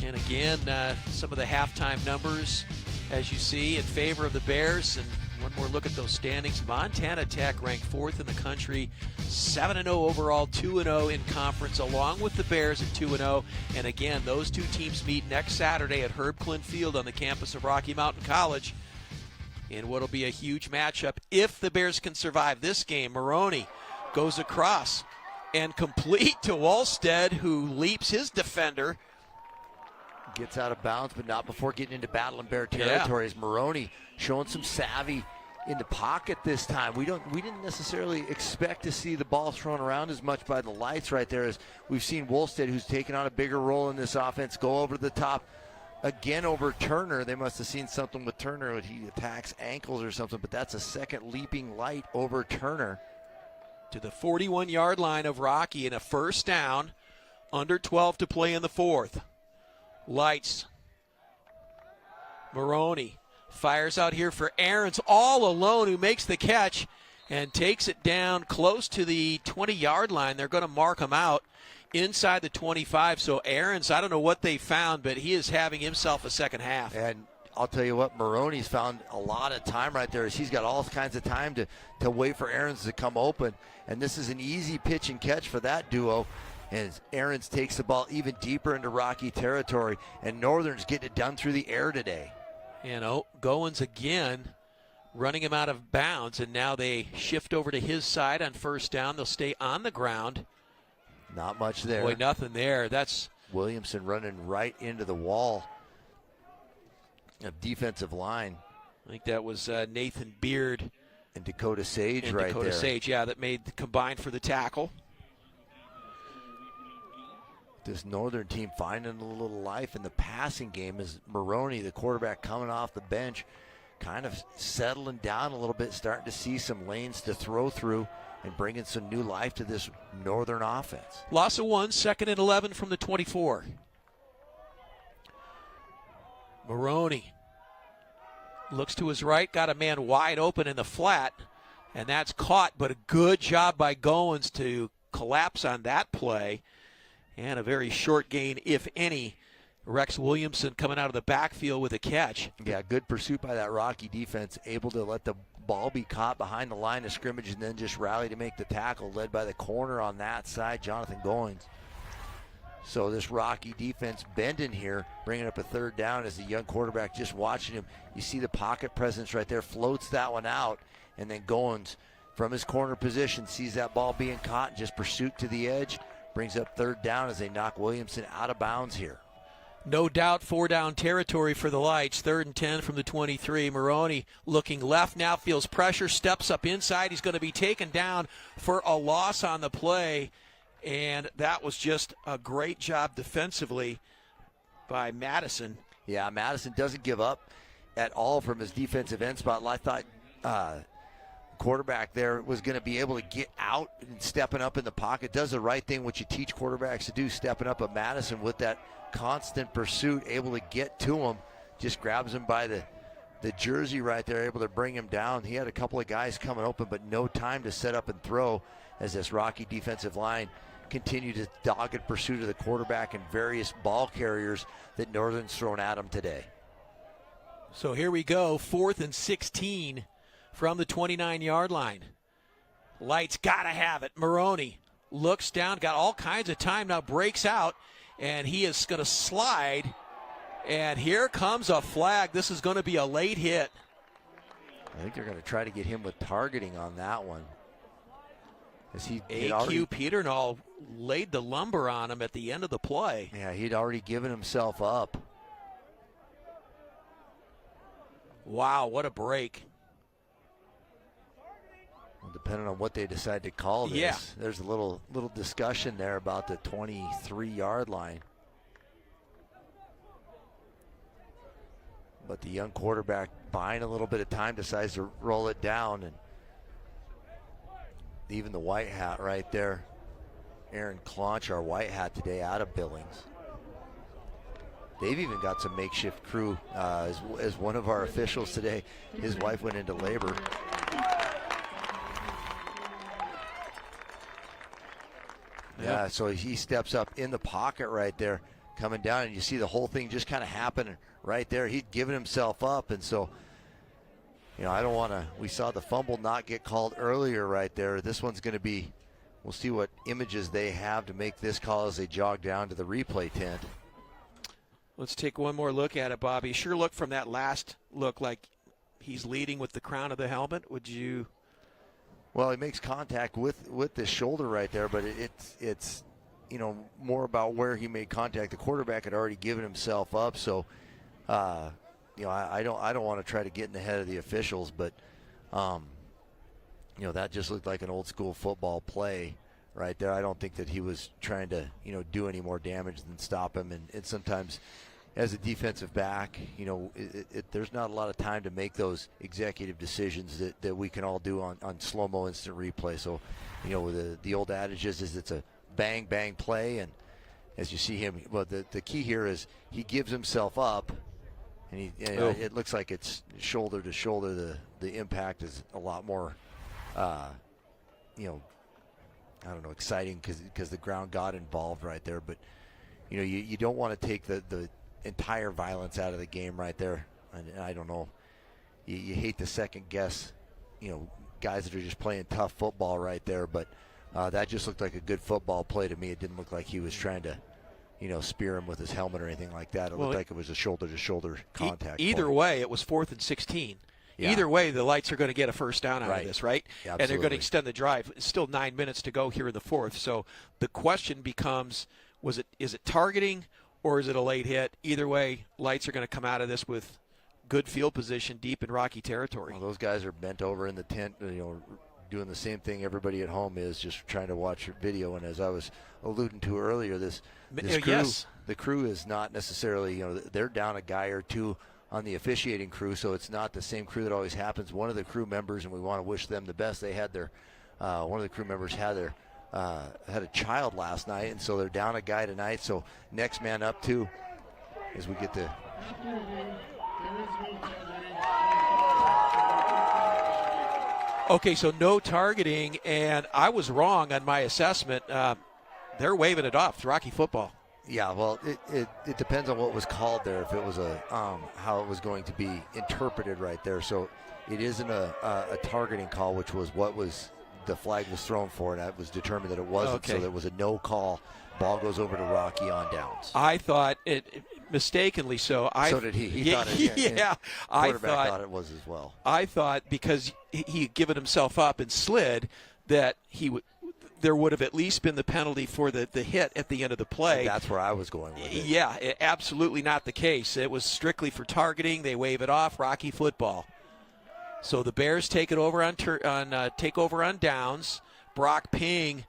And again, some of the halftime numbers, as you see, in favor of the Bears. And one more look at those standings. Montana Tech ranked 4th in the country, 7-0 overall, 2-0 in conference, along with the Bears at 2-0. And again, those two teams meet next Saturday at Herb Klint Field on the campus of Rocky Mountain College in what will be a huge matchup if the Bears can survive this game. Maroney goes across and complete to Wallstead, who leaps his defender. Gets out of bounds, but not before getting into Battling Bear territory. As Maroney showing some savvy in the pocket this time. We didn't necessarily expect to see the ball thrown around as much by the Lights right there, as we've seen Wallstead, who's taken on a bigger role in this offense, go over the top again over Turner. They must have seen something with Turner, he attacks ankles or something, but that's a second leaping Light over Turner. To the 41-yard line of Rocky, and a first down, under 12 to play in the fourth. Lights. Maroney fires out here for Aarons, all alone, who makes the catch and takes it down close to the 20-yard line. They're going to mark him out inside the 25. So Aarons, I don't know what they found, but he is having himself a second half. And I'll tell you what, Maroney's found a lot of time right there. He's got all kinds of time to wait for Aarons to come open. And this is an easy pitch and catch for that duo. As Aarons takes the ball even deeper into Rocky territory. And Northern's getting it done through the air today. And Goins again running him out of bounds. And now they shift over to his side on first down. They'll stay on the ground. Not much there. Boy, nothing there. That's Williamson running right into the wall of defensive line. I think that was Nathan Beard and Dakota Sage and right Dakota there. Sage, that combined for the tackle. This Northern team finding a little life in the passing game as Maroney, the quarterback, coming off the bench, kind of settling down a little bit, starting to see some lanes to throw through and bringing some new life to this Northern offense. Loss of 1, 2nd and 11 from the 24. Maroney looks to his right, got a man wide open in the flat, and that's caught, but a good job by Goins to collapse on that play. And a very short gain, if any. Rex Williamson coming out of the backfield with a catch. Yeah, good pursuit by that Rocky defense, able to let the ball be caught behind the line of scrimmage and then just rally to make the tackle, led by the corner on that side, Jonathan Goins. So this Rocky defense bending here, bringing up a third down as the young quarterback just watching him. You see the pocket presence right there, floats that one out, and then Goins from his corner position sees that ball being caught and just pursuit to the edge. Brings up third down as they knock Williamson out of bounds here. No doubt 4-down territory for the Lights. 3rd and 10 from the 23. Maroney looking left now, feels pressure, steps up inside. He's going to be taken down for a loss on the play. And that was just a great job defensively by Madison. Yeah, Madison doesn't give up at all from his defensive end spot. I thought quarterback there was going to be able to get out and stepping up in the pocket. Does the right thing, what you teach quarterbacks to do, stepping up. But Madison, with that constant pursuit, able to get to him, just grabs him by the jersey right there, able to bring him down. He had a couple of guys coming open, but no time to set up and throw as this Rocky defensive line continued to dogged pursuit of the quarterback and various ball carriers that Northern's thrown at him today. So here we go, 4th and 16 from the 29-yard line. Lights got to have it. Maroney looks down, got all kinds of time now, breaks out, and he is going to slide And here comes a flag. This is going to be a late hit. I think they're going to try to get him with targeting on that one. As A.Q. Peternall laid the lumber on him at the end of the play. Yeah, he'd already given himself up. Wow, what a break. Well, depending on what they decide to call this, yeah. There's a little discussion there about the 23-yard line. But the young quarterback, buying a little bit of time, decides to roll it down. And even the white hat right there, Aaron Claunch, our white hat today, out of Billings. They've even got some makeshift crew. As one of our officials today, his wife went into labor. Yeah, so he steps up in the pocket right there, coming down, and you see the whole thing just kind of happen right there. He'd given himself up, and so, I don't want to. We saw the fumble not get called earlier right there. This one's going to be, we'll see what images they have to make this call as they jog down to the replay tent. Let's take one more look at it, Bobby. Sure looked from that last look like he's leading with the crown of the helmet. Would you? Well, he makes contact with the shoulder right there, but it's more about where he made contact. The quarterback had already given himself up, so I don't want to try to get in the head of the officials, but that just looked like an old school football play right there. I don't think that he was trying to do any more damage than stop him, and sometimes as a defensive back, there's not a lot of time to make those executive decisions that we can all do on slow-mo instant replay. So, the old adage is it's a bang, bang play. And as you see him, well, the key here is he gives himself up, and it looks like it's shoulder to shoulder. The impact is a lot more, exciting because the ground got involved right there. But, you don't want to take the entire violence out of the game right there. And I don't know. You hate to second guess, guys that are just playing tough football right there. But that just looked like a good football play to me. It didn't look like he was trying to, spear him with his helmet or anything like that. It looked like it was a shoulder-to-shoulder contact. Either way, it was 4th and 16. Yeah. Either way, the Lights are going to get a first down out of this, right? Yeah, and they're going to extend the drive. It's still 9 minutes to go here in the 4th. So the question becomes, is it targeting or is it a late hit? Either way, Lights are going to come out of this with good field position deep in Rocky territory. Well, those guys are bent over in the tent, doing the same thing everybody at home is, just trying to watch your video. And as I was alluding to earlier, this crew, the crew is not necessarily, they're down a guy or two on the officiating crew, so it's not the same crew that always happens. One of the crew members, and we want to wish them the best, they had one of the crew members had a child last night, and so they're down a guy tonight. So next man up too, as we get to. Okay, so no targeting, and I was wrong on my assessment. They're waving it off. It's Rocky football. Yeah, well, it depends on what was called there. If it was how it was going to be interpreted right there. So it isn't a targeting call, which was what was the flag was thrown for, and it was determined that it wasn't. Okay. So there was a no call. Ball goes over to Rocky on downs. I thought it mistakenly so. So did he. He thought it. Yeah, I thought it was as well. I thought because he had given himself up and slid that there would have at least been the penalty for the hit at the end of the play. That's where I was going with it. Yeah, absolutely not the case. It was strictly for targeting. They wave it off. Rocky football. So the Bears take it over take over on downs. Brock Ping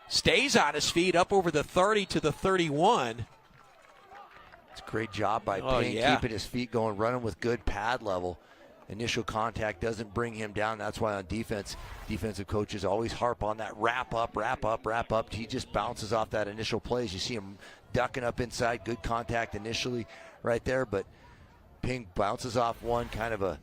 stays on his feet up over the 30 to the 31. It's a great job by Ping, keeping his feet going, running with good pad level. Initial contact doesn't bring him down. That's why on defense, defensive coaches always harp on that wrap up. He just bounces off that initial play. As you see him ducking up inside, good contact initially right there, but Ping bounces off one, kind of a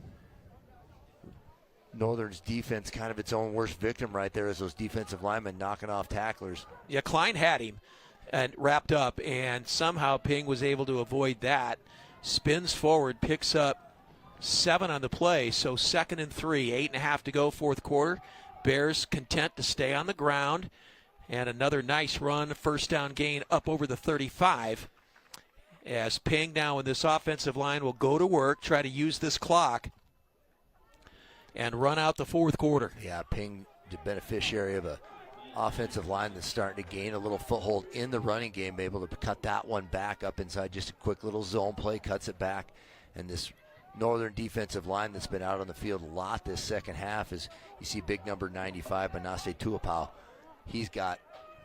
Northern's defense, kind of its own worst victim right there, as those defensive linemen knocking off tacklers. Yeah, Klein had him and wrapped up, and somehow Ping was able to avoid that. Spins forward, picks up 7 on the play, so 2nd and 3, 8.5 to go, 4th quarter. Bears content to stay on the ground, and another nice run, first down gain up over the 35. as Ping now in this offensive line will go to work, try to use this clock, and run out the fourth quarter. Yeah, Ping, the beneficiary of a offensive line that's starting to gain a little foothold in the running game, able to cut that one back up inside. Just a quick little zone play, cuts it back. And this Northern defensive line that's been out on the field a lot this second half is, you see big number 95, Manasseh Tuapau. He's got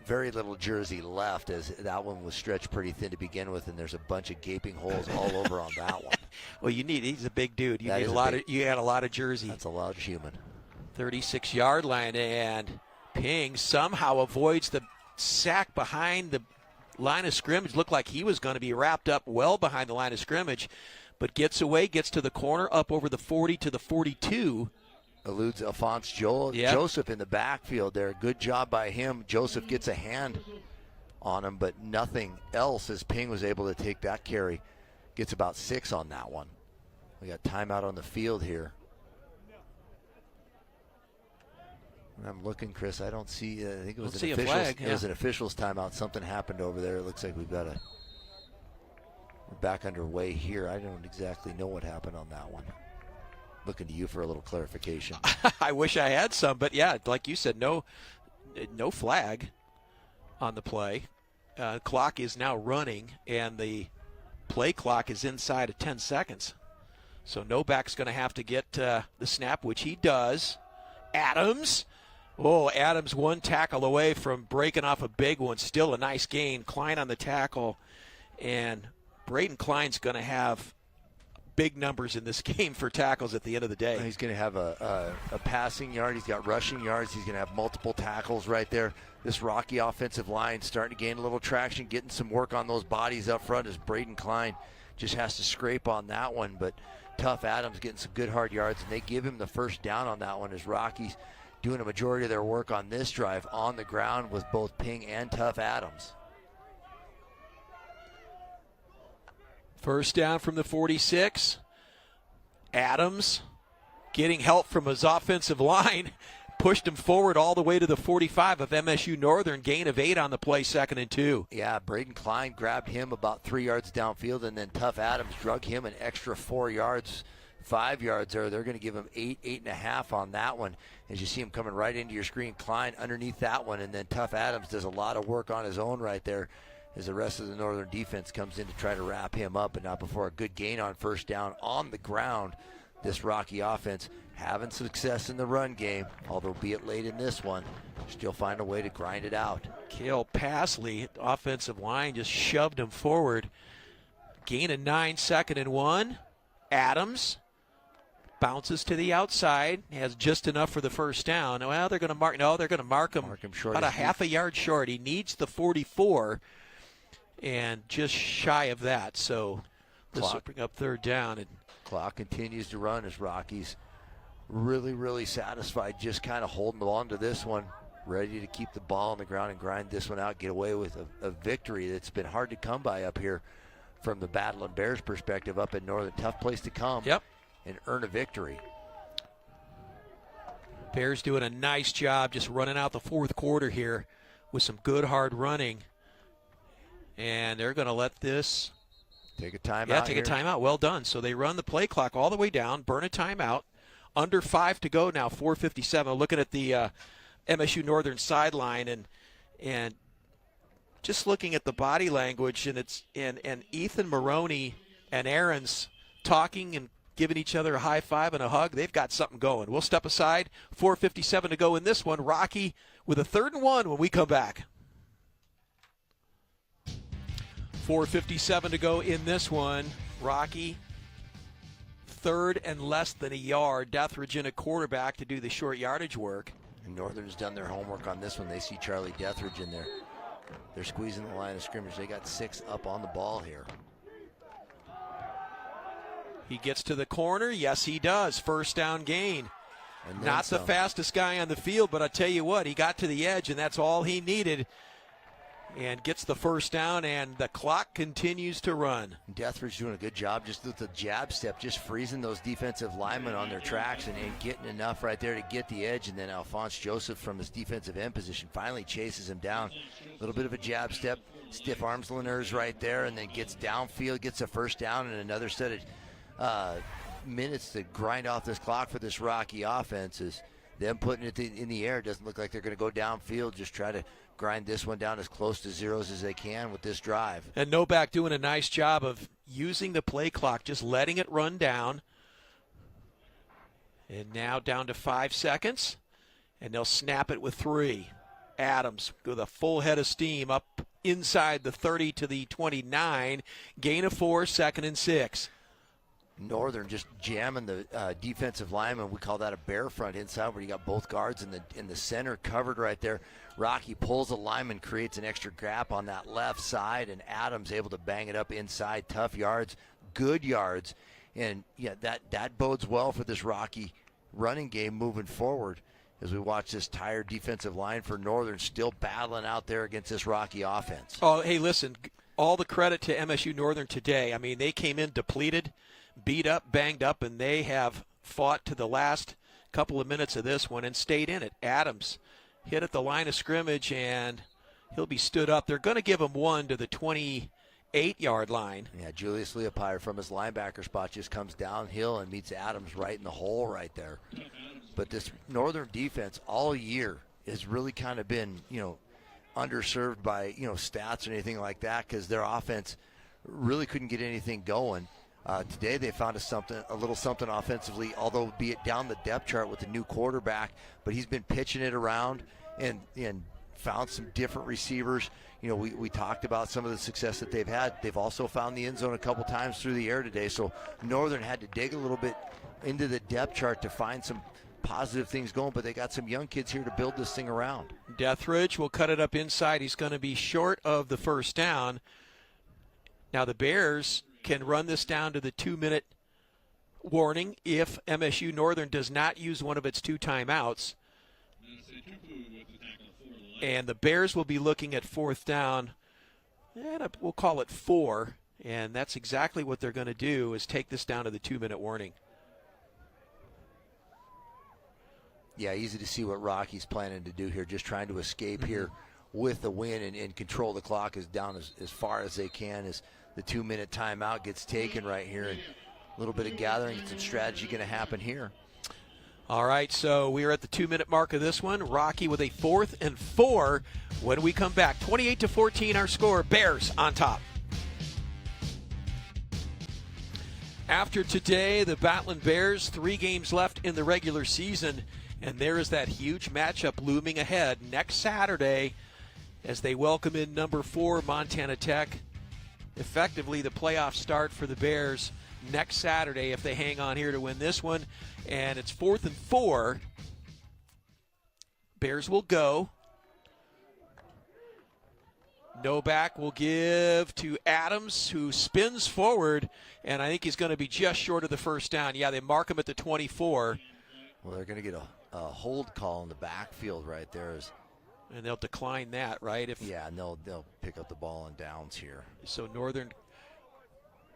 very little jersey left, as that one was stretched pretty thin to begin with, and there's a bunch of gaping holes all over on that one. Well, he's a big dude. You had a lot of jersey. That's a large human. 36-yard line, and Ping somehow avoids the sack behind the line of scrimmage. Looked like he was going to be wrapped up well behind the line of scrimmage, but gets away, gets to the corner, up over the 40 to the 42. Eludes Alphonse Joseph in the backfield there. Good job by him. Joseph gets a hand on him, but nothing else, as Ping was able to take that carry. Gets about 6 on that one. We got timeout on the field here. I'm looking, Chris. I don't see. I think it was an officials. Flag, yeah. It was an officials timeout. Something happened over there. It looks like we're back underway here. I don't exactly know what happened on that one. Looking to you for a little clarification. I wish I had some, but yeah, like you said, no flag on the play. Clock is now running, and the play clock is inside of 10 seconds. So Novak's going to have to get the snap, which he does. Adams. Oh, Adams one tackle away from breaking off a big one. Still a nice gain. Klein on the tackle. And Braden Klein's going to have big numbers in this game for tackles at the end of the day. He's going to have a passing yard. He's got rushing yards. He's going to have multiple tackles right there. This Rocky offensive line starting to gain a little traction, getting some work on those bodies up front, as Braden Klein just has to scrape on that one. But Tough Adams getting some good hard yards, and they give him the first down on that one, as Rockies doing a majority of their work on this drive on the ground with both Ping and Tough Adams. First down from the 46. Adams getting help from his offensive line. Pushed him forward all the way to the 45 of MSU-Northern. Gain of 8 on the play, 2nd and 2. Yeah, Braden Klein grabbed him about 3 yards downfield, and then Tough Adams drug him an extra 4 yards, 5 yards there. They're going to give him 8.5 on that one. As you see him coming right into your screen, Klein underneath that one, and then Tough Adams does a lot of work on his own right there, as the rest of the Northern defense comes in to try to wrap him up, but not before a good gain on first down on the ground. This Rocky offense having success in the run game, although be it late in this one, still find a way to grind it out. Cale Passley, offensive line, just shoved him forward. Gain of 9, 2nd and 1. Adams bounces to the outside, has just enough for the first down. Well, they're going to mark. No, they're going to mark him short, about a half a yard short. He needs the 44, and just shy of that. So this will bring up third down. And clock continues to run as Rockies really satisfied, just kind of holding on to this one, ready to keep the ball on the ground and grind this one out, get away with a victory that's been hard to come by up here from the Battle and Bears perspective up in Northern. Tough place to come and earn a victory. Bears doing a nice job just running out the fourth quarter here with some good hard running. And they're going to let this take a timeout. Yeah, take a timeout. Well done. So they run the play clock all the way down, burn a timeout. Under 5 to go now, 4:57. Looking at the MSU-Northern sideline and just looking at the body language, and it's and Ethan Maroney and Aaron's talking and giving each other a high five and a hug. They've got something going. We'll step aside. 4:57 to go in this one. Rocky with a 3rd and 1 when we come back. 4:57 to go in this one. Rocky, 3rd and less than a yard. Deathridge in a quarterback to do the short yardage work. And Northern's done their homework on this one. They see Charlie Deathridge in there. They're squeezing the line of scrimmage. They got 6 up on the ball here. He gets to the corner. Yes, he does. First down gain. Not the fastest guy on the field, but I tell you what, he got to the edge, and that's all he needed. and gets the first down, and the clock continues to run. Deathridge doing a good job just with the jab step, just freezing those defensive linemen on their tracks and getting enough right there to get the edge. And then Alphonse Joseph from his defensive end position finally chases him down. A little bit of a jab step, stiff arms Laniers right there, and then gets downfield, gets a first down, and another set of minutes to grind off this clock for this Rocky offense. Is them putting it in the air. Doesn't look like they're going to go downfield, just try to grind this one down as close to zeros as they can with this drive. And Novak doing a nice job of using the play clock, just letting it run down. And now down to 5 seconds, and they'll snap it with 3. Adams with a full head of steam up inside the 30 to the 29. Gain of 4, 2nd and 6. Northern just jamming the defensive lineman. We call that a bear front inside, where you got both guards in the center covered right there. Rocky pulls the lineman, creates an extra gap on that left side, and Adams able to bang it up inside. Tough yards, good yards, and yeah, that bodes well for this Rocky running game moving forward as we watch this tired defensive line for Northern still battling out there against this Rocky offense. Oh, hey, listen, all the credit to MSU-Northern today. I mean, they came in depleted, beat up, banged up, and they have fought to the last couple of minutes of this one and stayed in it. Adams hit at the line of scrimmage, and he'll be stood up. They're going to give him one to the 28-yard line. Yeah, Julius Leopold from his linebacker spot just comes downhill and meets Adams right in the hole right there. But this Northern defense all year has really kind of been, underserved by, stats or anything like that, because their offense really couldn't get anything going. Today they found a little something offensively, although be it down the depth chart with the new quarterback, but he's been pitching it around and found some different receivers. We talked about some of the success that they've had. They've also found the end zone a couple times through the air today, so Northern had to dig a little bit into the depth chart to find some positive things going, but they got some young kids here to build this thing around. Deathridge will cut it up inside. He's going to be short of the first down. Now the Bears can run this down to the 2-minute warning if MSU-Northern does not use one of its 2 timeouts. And the Bears will be looking at 4th down, and we'll call it 4, and that's exactly what they're going to do, is take this down to the 2-minute warning. Yeah, easy to see what Rocky's planning to do here, just trying to escape here with the win and control the clock as down as far as they can as the 2-minute timeout gets taken right here. And a little bit of gathering, some strategy going to happen here. All right, so we are at the 2-minute mark of this one. Rocky with a 4th and 4 when we come back. 28-14 our score. Bears on top. After today, the Battling Bears, 3 games left in the regular season, and there is that huge matchup looming ahead next Saturday as they welcome in number 4 Montana Tech. Effectively the playoff start for the Bears next Saturday if they hang on here to win this one. And it's 4th and 4. Bears will go. Novak will give to Adams, who spins forward, and I think he's going to be just short of the first down. Yeah, they mark him at the 24. Well, they're going to get a hold call in the backfield right there. And they'll decline that, right? Yeah, and they'll pick up the ball on downs here. So Northern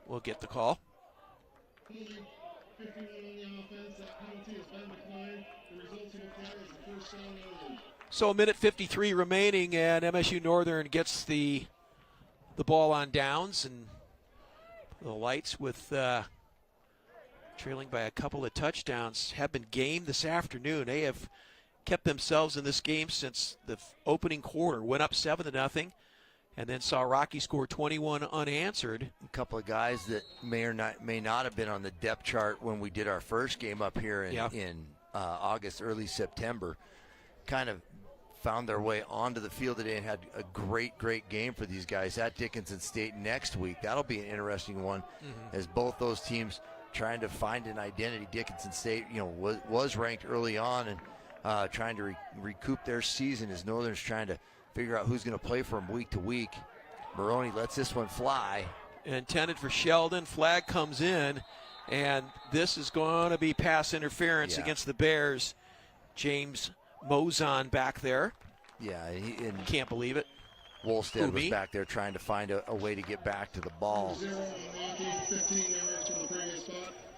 will get the call. So a minute 53 remaining, and MSU Northern gets the ball on downs, and the Lights with trailing by a couple of touchdowns have been game this afternoon. They have kept themselves in this game since the opening quarter. Went up 7-0, and then saw Rocky score 21 unanswered. A couple of guys that may not have been on the depth chart when we did our first game up here in August, early September, kind of found their way onto the field today and had a great game for these guys at Dickinson State next week. That'll be an interesting one as both those teams trying to find an identity. Dickinson State, was ranked early on and trying to recoup their season as Northern's trying to figure out who's going to play for them week to week. Maroney lets this one fly. Intended for Sheldon. Flag comes in, and this is going to be pass interference against the Bears. James Mozon back there. Yeah, can't believe it. Wolstead was back there trying to find a way to get back to the ball.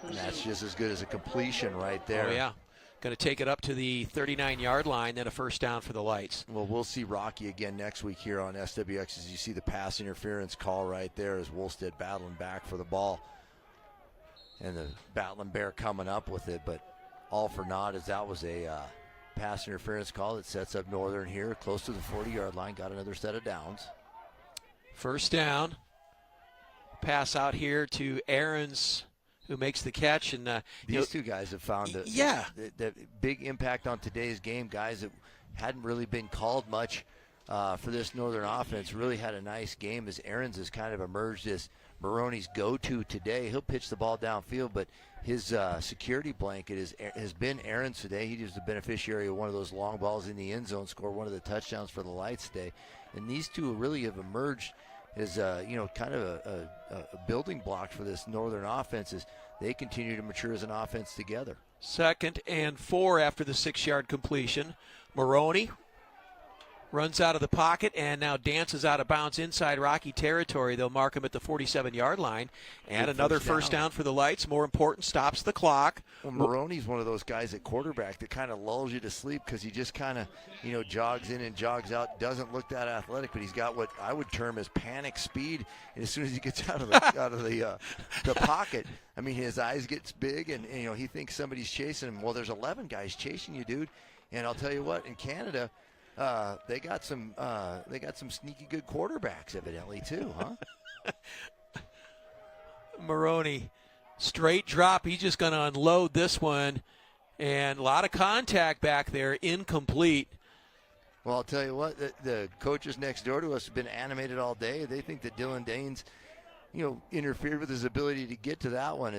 And that's just as good as a completion right there. Oh, yeah. Going to take it up to the 39-yard line, then a first down for the Lights. Well, we'll see Rocky again next week here on SWX as you see the pass interference call right there as Wolstead battling back for the ball. And the Battling Bear coming up with it, but all for naught as that was a pass interference call that sets up Northern here close to the 40-yard line. Got another set of downs. First down. Pass out here to Ahrens, who makes the catch. And these two guys have found the big impact on today's game. Guys that hadn't really been called much for this Northern offense really had a nice game as Ahrens has kind of emerged as Maroney's go-to today. He'll pitch the ball downfield, but his security blanket has been Ahrens today. He was the beneficiary of one of those long balls in the end zone, scored one of the touchdowns for the Lights today. And these two really have emerged as kind of a building block for this Northern offense as they continue to mature as an offense together. 2nd and 4 after the 6-yard completion. Maroney runs out of the pocket and now dances out of bounds inside Rocky territory. They'll mark him at the 47-yard line. And another first down for the Lights. More important, stops the clock. Well, Maroney's one of those guys at quarterback that kind of lulls you to sleep because he just kind of, jogs in and jogs out. Doesn't look that athletic, but he's got what I would term as panic speed. And as soon as he gets out of the pocket, I mean, his eyes gets big and he thinks somebody's chasing him. Well, there's 11 guys chasing you, dude. And I'll tell you what, in Canada, they got some sneaky good quarterbacks evidently too, huh? Maroney, straight drop. He's just going to unload this one, and a lot of contact back there, incomplete. Well, I'll tell you what, the coaches next door to us have been animated all day. They think that Dylan Danes, interfered with his ability to get to that one.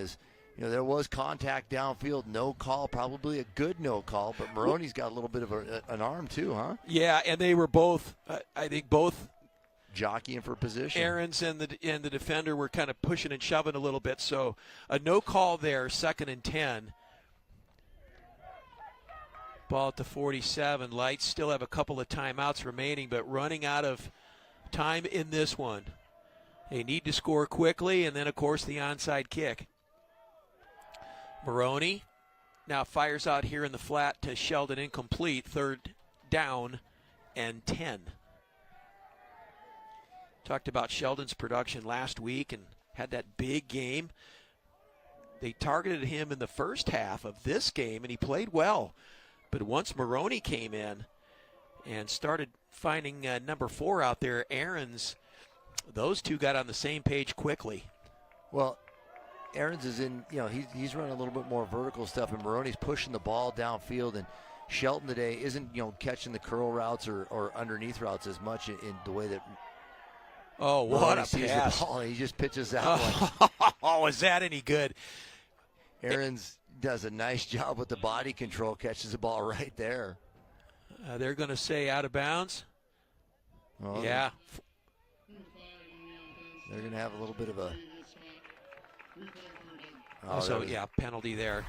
There was contact downfield, no call, probably a good no call, but Maroney's got a little bit of an arm too, huh? Yeah, and they were both, I think both jockeying for position. Ahrens and the defender were kind of pushing and shoving a little bit, so a no call there, 2nd and 10. Ball at the 47. Lights still have a couple of timeouts remaining, but running out of time in this one. They need to score quickly, and then, of course, the onside kick. Maroney now fires out here in the flat to Sheldon, incomplete. 3rd down and 10. Talked about Sheldon's production last week and had that big game. They targeted him in the first half of this game, and he played well. But once Maroney came in and started finding number 4 out there, Ahrens, those two got on the same page quickly. Well, Ahrens is in, he's running a little bit more vertical stuff, and Maroney's pushing the ball downfield. And Shelton today isn't, catching the curl routes or underneath routes as much in the way that. Oh, what a sees pass! The ball, he just pitches that one. Oh, is that any good? Ahrens does a nice job with the body control, catches the ball right there. They're going to say out of bounds. Well, yeah. They're going to have a little bit of a. Penalty there.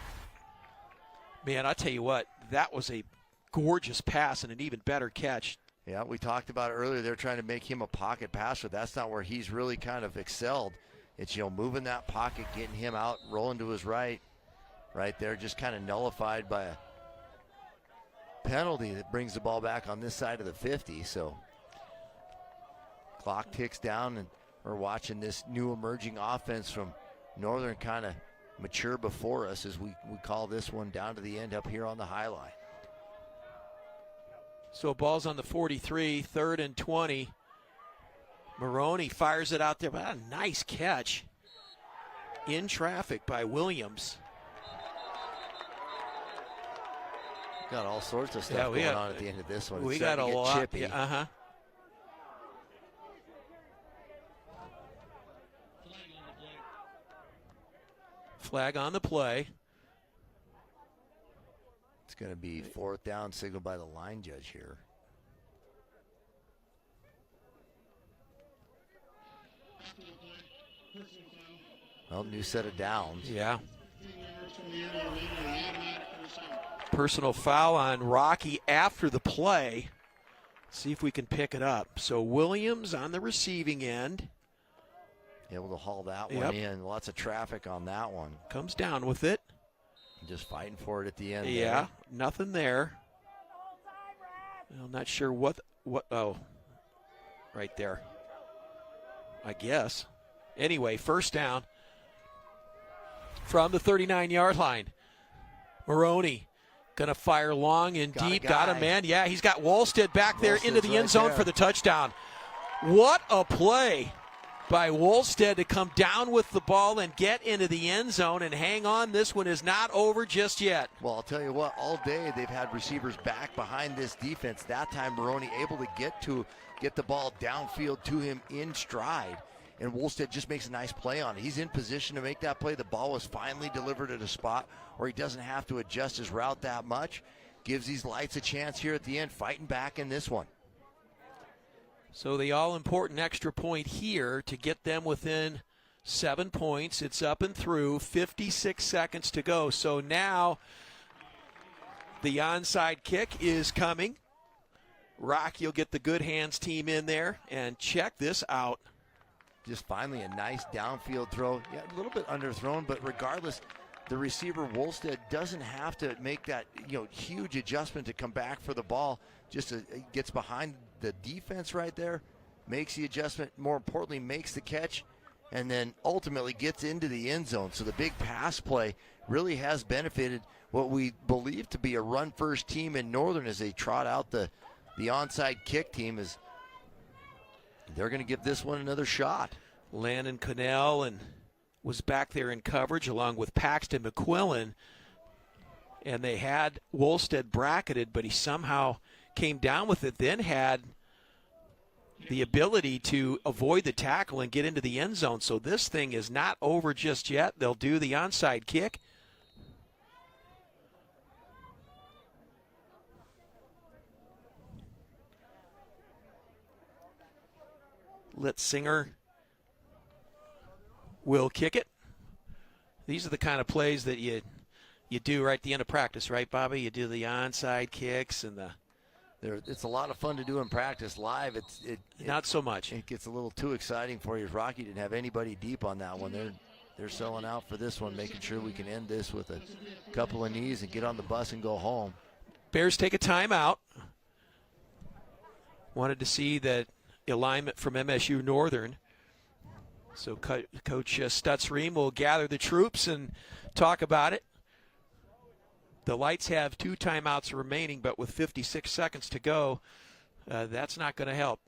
Man, I tell you what, that was a gorgeous pass and an even better catch. Yeah, we talked about it earlier. They're trying to make him a pocket passer. That's not where he's really kind of excelled. It's, moving that pocket, getting him out, rolling to his right there, just kind of nullified by a penalty that brings the ball back on this side of the 50. So clock ticks down, and we're watching this new emerging offense from Northern kind of mature before us as we call this one down to the end up here on the highlight. So ball's on the 43, 3rd and 20. Maroney fires it out there. What a nice catch in traffic by Williams. Got all sorts of stuff going on at the end of this one. We got a lot. Chippy. Yeah, Flag on the play. It's going to be 4th down, signaled by the line judge here. Well, new set of downs. Yeah. Personal foul on Rocky after the play. See if we can pick it up. So Williams on the receiving end. Able to haul that one in. Lots of traffic on that one. Comes down with it. Just fighting for it at the end. Yeah, there. nothing there. I'm not sure what, oh, right there, I guess. Anyway, first down from the 39-yard line. Maroney going to fire long and deep. Got him, man. Yeah, he's got Wolstead back there into the end zone for the touchdown. What a play by Wolstead to come down with the ball and get into the end zone and hang on. This one is not over just yet. Well, I'll tell you what, all day they've had receivers back behind this defense. That time Maroney able to get the ball downfield to him in stride. And Wolstead just makes a nice play on it. He's in position to make that play. The ball was finally delivered at a spot where he doesn't have to adjust his route that much. Gives these lights a chance here at the end, fighting back in this one. So the all-important extra point here to get them within 7 points. It's up and through, 56 seconds to go. So now the onside kick is coming. Rocky will get the good hands team in there, and check this out. Just finally a nice downfield throw. Yeah, a little bit underthrown, but regardless, the receiver Wolstead doesn't have to make that huge adjustment to come back for the ball. Just gets behind the defense right there, makes the adjustment, more importantly, makes the catch, and then ultimately gets into the end zone. So the big pass play really has benefited what we believe to be a run-first team in Northern as they trot out the onside kick team. Is they're going to give this one another shot. Landon Connell and was back there in coverage along with Paxton McQuillan, and they had Wolstead bracketed, but he somehow came down with it, then had the ability to avoid the tackle and get into the end zone. So this thing is not over just yet. They'll do the onside kick. Litzinger will kick it. These are the kind of plays that you do right at the end of practice, right, Bobby? You do the onside kicks and it's a lot of fun to do in practice. Live, not so much. It gets a little too exciting for you. Rocky didn't have anybody deep on that one. They're selling out for this one, making sure we can end this with a couple of knees and get on the bus and go home. Bears take a timeout. Wanted to see that alignment from MSU-Northern. So Coach Stutzriem will gather the troops and talk about it. The Lights have 2 timeouts remaining, but with 56 seconds to go, that's not going to help.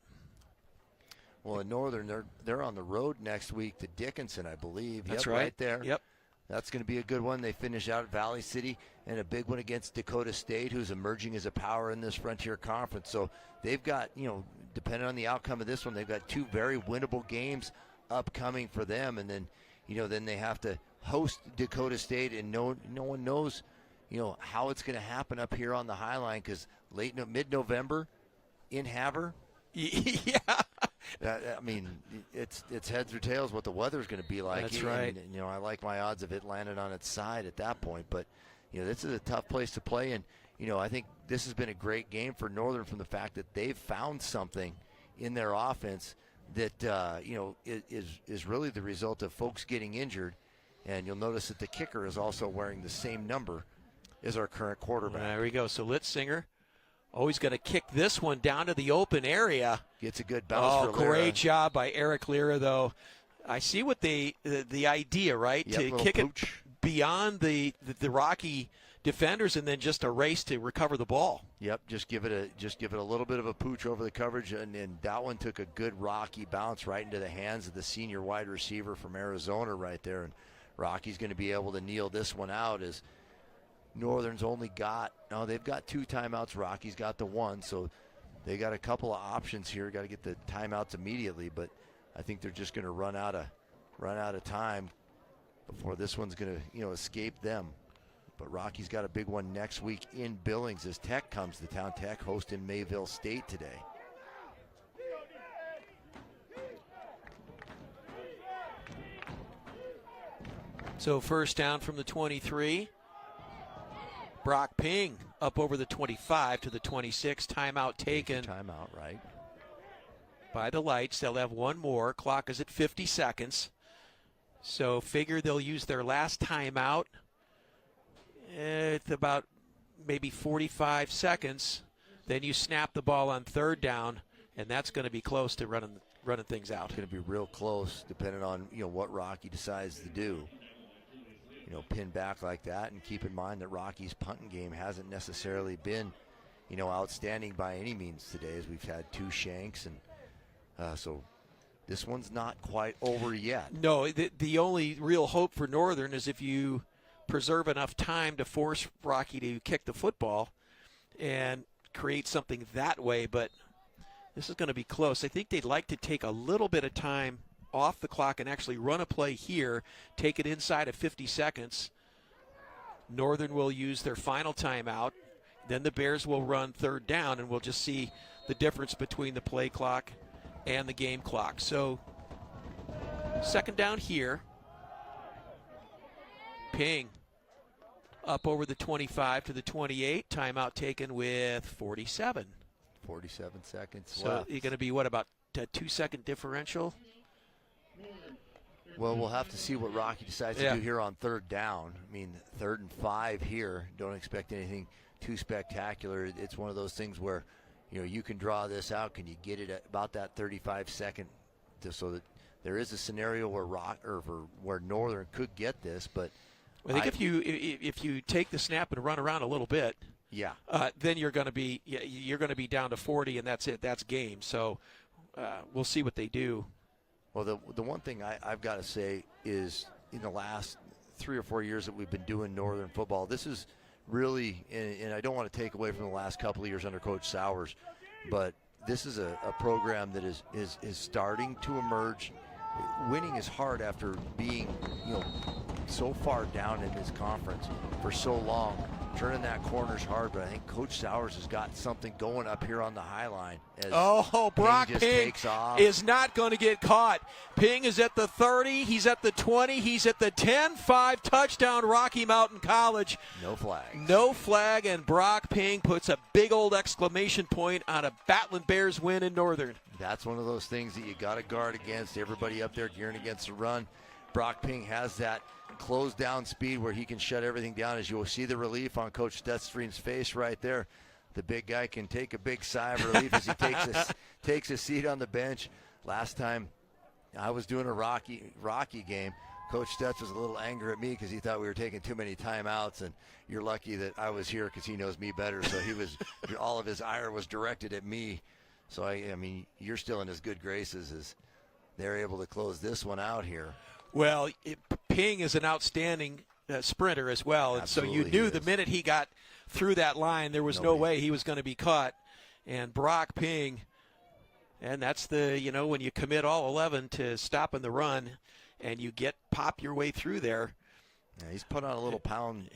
Well, in Northern, they're on the road next week to Dickinson, I believe. That's right there. Yep. That's going to be a good one. They finish out at Valley City, and a big one against Dakota State, who's emerging as a power in this Frontier Conference. So they've got, depending on the outcome of this one, they've got 2 very winnable games upcoming for them. And then, then they have to host Dakota State, and no one knows, how it's going to happen up here on the High Line, because mid-November in Havre. Yeah. I mean, it's heads or tails what the weather's going to be like. That's right. And, I like my odds of it landing on its side at that point. But, this is a tough place to play. And, I think this has been a great game for Northern from the fact that they've found something in their offense that, is really the result of folks getting injured. And you'll notice that the kicker is also wearing the same number as our current quarterback. There we go. So Litzinger always going to kick this one down to the open area. Gets a good bounce for Lira. Great job by Eric Lira, though. I see what the idea, right? Yep, to kick it beyond the Rocky defenders and then just a race to recover the ball. Yep, just give it a little bit of a pooch over the coverage, and that one took a good Rocky bounce right into the hands of the senior wide receiver from Arizona right there. And Rocky's going to be able to kneel this one out as Northern's they've got 2 timeouts. Rocky's got the 1, so they got a couple of options here. Got to get the timeouts immediately, but I think they're just going to run out of time before this one's going to escape them. But Rocky's got a big one next week in Billings as Tech comes to town. Tech hosting Mayville State today. So first down from the 23. Brock Ping up over the 25 to the 26. Timeout taken. Timeout, right. By the lights. They'll have one more. Clock is at 50 seconds. So figure they'll use their last timeout at about maybe 45 seconds. Then you snap the ball on third down, and that's going to be close to running things out. It's going to be real close, depending on what Rocky decides to do. Pin back like that, and keep in mind that Rocky's punting game hasn't necessarily been, outstanding by any means today, as we've had 2 shanks, and so this one's not quite over yet. No, the only real hope for Northern is if you preserve enough time to force Rocky to kick the football and create something that way, but this is going to be close. I think they'd like to take a little bit of time off the clock and actually run a play here, take it inside of 50 seconds. Northern will use their final timeout. Then the Bears will run third down, and we'll just see the difference between the play clock and the game clock. So second down here. Ping up over the 25 to the 28. Timeout taken with 47. 47 seconds so left. You're going to be, about a 2-second differential? Well, we'll have to see what Rocky decides to do here on third down. I mean, 3rd and 5 here. Don't expect anything too spectacular. It's one of those things where, you can draw this out. Can you get it at about that 35-second, so that there is a scenario where Northern could get this, but I think if you take the snap and run around a little bit, then you're going to be down to 40, and that's it. That's game. So we'll see what they do. Well, the one thing I've got to say is, in the last 3 or 4 years that we've been doing Northern football, this is really, and I don't want to take away from the last couple of years under Coach Sowers, but this is a program that is starting to emerge. Winning is hard after being, so far down in this conference for so long. Turning that corner is hard, but I think Coach Sowers has got something going up here on the high line. Brock Ping is not going to get caught. Ping is at the 30. He's at the 20. He's at the 10. 5 touchdown Rocky Mountain College. No flag. No flag, and Brock Ping puts a big old exclamation point on a Battling Bears win in Northern. That's one of those things that you got to guard against. Everybody up there gearing against the run. Brock Ping has that close down speed where he can shut everything down. As you'll see the relief on Coach Stetstream's face right there. The big guy can take a big sigh of relief as he takes a seat on the bench. Last time I was doing a Rocky game, Coach Stetz was a little angry at me because he thought we were taking too many timeouts, and you're lucky that I was here because he knows me better. So he was all of his ire was directed at me. So I mean, you're still in his good graces as they're able to close this one out here. Well, Ping is an outstanding sprinter as well. And so you knew the minute he got through that line, there was no way he was going to be caught. And Brock Ping, and that's when you commit all 11 to stopping the run and you pop your way through there. Yeah, he's put on a little pounds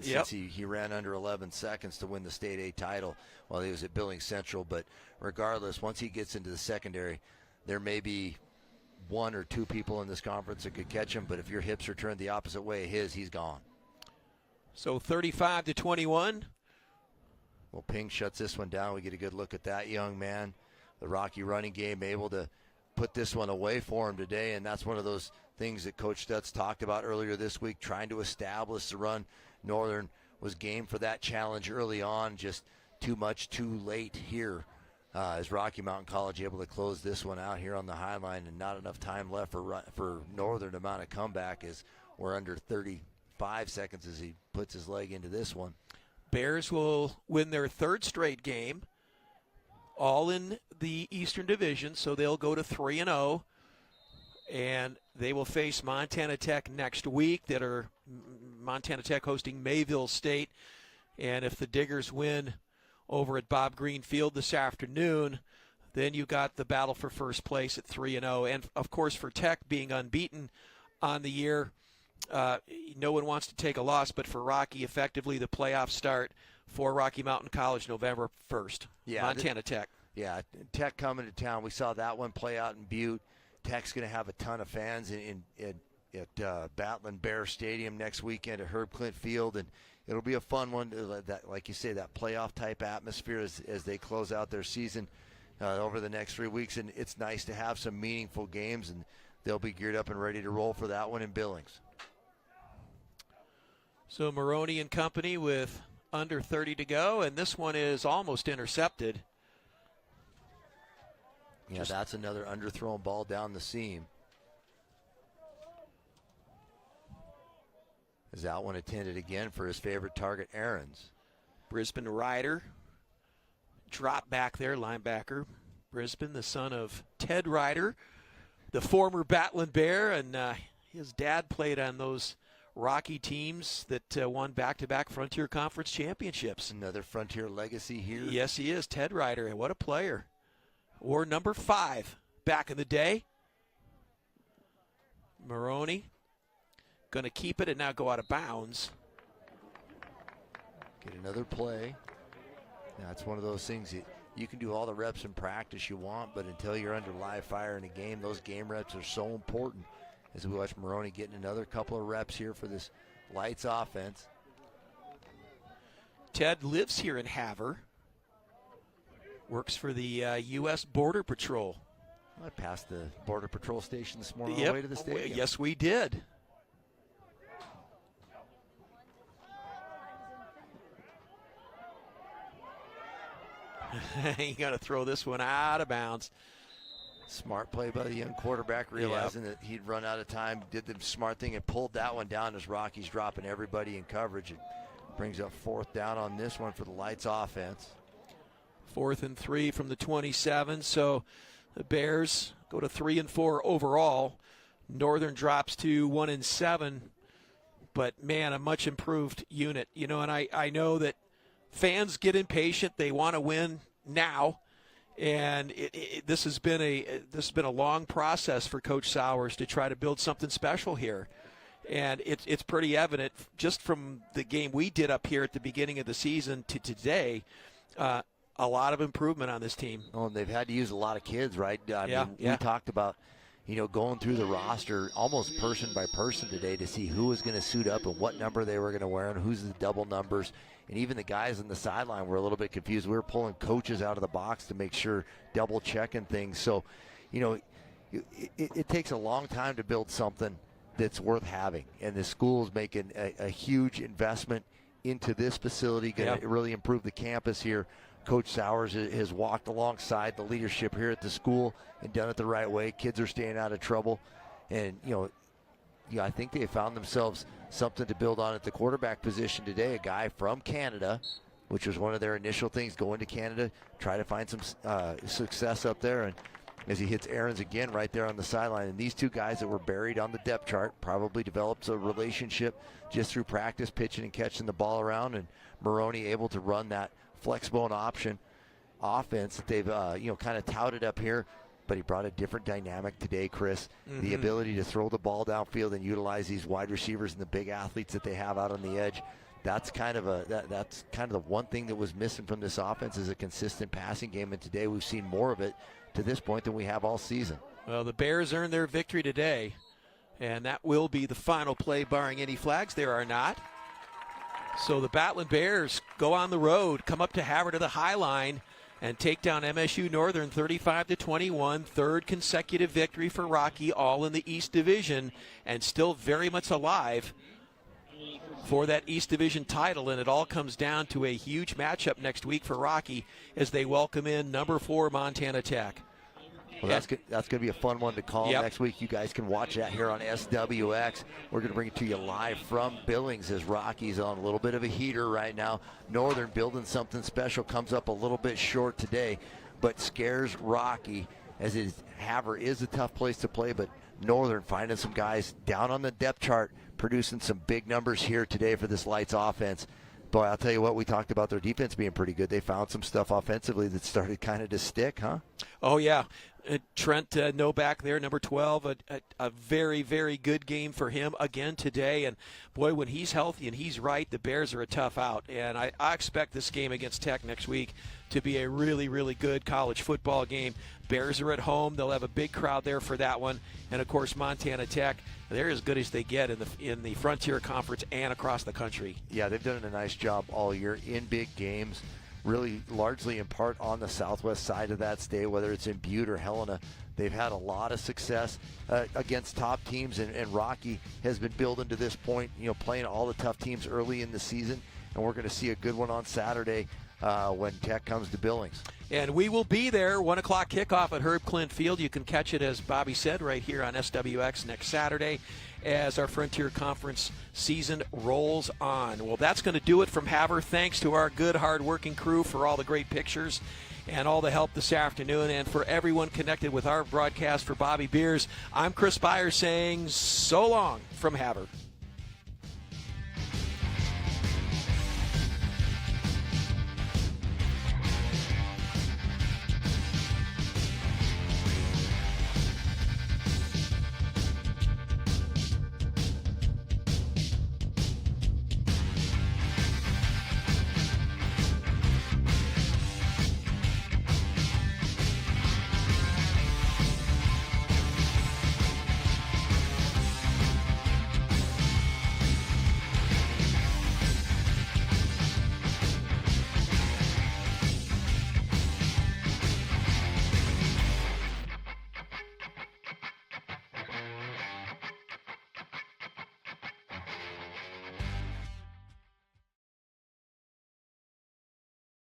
since he ran under 11 seconds to win the State A title while he was at Billings Central. But regardless, once he gets into the secondary, there may be 1 or 2 people in this conference that could catch him, but if your hips are turned the opposite way he's gone. So 35-21. Well, Ping shuts this one down. We get a good look at that young man. The Rocky running game able to put this one away for him today, and that's one of those things that Coach Stutz talked about earlier this week, trying to establish the run. Northern was game for that challenge early on, just too much too late here. Is Rocky Mountain College able to close this one out here on the high line, and not enough time left for Northern to mount a comeback as we're under 35 seconds as he puts his leg into this one. Bears will win their 3rd straight game, all in the Eastern Division, so they'll go to 3-0, and they will face Montana Tech next week. Montana Tech hosting Mayville State, and if the Diggers win over at Bob Green Field this afternoon, then you got the battle for first place at 3-0. And, of course, for Tech being unbeaten on the year, no one wants to take a loss, but for Rocky, effectively the playoffs start for Rocky Mountain College November 1st. Yeah, Montana Tech. Yeah, Tech coming to town. We saw that one play out in Butte. Tech's going to have a ton of fans at Battling Bear Stadium next weekend at Herb Clint Field, and it'll be a fun one. That, like you say, that playoff type atmosphere as they close out their season over the next 3 weeks. And it's nice to have some meaningful games, and they'll be geared up and ready to roll for that one in Billings. So Maroney and company with under 30 to go, and this one is almost intercepted. Yeah, that's another underthrown ball down the seam. Is that one intended again for his favorite target, Aarons? Brisbane Ryder drop back there, linebacker. Brisbane, the son of Ted Ryder, the former Battling Bear, and his dad played on those Rocky teams that won back-to-back Frontier Conference championships. Another Frontier legacy here. Yes, he is. Ted Ryder, what a player. Or number 5 back in the day. Maroney going to keep it and now go out of bounds. Get another play. Now, it's one of those things you can do all the reps in practice you want, but until you're under live fire in a game, those game reps are so important. As we watch Maroney getting another couple of reps here for this Lights offense. Ted lives here in Havre. Works for the U.S. Border Patrol. I passed the Border Patrol station this morning on the way to the stadium. Yes, we did. You got to throw this one out of bounds. Smart play by the young quarterback, realizing that he'd run out of time, did the smart thing and pulled that one down as Rocky's dropping everybody in coverage. It brings up 4th down on this one for the Lights offense. 4th and 3 from the 27. So the Bears go to 3 and 4 overall. Northern drops to 1 and 7. But, man, a much improved unit. You know, and I know that fans get impatient. They want to win now. And this has been a long process for Coach Sowers to try to build something special here, and it's pretty evident just from the game we did up here at the beginning of the season to today. A lot of improvement on this team. Oh, and they've had to use a lot of kids, right? I mean, yeah. We talked about, going through the roster almost person by person today to see who was going to suit up and what number they were going to wear and who's the double numbers. And even the guys on the sideline were a little bit confused. We were pulling coaches out of the box to make sure, double checking things. So, it takes a long time to build something that's worth having. And the school's making a huge investment into this facility, going to really improve the campus here. Coach Sowers has walked alongside the leadership here at the school and done it the right way. Kids are staying out of trouble. And, I think they found themselves something to build on at the quarterback position today. A guy from Canada, which was one of their initial things, going to Canada, try to find some success up there. And as he hits Aarons again right there on the sideline. And these two guys that were buried on the depth chart probably developed a relationship just through practice, pitching and catching the ball around. And Maroney able to run that flex bone option offense that they've kind of touted up here. But he brought a different dynamic today, Chris. Mm-hmm. The ability to throw the ball downfield and utilize these wide receivers and the big athletes that they have out on the edge. That's kind of the one thing that was missing from this offense is a consistent passing game. And today we've seen more of it to this point than we have all season. Well, the Bears earned their victory today, and that will be the final play, barring any flags. There are not. So the Battling Bears go on the road, come up to Havre to the High Line, and take down MSU-Northern 35-21, third consecutive victory for Rocky, all in the East Division, and still very much alive for that East Division title. And it all comes down to a huge matchup next week for Rocky as they welcome in number 4 Montana Tech. Well, that's going to be a fun one to call next week. You guys can watch that here on SWX. We're going to bring it to you live from Billings as Rocky's on a little bit of a heater right now. Northern building something special, comes up a little bit short today, but scares Rocky as Havre is a tough place to play, but Northern finding some guys down on the depth chart, producing some big numbers here today for this Lights offense. Boy, I'll tell you what, we talked about their defense being pretty good. They found some stuff offensively that started kind of to stick, huh? Oh, yeah. Trent Novak there, number 12, a very, very good game for him again today. And, boy, when he's healthy and he's right, the Bears are a tough out. And I expect this game against Tech next week to be a really, really good college football game. Bears are at home. They'll have a big crowd there for that one. And, of course, Montana Tech, they're as good as they get in the Frontier Conference and across the country. Yeah, they've done a nice job all year in big games, really largely in part on the southwest side of that state, whether it's in Butte or Helena. They've had a lot of success against top teams, and Rocky has been building to this point, playing all the tough teams early in the season, and we're going to see a good one on Saturday when Tech comes to Billings. And we will be there, 1 o'clock kickoff at Herb Clint Field. You can catch it, as Bobby said, right here on SWX next Saturday as our Frontier Conference season rolls on. Well, that's going to do it from Havre. Thanks to our good, hard-working crew for all the great pictures and all the help this afternoon. And for everyone connected with our broadcast, for Bobby Beers, I'm Chris Byers saying so long from Havre.